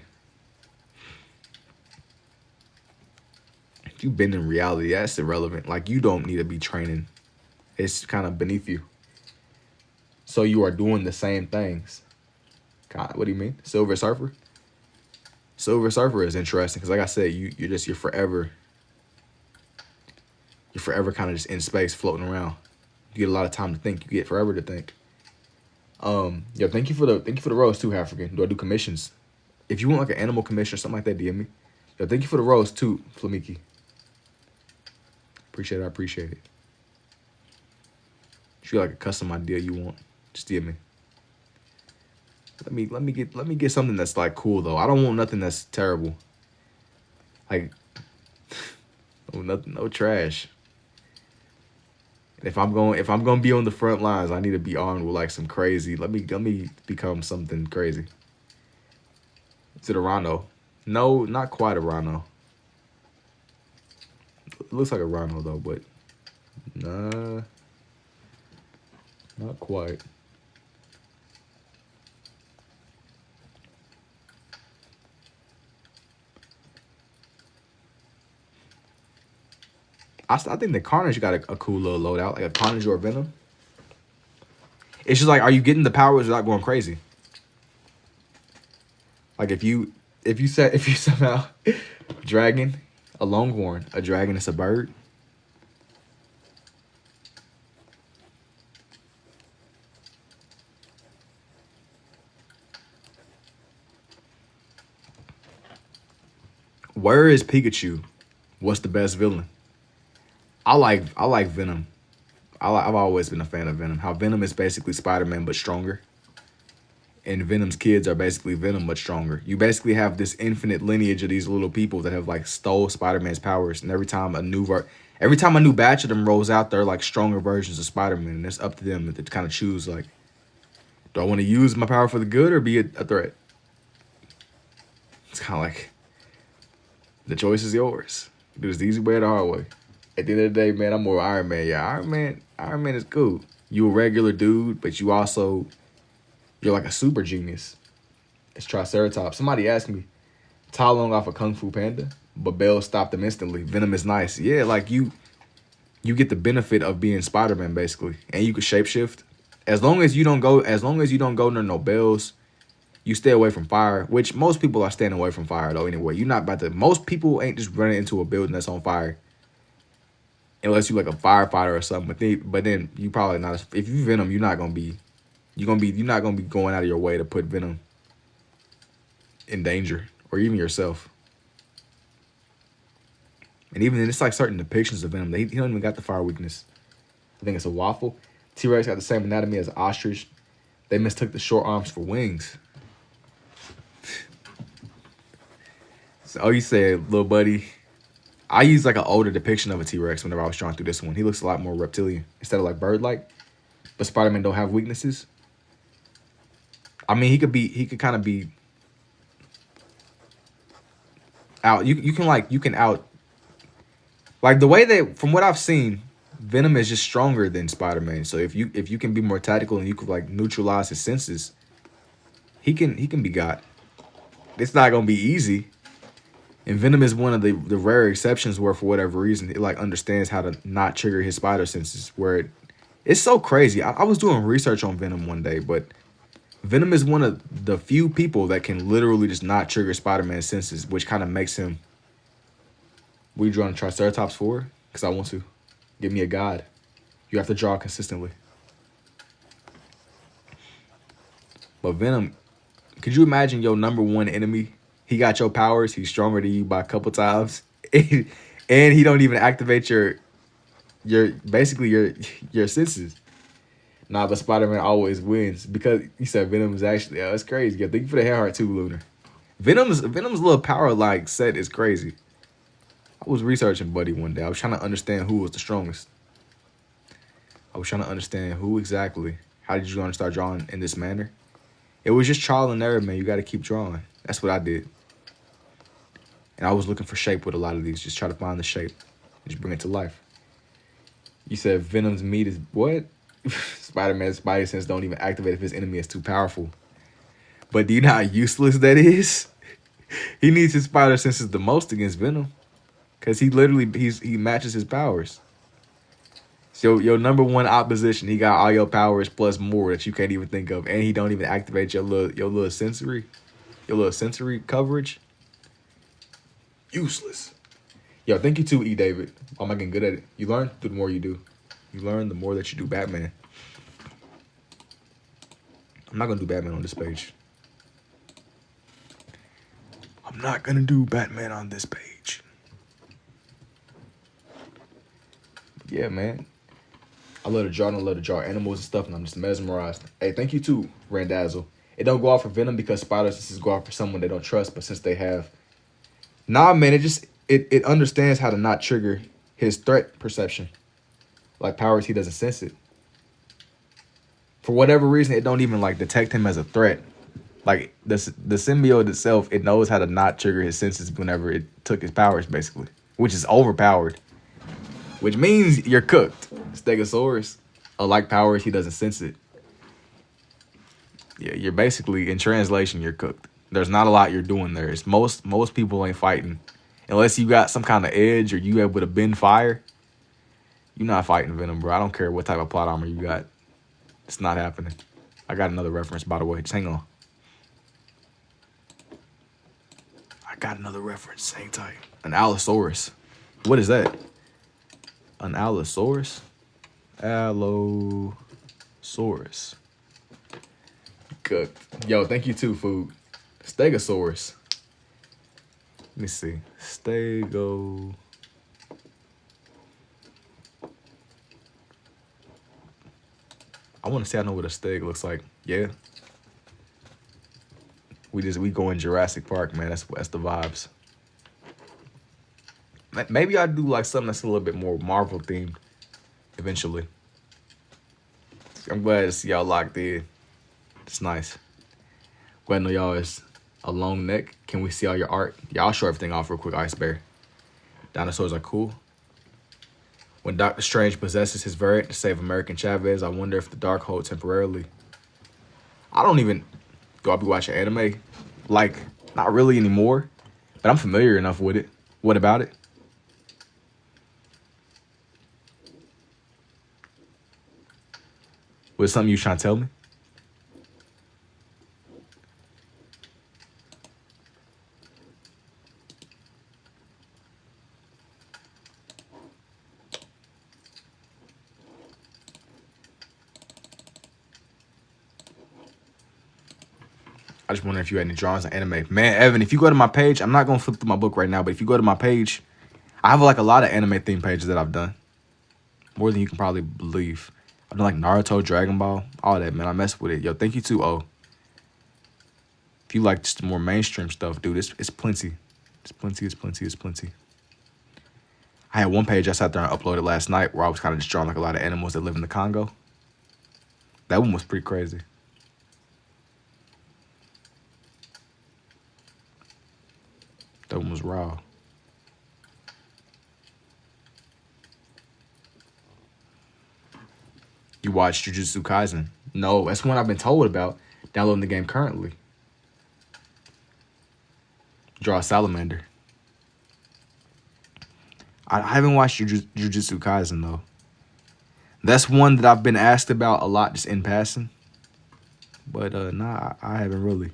If you bend in reality, that's irrelevant. Like, you don't need to be training. It's kind of beneath you. So you are doing the same things. God, what do you mean? Silver Surfer? Silver Surfer is interesting because, like I said, you're forever kind of just in space floating around. You get a lot of time to think. You get forever to think. Yo, thank you for the rose too, African. Do I do commissions? If you want like an animal commission or something like that, DM me. Yo, thank you for the rose too, Flamiki. Appreciate it. I appreciate it. If you got like a custom idea you want, just DM me. Let me get something that's like cool though. I don't want nothing that's terrible. Like no trash. If I'm gonna be on the front lines, I need to be armed with like some crazy. Let me become something crazy. Is it a rhino? No, not quite a rhino. It looks like a rhino though, but nah, not quite. I think the Carnage got a cool little loadout, like a Carnage or a Venom. It's just like, are you getting the powers without going crazy? Like if you somehow dragon, a longhorn, a dragon is a bird. Where is Pikachu? What's the best villain? I like Venom. I've always been a fan of Venom. How Venom is basically Spider-Man but stronger. And Venom's kids are basically Venom but stronger. You basically have this infinite lineage of these little people that have like stole Spider-Man's powers. And every time a new batch of them rolls out, they're like stronger versions of Spider-Man. And it's up to them to kind of choose like, do I want to use my power for the good or be a threat? It's kind of like, the choice is yours. Do this the easy way or the hard way. At the end of the day, man, I'm more Iron Man. Yeah, Iron Man is cool. You a regular dude, but you're like a super genius. It's Triceratops. Somebody asked me, Tai Lung off of Kung Fu Panda, but Bell stopped him instantly. Venom is nice. Yeah, like you get the benefit of being Spider-Man basically, and you can shapeshift. As long as you don't go near no bells, you stay away from fire. Which most people are staying away from fire though. Anyway, you're not about to. Most people ain't just running into a building that's on fire. Unless you like a firefighter or something, but then you probably not. If you Venom, you're not gonna be going out of your way to put Venom in danger or even yourself. And even then, it's like certain depictions of Venom. He don't even got the fire weakness. I think it's a waffle. T-Rex got the same anatomy as an ostrich. They mistook the short arms for wings. So you said, little buddy. I use like an older depiction of a T-Rex whenever I was drawing through this one. He looks a lot more reptilian instead of like bird-like. But Spider-Man don't have weaknesses. I mean, he could kind of be out. You can out like the way that from what I've seen, Venom is just stronger than Spider-Man. So if you can be more tactical and you could like neutralize his senses, he can be got. It's not gonna be easy. And Venom is one of the rare exceptions where, for whatever reason, it like understands how to not trigger his spider senses. Where it's so crazy. I was doing research on Venom one day, but Venom is one of the few people that can literally just not trigger Spider-Man's senses, which kind of makes him. What are you drawing Triceratops for? Because I want to. Give me a god. You have to draw consistently. But Venom, could you imagine your number one enemy? He got your powers. He's stronger than you by a couple times, and he don't even activate your senses. Nah, but Spider-Man always wins because he said Venom is actually. Oh, it's crazy. Yeah, thank you for the hair heart too, Lunar. Venom's little power like set is crazy. I was researching Buddy one day. I was trying to understand who was the strongest. I was trying to understand who exactly. How did you want to start drawing in this manner? It was just trial and error, man. You got to keep drawing. That's what I did. And I was looking for shape with a lot of these. Just try to find the shape. Just bring it to life. You said Venom's meat is what? Spider-Man's spidey sense don't even activate if his enemy is too powerful. But do you know how useless that is? He needs his spider senses the most against Venom. Because he matches his powers. So your number one opposition, he got all your powers plus more that you can't even think of. And he don't even activate your little sensory coverage. Useless. Yo, thank you too, E. David. I'm getting good at it. You learn, the more you do. You learn the more that you do Batman. I'm not gonna do Batman on this page. I'm not gonna do Batman on this page. Yeah, man. I love to draw and I love to draw animals and stuff, and I'm just mesmerized. Hey, thank you too, Randazzle. It don't go out for Venom because spider senses go out for someone they don't trust, but since they have. Nah, man, it understands how to not trigger his threat perception. Like powers, he doesn't sense it. For whatever reason, it don't even like detect him as a threat. Like the symbiote itself, it knows how to not trigger his senses whenever it took his powers, basically, which is overpowered. Which means you're cooked. Stegosaurus, like powers, he doesn't sense it. Yeah, you're basically, in translation, you're cooked. There's not a lot you're doing there. It's most people ain't fighting. Unless you got some kind of edge or you able to bend fire. You're not fighting Venom, bro. I don't care what type of plot armor you got. It's not happening. I got another reference, by the way. Just hang on. I got another reference. Hang tight. An Allosaurus. What is that? An Allosaurus? Allosaurus. Cooked. Yo, thank you too, food. Stegosaurus. Let me see. Stego. I want to say I know what a steg looks like. Yeah. We go in Jurassic Park, man. That's the vibes. Maybe I'll do like something that's a little bit more Marvel themed eventually. I'm glad to see y'all locked in. It's nice. Glad to know y'all is a long neck. Can we see all your art? Yeah, I'll show everything off real quick, Ice Bear. Dinosaurs are cool. When Doctor Strange possesses his variant to save American Chavez, I wonder if the Darkhold temporarily. I don't even go up and watch anime. Like, not really anymore. But I'm familiar enough with it. What about it? Was something you trying to tell me? I just wonder if you had any drawings on anime. Man, Evan, if you go to my page, I'm not going to flip through my book right now, but if you go to my page, I have like a lot of anime themed pages that I've done. More than you can probably believe. I've done like Naruto, Dragon Ball, all that, man. I mess with it. Yo, thank you too, O. If you like just the more mainstream stuff, dude, it's plenty. It's plenty. I had one page I sat there and uploaded last night where I was kind of just drawing like a lot of animals that live in the Congo. That one was pretty crazy. That one was raw. You watched Jujutsu Kaisen? No, that's one I've been told about. Downloading the game currently. Draw a salamander. I haven't watched Jujutsu Kaisen though. That's one that I've been asked about a lot just in passing. But nah, I haven't really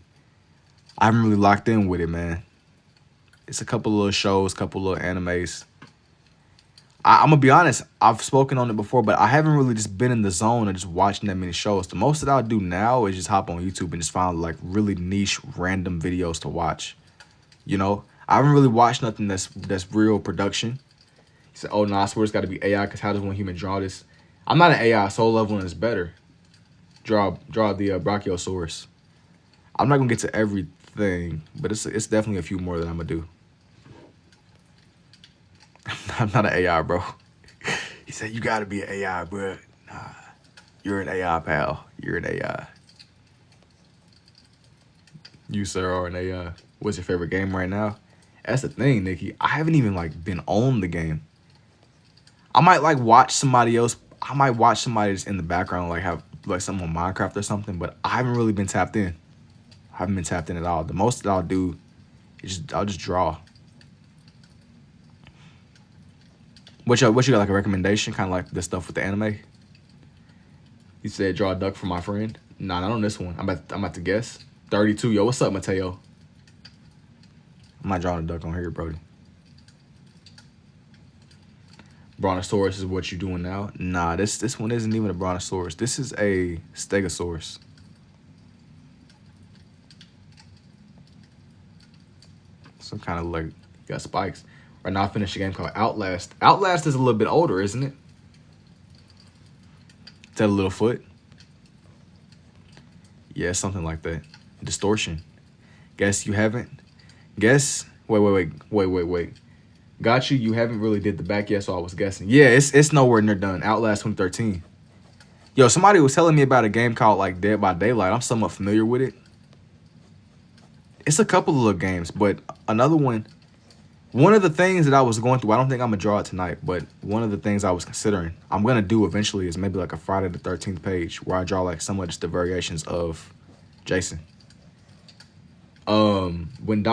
locked in with it, man. It's a couple little shows, couple little animes. I'm going to be honest, I've spoken on it before, but I haven't really just been in the zone of just watching that many shows. The most that I'll do now is just hop on YouTube and just find like really niche, random videos to watch. You know, I haven't really watched nothing that's real production. He said, oh, no, I swear it's got to be AI because how does one human draw this? I'm not an AI, soul level is better. Draw the Brachiosaurus. I'm not going to get to everything, but it's definitely a few more that I'm going to do. I'm not an AI, bro. He said, you got to be an AI, bro. Nah, you're an AI, pal. You're an AI. You, sir, are an AI. What's your favorite game right now? That's the thing, Nikki. I haven't even, like, been on the game. I might, like, watch somebody else. I might watch somebody just in the background, like, have, like, something on Minecraft or something, but I haven't really been tapped in. I haven't been tapped in at all. The most that I'll do is I'll just draw. What you got, like a recommendation? Kind of like the stuff with the anime? You said draw a duck for my friend? Nah, not on this one. I'm about to guess. 32. Yo, what's up, Mateo? I'm not drawing a duck on here, Brody. Brontosaurus is what you're doing now. Nah, this one isn't even a Brontosaurus. This is a Stegosaurus. Some kind of like got spikes. Right now I finished a game called Outlast. Outlast is a little bit older, isn't it? Is that a little foot? Yeah, something like that. Distortion. Guess you haven't. Guess. Wait. Got you. You haven't really did the back yet, so I was guessing. Yeah, it's nowhere near done. Outlast 2013. Yo, somebody was telling me about a game called like Dead by Daylight. I'm somewhat familiar with it. It's a couple of little games, but another one. One of the things that I was going through, I don't think I'm gonna draw it tonight, but one of the things I was considering, I'm gonna do eventually is maybe like a Friday the 13th page where I draw like somewhat just the variations of Jason. When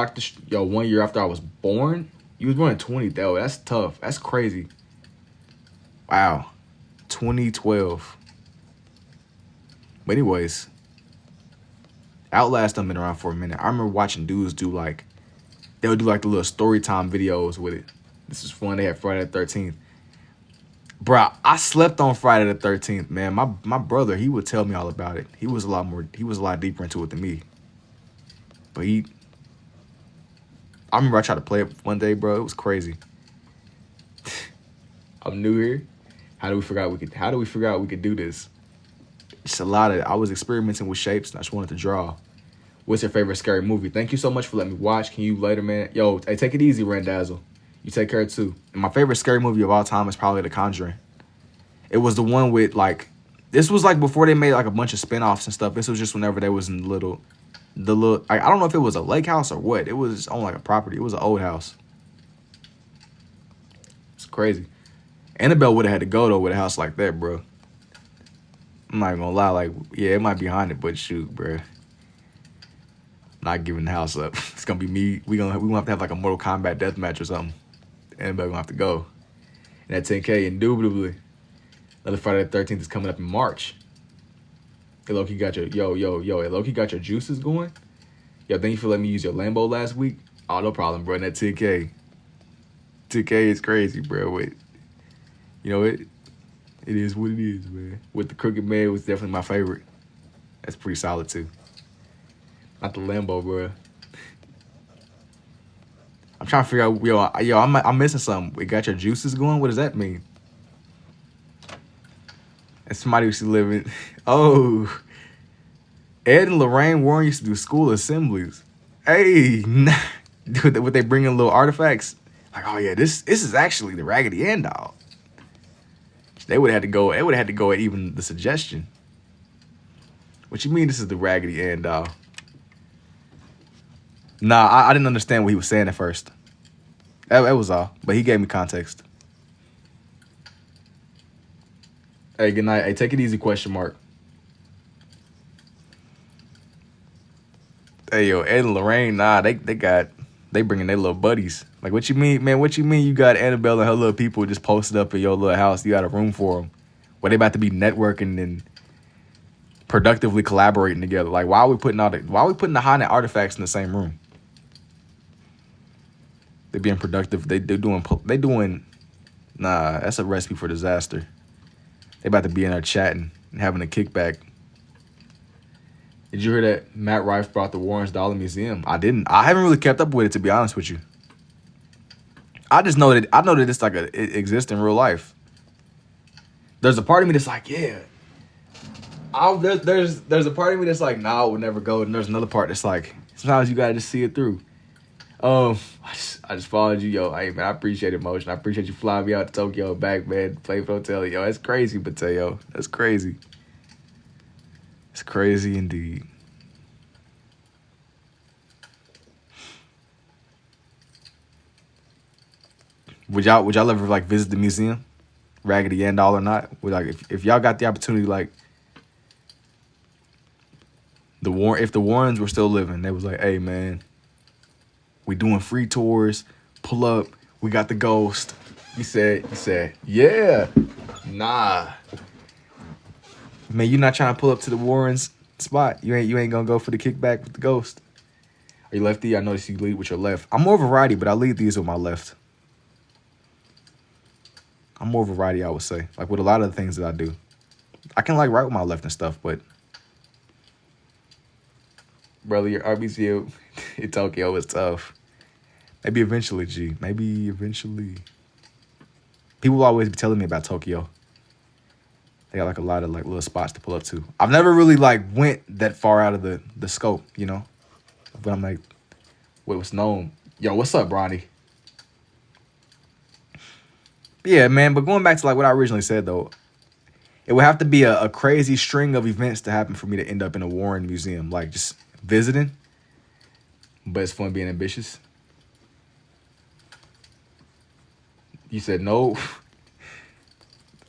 Yo, 1 year after I was born, you was born in 20, though. That's tough. That's crazy. Wow. 2012. But anyways, Outlast done been around for a minute. I remember watching dudes do like, they would do like the little story time videos with it. This was fun. They had Friday the 13th. Bro, I slept on Friday the 13th, man. My brother, he would tell me all about it. He was a lot deeper into it than me. But I remember I tried to play it one day, bro. It was crazy. I'm new here. How do we figure out we could do this? It's a lot of, I was experimenting with shapes and I just wanted to draw. What's your favorite scary movie? Thank you so much for letting me watch. Can you later, man? Yo, hey, take it easy, Randazzle. You take care too. And my favorite scary movie of all time is probably The Conjuring. It was the one with like, this was like before they made like a bunch of spinoffs and stuff. This was just whenever they was in the little, I don't know if it was a lake house or what. It was on like a property. It was an old house. It's crazy. Annabelle would have had to go though with a house like that, bro. I'm not even gonna lie, like, yeah, it might be haunted, but shoot, bro. Not giving the house up. It's gonna be me. We gonna have to have like a Mortal Kombat death match or something. Annabelle gonna have to go. And that 10K, indubitably. Another Friday the 13th is coming up in March. Hey, Loki got your hey, Loki got your juices going? Yo, thank you for letting me use your Lambo last week. Oh, no problem, bro. And that 10K. 10K is crazy, bro. Wait. You know it is what it is, man. With the Crooked Man was definitely my favorite. That's pretty solid too. Not the Lambo, bro. I'm trying to figure out, I'm missing something. It got your juices going? What does that mean? And somebody used to live in, oh. Ed and Lorraine Warren used to do school assemblies. Hey, would they bring in little artifacts? Like, oh yeah, this is actually the Raggedy Ann doll. They would have had to go. They would have had to go at even the suggestion. What you mean this is the Raggedy Ann doll? Nah, I didn't understand what he was saying at first. That was all. But he gave me context. Hey, good night. Hey, take it easy, question mark. Hey, yo, Ed and Lorraine, nah, they bringing their little buddies. Like, what you mean, man? What you mean you got Annabelle and her little people just posted up in your little house? You got a room for them. Where they about to be networking and productively collaborating together. Like, why are we putting the haunted artifacts in the same room? They being productive. They doing. Nah, that's a recipe for disaster. They about to be in there chatting and having a kickback. Did you hear that Matt Rife brought the Warrens doll in the museum? I didn't. I haven't really kept up with it, to be honest with you. I know that it's like it exists in real life. There's a part of me that's like, yeah. There's a part of me that's like, nah, I would never go. And there's another part that's like, sometimes you gotta just see it through. I just followed you, yo. Hey, man, I appreciate it, Motion. I appreciate you flying me out to Tokyo back, man. Play for hotel, yo. That's crazy, Mateo. That's crazy. It's crazy indeed. Would y'all ever like visit the museum, Raggedy Ann doll or not? Would like if y'all got the opportunity, like if the Warrens were still living, they was like, hey man, we doing free tours. Pull up. We got the ghost. You said, yeah. Nah. Man, you not trying to pull up to the Warrens spot. You ain't gonna go for the kickback with the ghost. Are you lefty? I noticed you lead with your left. I'm more of a righty, but I lead these with my left. I'm more of a righty, I would say. Like with a lot of the things that I do. I can like write with my left and stuff, but brother, your RBC in Tokyo is tough. Maybe eventually, G. Maybe eventually. People always be telling me about Tokyo. They got like a lot of like little spots to pull up to. I've never really like went that far out of the scope, you know? But I'm like, what's known? Yo, what's up, Bronny? Yeah, man, but going back to like what I originally said though, it would have to be a crazy string of events to happen for me to end up in a Warren museum. Like just visiting. But it's fun being ambitious. You said no.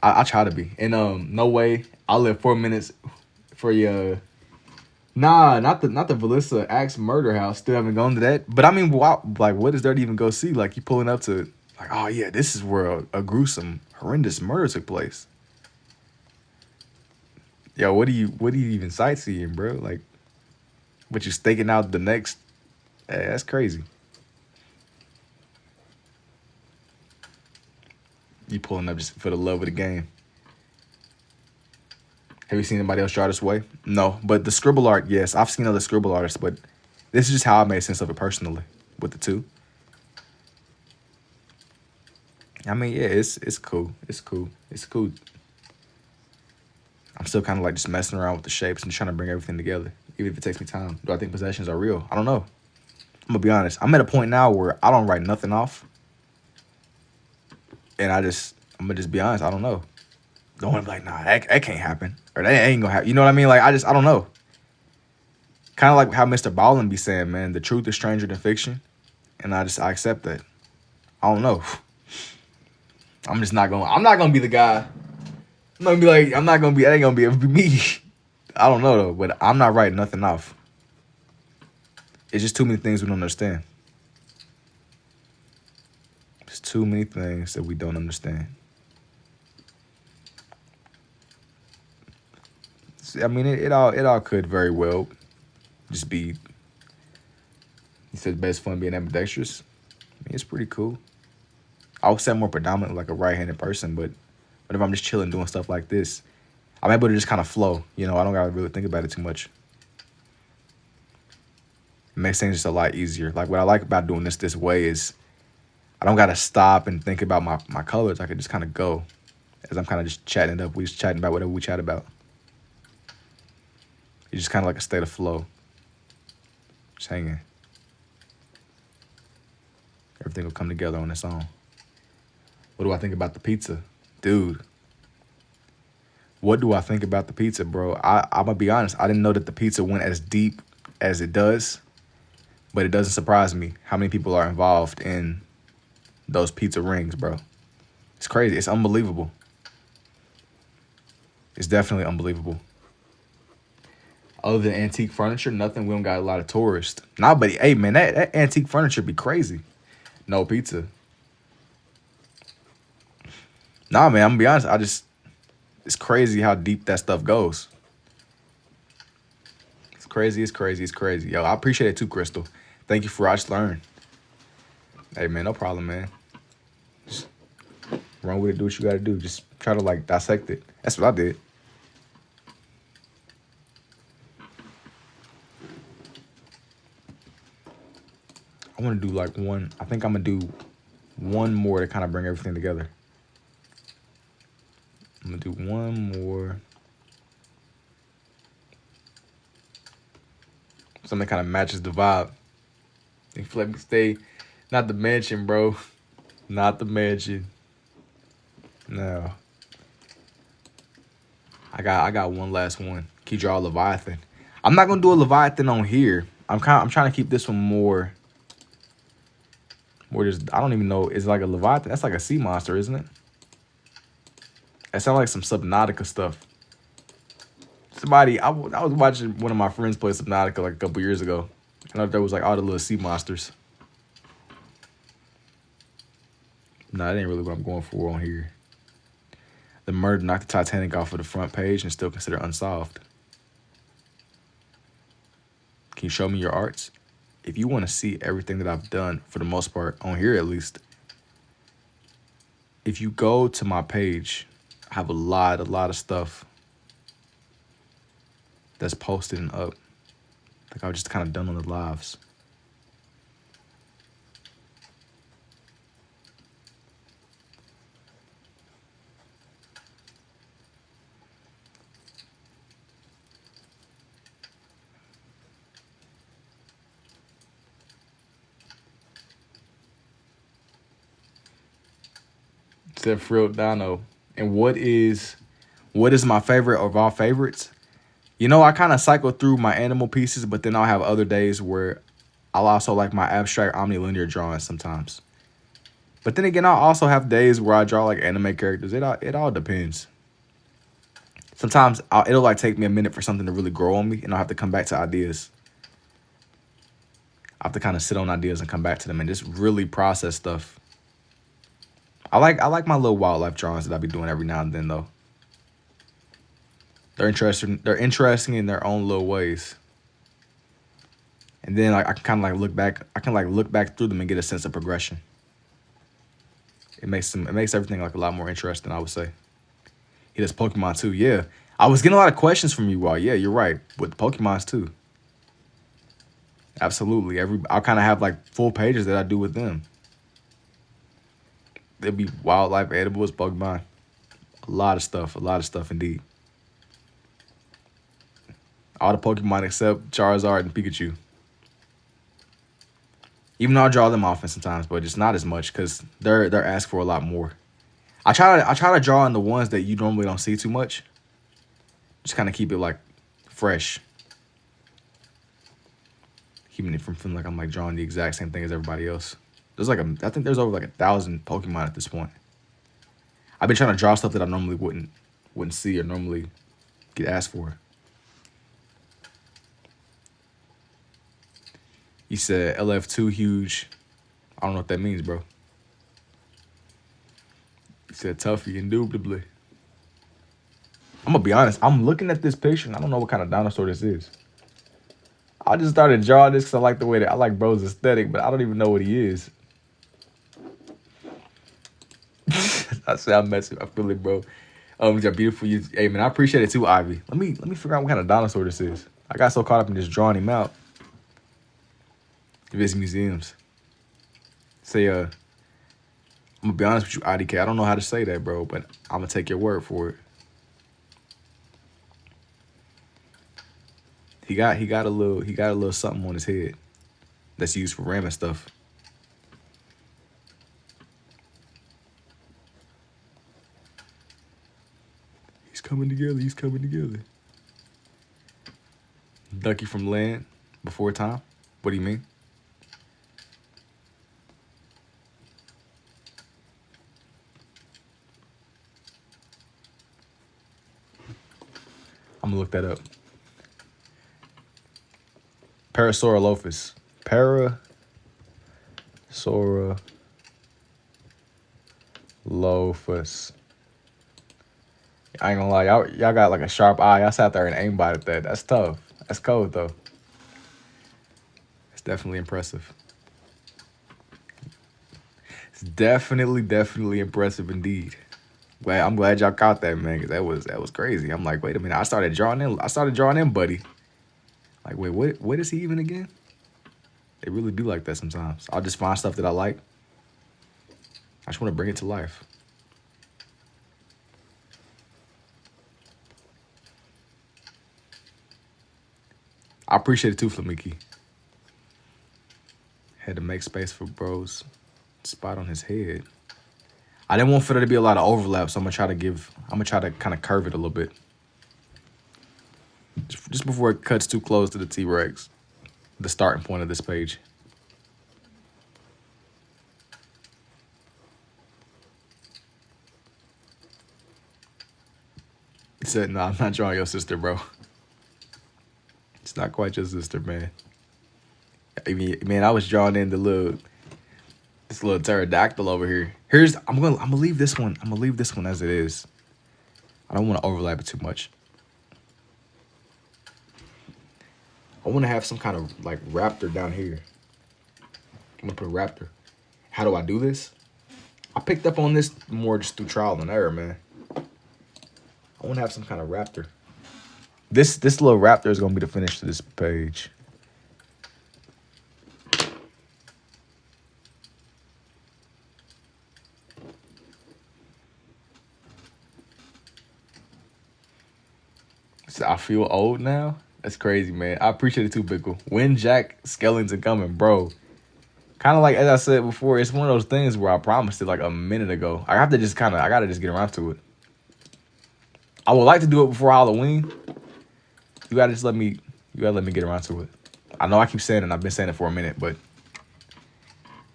I try to be. And no way. I'll live 4 minutes for your not the Valissa Axe murder house. Still haven't gone to that. But I mean, what is there to even go see? Like you pulling up to like, oh yeah, this is where a gruesome, horrendous murder took place. Yo, what do you even sightseeing, bro? Like, what you staking out the next? Hey, that's crazy. You pulling up just for the love of the game. Have you seen anybody else draw this way? No, but the scribble art, yes. I've seen other scribble artists, but this is just how I made sense of it personally with the two. I mean, yeah, it's cool. It's cool. It's cool. I'm still kind of like just messing around with the shapes and trying to bring everything together, even if it takes me time. Do I think possessions are real? I don't know. I'm gonna be honest. I'm at a point now where I don't write nothing off. And I'm gonna just be honest. I don't know. Don't want to be like, nah, that can't happen. Or that ain't gonna happen. You know what I mean? Like, I don't know. Kind of like how Mr. Ballin be saying, man, the truth is stranger than fiction. And I accept that. I don't know. I'm not gonna be the guy. That ain't gonna be me. I don't know though, but I'm not writing nothing off. It's just too many things we don't understand. There's too many things that we don't understand. I mean, it all could very well just be. He said best fun being ambidextrous. I mean, it's pretty cool. I would say I'm more predominantly like a right-handed person, but if I'm just chilling doing stuff like this, I'm able to just kind of flow. You know, I don't gotta really think about it too much. It makes things just a lot easier. Like what I like about doing this way is I don't gotta stop and think about my colors. I can just kind of go as I'm kind of just chatting it up. We just chatting about whatever we chat about. It's just kind of like a state of flow. Just hanging. Everything will come together on its own. What do I think about the pizza? Dude. What do I think about the pizza, bro? I'm going to be honest. I didn't know that the pizza went as deep as it does. But it doesn't surprise me how many people are involved in those pizza rings, bro. It's crazy. It's unbelievable. It's definitely unbelievable. Other than antique furniture, nothing. We don't got a lot of tourists. Nah, but hey, man, that antique furniture be crazy. No pizza. Nah, man, I'm gonna be honest. It's crazy how deep that stuff goes. It's crazy. Yo, I appreciate it too, Crystal. Thank you for I just learned. Hey, man, no problem, man. Just run with it, do what you gotta do. Just try to like dissect it. That's what I did. I want to do like one. I think I'm going to do one more to kind of bring everything together. I'm going to do one more. Something that kind of matches the vibe. Let me stay. Not the mansion, bro. Not the mansion. No. I got one last one. Can you draw a Leviathan? I'm not going to do a Leviathan on here. I'm trying to keep this one more just, I don't even know. It's like a Leviathan. That's like a sea monster, isn't it? That sounds like some Subnautica stuff. I was watching one of my friends play Subnautica like a couple years ago. And there was like all the little sea monsters. Nah, that ain't really what I'm going for on here. The murder knocked the Titanic off of the front page and still considered unsolved. Can you show me your arts? If you want to see everything that I've done, for the most part, on here at least, if you go to my page, I have a lot of stuff that's posted and up. Like I was just kind of done on the lives. Said Frill Dino. And what is my favorite of all favorites? You know, I kind of cycle through my animal pieces, but then I'll have other days where I'll also like my abstract omnilinear drawings sometimes. But then again, I'll also have days where I draw like anime characters. It all depends. Sometimes it'll like take me a minute for something to really grow on me, and I'll have to come back to ideas. I have to kind of sit on ideas and come back to them and just really process stuff. I like my little wildlife drawings that I be doing every now and then though. They're interesting. They're interesting in their own little ways. And then like I can kind of like look back. I can like look back through them and get a sense of progression. It makes everything like a lot more interesting, I would say. He does Pokemon too. Yeah, I was getting a lot of questions from you all. Yeah, you're right with the Pokemons too. Absolutely. I'll kind of have like full pages that I do with them. There'll be wildlife, edibles, Pokemon. A lot of stuff indeed. All the Pokemon except Charizard and Pikachu. Even though I draw them often sometimes, but just not as much because they're asked for a lot more. I try to draw in the ones that you normally don't see too much. Just kind of keep it like fresh. Keeping it from feeling like I'm like drawing the exact same thing as everybody else. There's like I think there's over like 1,000 Pokemon at this point. I've been trying to draw stuff that I normally wouldn't see or normally get asked for. You said LF2 huge. I don't know what that means, bro. You said Tuffy, indubitably. I'm gonna be honest. I'm looking at this picture and I don't know what kind of dinosaur this is. I just started drawing this because I like the way that I like bro's aesthetic, but I don't even know what he is. I say I'm messing. I feel it, bro. You're beautiful. Hey man, I appreciate it too, Ivy. Let me figure out what kind of dinosaur this is. I got so caught up in just drawing him out. Visit museums. Say, I'm gonna be honest with you, IDK. I don't know how to say that, bro, but I'm gonna take your word for it. He got a little something on his head that's used for ramming stuff. He's coming together. Ducky from Land Before Time. What do you mean? I'm gonna look that up. Parasaurolophus. Parasaurolophus. I ain't gonna lie, y'all got like a sharp eye. I sat there and aimbot at that. That's tough. That's cold though. It's definitely impressive. It's definitely impressive indeed. Well, I'm glad y'all caught that, man, because that was crazy. I'm like, wait a minute. I started drawing in, buddy. Like, wait, what is he even again? They really do like that sometimes. I'll just find stuff that I like. I just want to bring it to life. I appreciate it too, Flamiki. Had to make space for bro's spot on his head. I didn't want for there to be a lot of overlap, so I'm gonna try to kind of curve it a little bit. Just before it cuts too close to the T-Rex, the starting point of this page. He said, no, I'm not drawing your sister, bro. It's not quite your sister, man. I mean, man, I was drawing in this little pterodactyl over here. I'm gonna leave this one. I'm gonna leave this one as it is. I don't want to overlap it too much. I want to have some kind of like raptor down here. I'm gonna put a raptor. How do I do this? I picked up on this more just through trial and error, man. I want to have some kind of raptor. This little raptor is gonna be the finish to this page. So I feel old now. That's crazy, man. I appreciate it too, Bickle. When Jack Skellington coming, bro. Kind of like, as I said before, it's one of those things where I promised it like a minute ago. I gotta just get around to it. I would like to do it before Halloween. You gotta let me get around to it. I know I keep saying it, and I've been saying it for a minute, but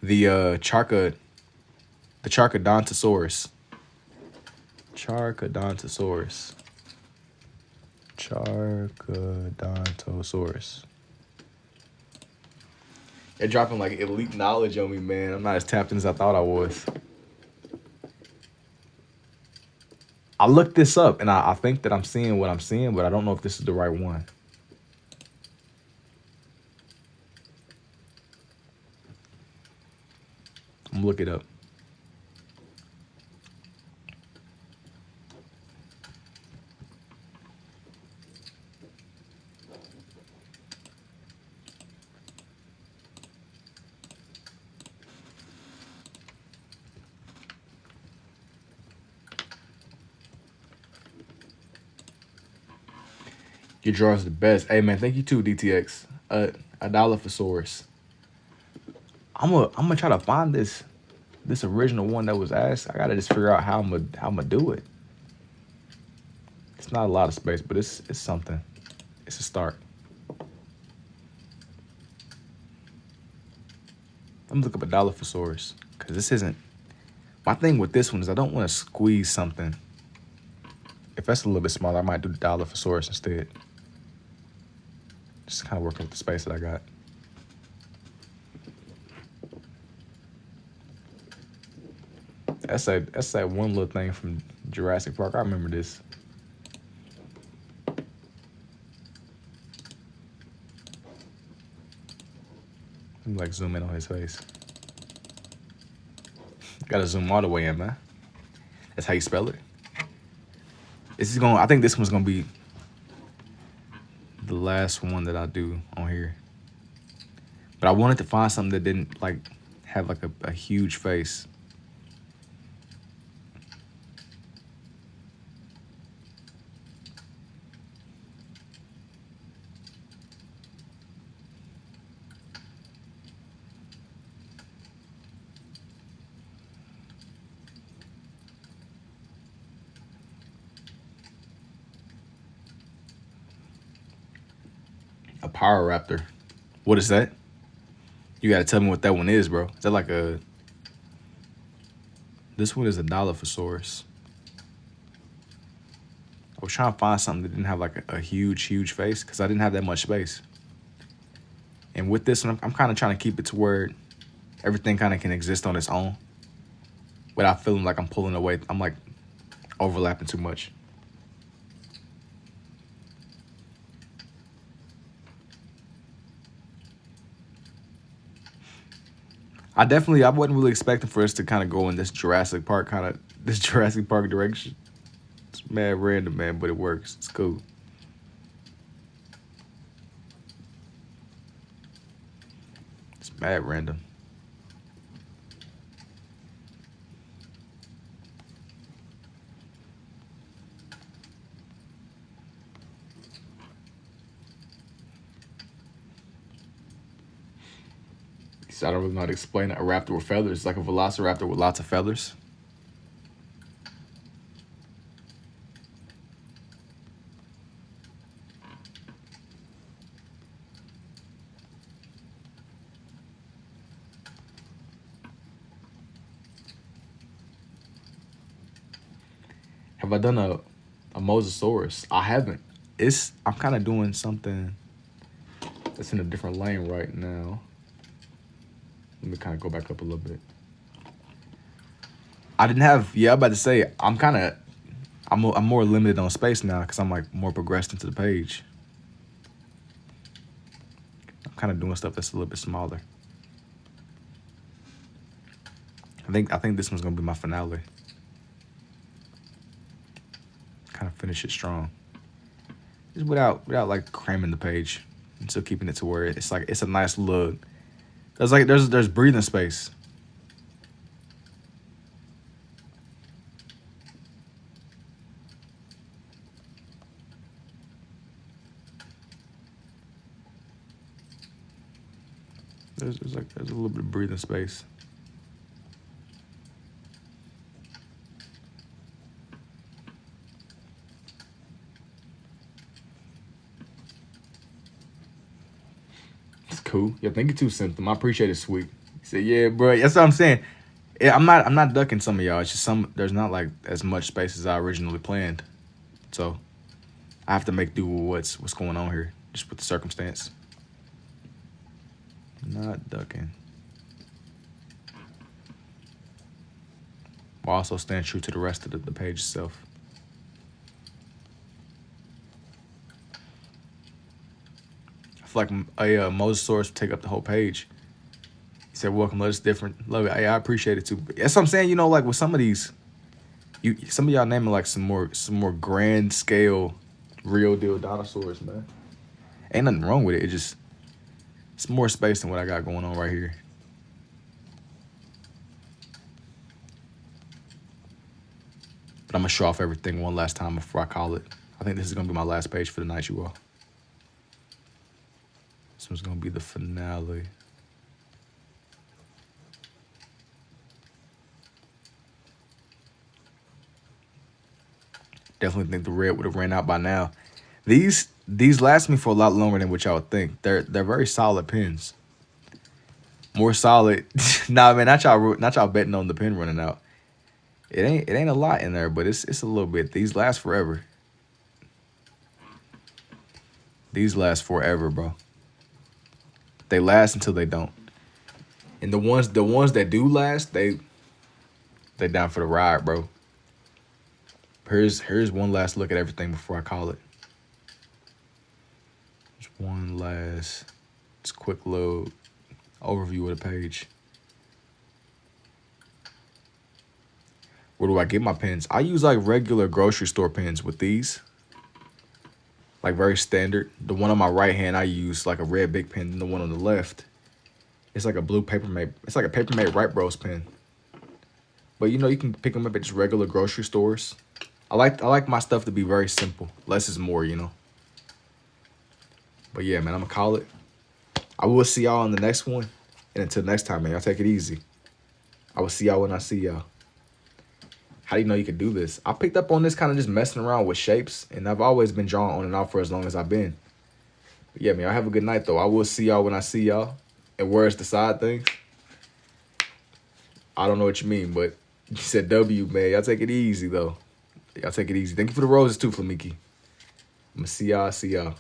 the Charchodontosaurus. They're dropping like elite knowledge on me, man. I'm not as tapped in as I thought I was. I looked this up, and I think that I'm seeing what I'm seeing, but I don't know if this is the right one. I'm gonna look it up. Your draw's the best. Hey, man, thank you too, DTX. Adolophosaurus. I'm gonna try to find this original one that was asked. I gotta just figure out how I'm gonna do it. It's not a lot of space, but it's something. It's a start. Let me look up Adolophosaurus, because this isn't. My thing with this one is I don't want to squeeze something. If that's a little bit smaller, I might do the Dilophosaurus instead. Just kind of working with the space that I got. That's that one little thing from Jurassic Park. I remember this. Let me like zoom in on his face. Gotta zoom all the way in, man. That's how you spell it. I think this one's gonna be the last one that I do on here. But I wanted to find something that didn't like have like a huge face. A Power Raptor. What is that? You gotta tell me what that one is, bro. Is that like a... This one is a Dilophosaurus. I was trying to find something that didn't have like a huge face because I didn't have that much space. And with this one, I'm kind of trying to keep it to where everything kind of can exist on its own without feeling like I'm pulling away. I'm like overlapping too much. I wasn't really expecting for us to kind of go in this Jurassic Park direction. It's mad random, man, but it works. It's cool. It's mad random. I don't really know how to explain it. A raptor with feathers. It's like a velociraptor with lots of feathers. Have I done a Mosasaurus? I haven't. I'm kind of doing something that's in a different lane right now. Let me kind of go back up a little bit. I didn't have, I'm about to say, I'm more limited on space now because I'm like more progressed into the page. I'm kind of doing stuff that's a little bit smaller. I think this one's gonna be my finale. Kind of finish it strong. Just without like cramming the page. And still keeping it to where it's like it's a nice look. There's breathing space. There's a little bit of breathing space. It's cool. Yeah, thank you too, Symptom. I appreciate it, sweet. He said, yeah, bro. That's what I'm saying. Yeah, I'm not ducking some of y'all. It's just there's not like as much space as I originally planned. So I have to make do with what's going on here, just with the circumstance. Not ducking. While also staying true to the rest of the page itself. I feel like a Mosasaurus would take up the whole page. He said, welcome, let us different. Love it. I appreciate it too. But that's what I'm saying, you know, like with some of these, some of y'all naming like some more grand scale, real deal dinosaurs, man. Ain't nothing wrong with it. It's more space than what I got going on right here. But I'm gonna show off everything one last time before I call it. I think this is gonna be my last page for the night, you all. This one's gonna be the finale. Definitely think the red would have ran out by now. These last me for a lot longer than what y'all would think. They're very solid pens. More solid. Nah, man, not y'all betting on the pen running out. It ain't a lot in there, but it's a little bit. These last forever. These last forever, bro. They last until they don't. And the ones that do last, they down for the ride, bro. Here's one last look at everything before I call it. Just one last, just quick load overview of the page. Where do I get my pens? I use like regular grocery store pens with these. Like very standard. The one on my right hand, I use like a red big pen. And the one on the left, it's like a blue Papermate. It's like a Papermate Right Bros pen. But you know, you can pick them up at just regular grocery stores. I like my stuff to be very simple. Less is more, you know. But yeah, man, I'm gonna call it. I will see y'all on the next one. And until next time, man, y'all take it easy. I will see y'all when I see y'all. How do you know you can do this? I picked up on this kind of just messing around with shapes, and I've always been drawing on and off for as long as I've been. But yeah, man, y'all have a good night, though. I will see y'all when I see y'all. And where's the side things? I don't know what you mean, but you said W, man. Y'all take it easy, though. Y'all take it easy. Thank you for the roses, too, Flamiki. I'm going to see y'all.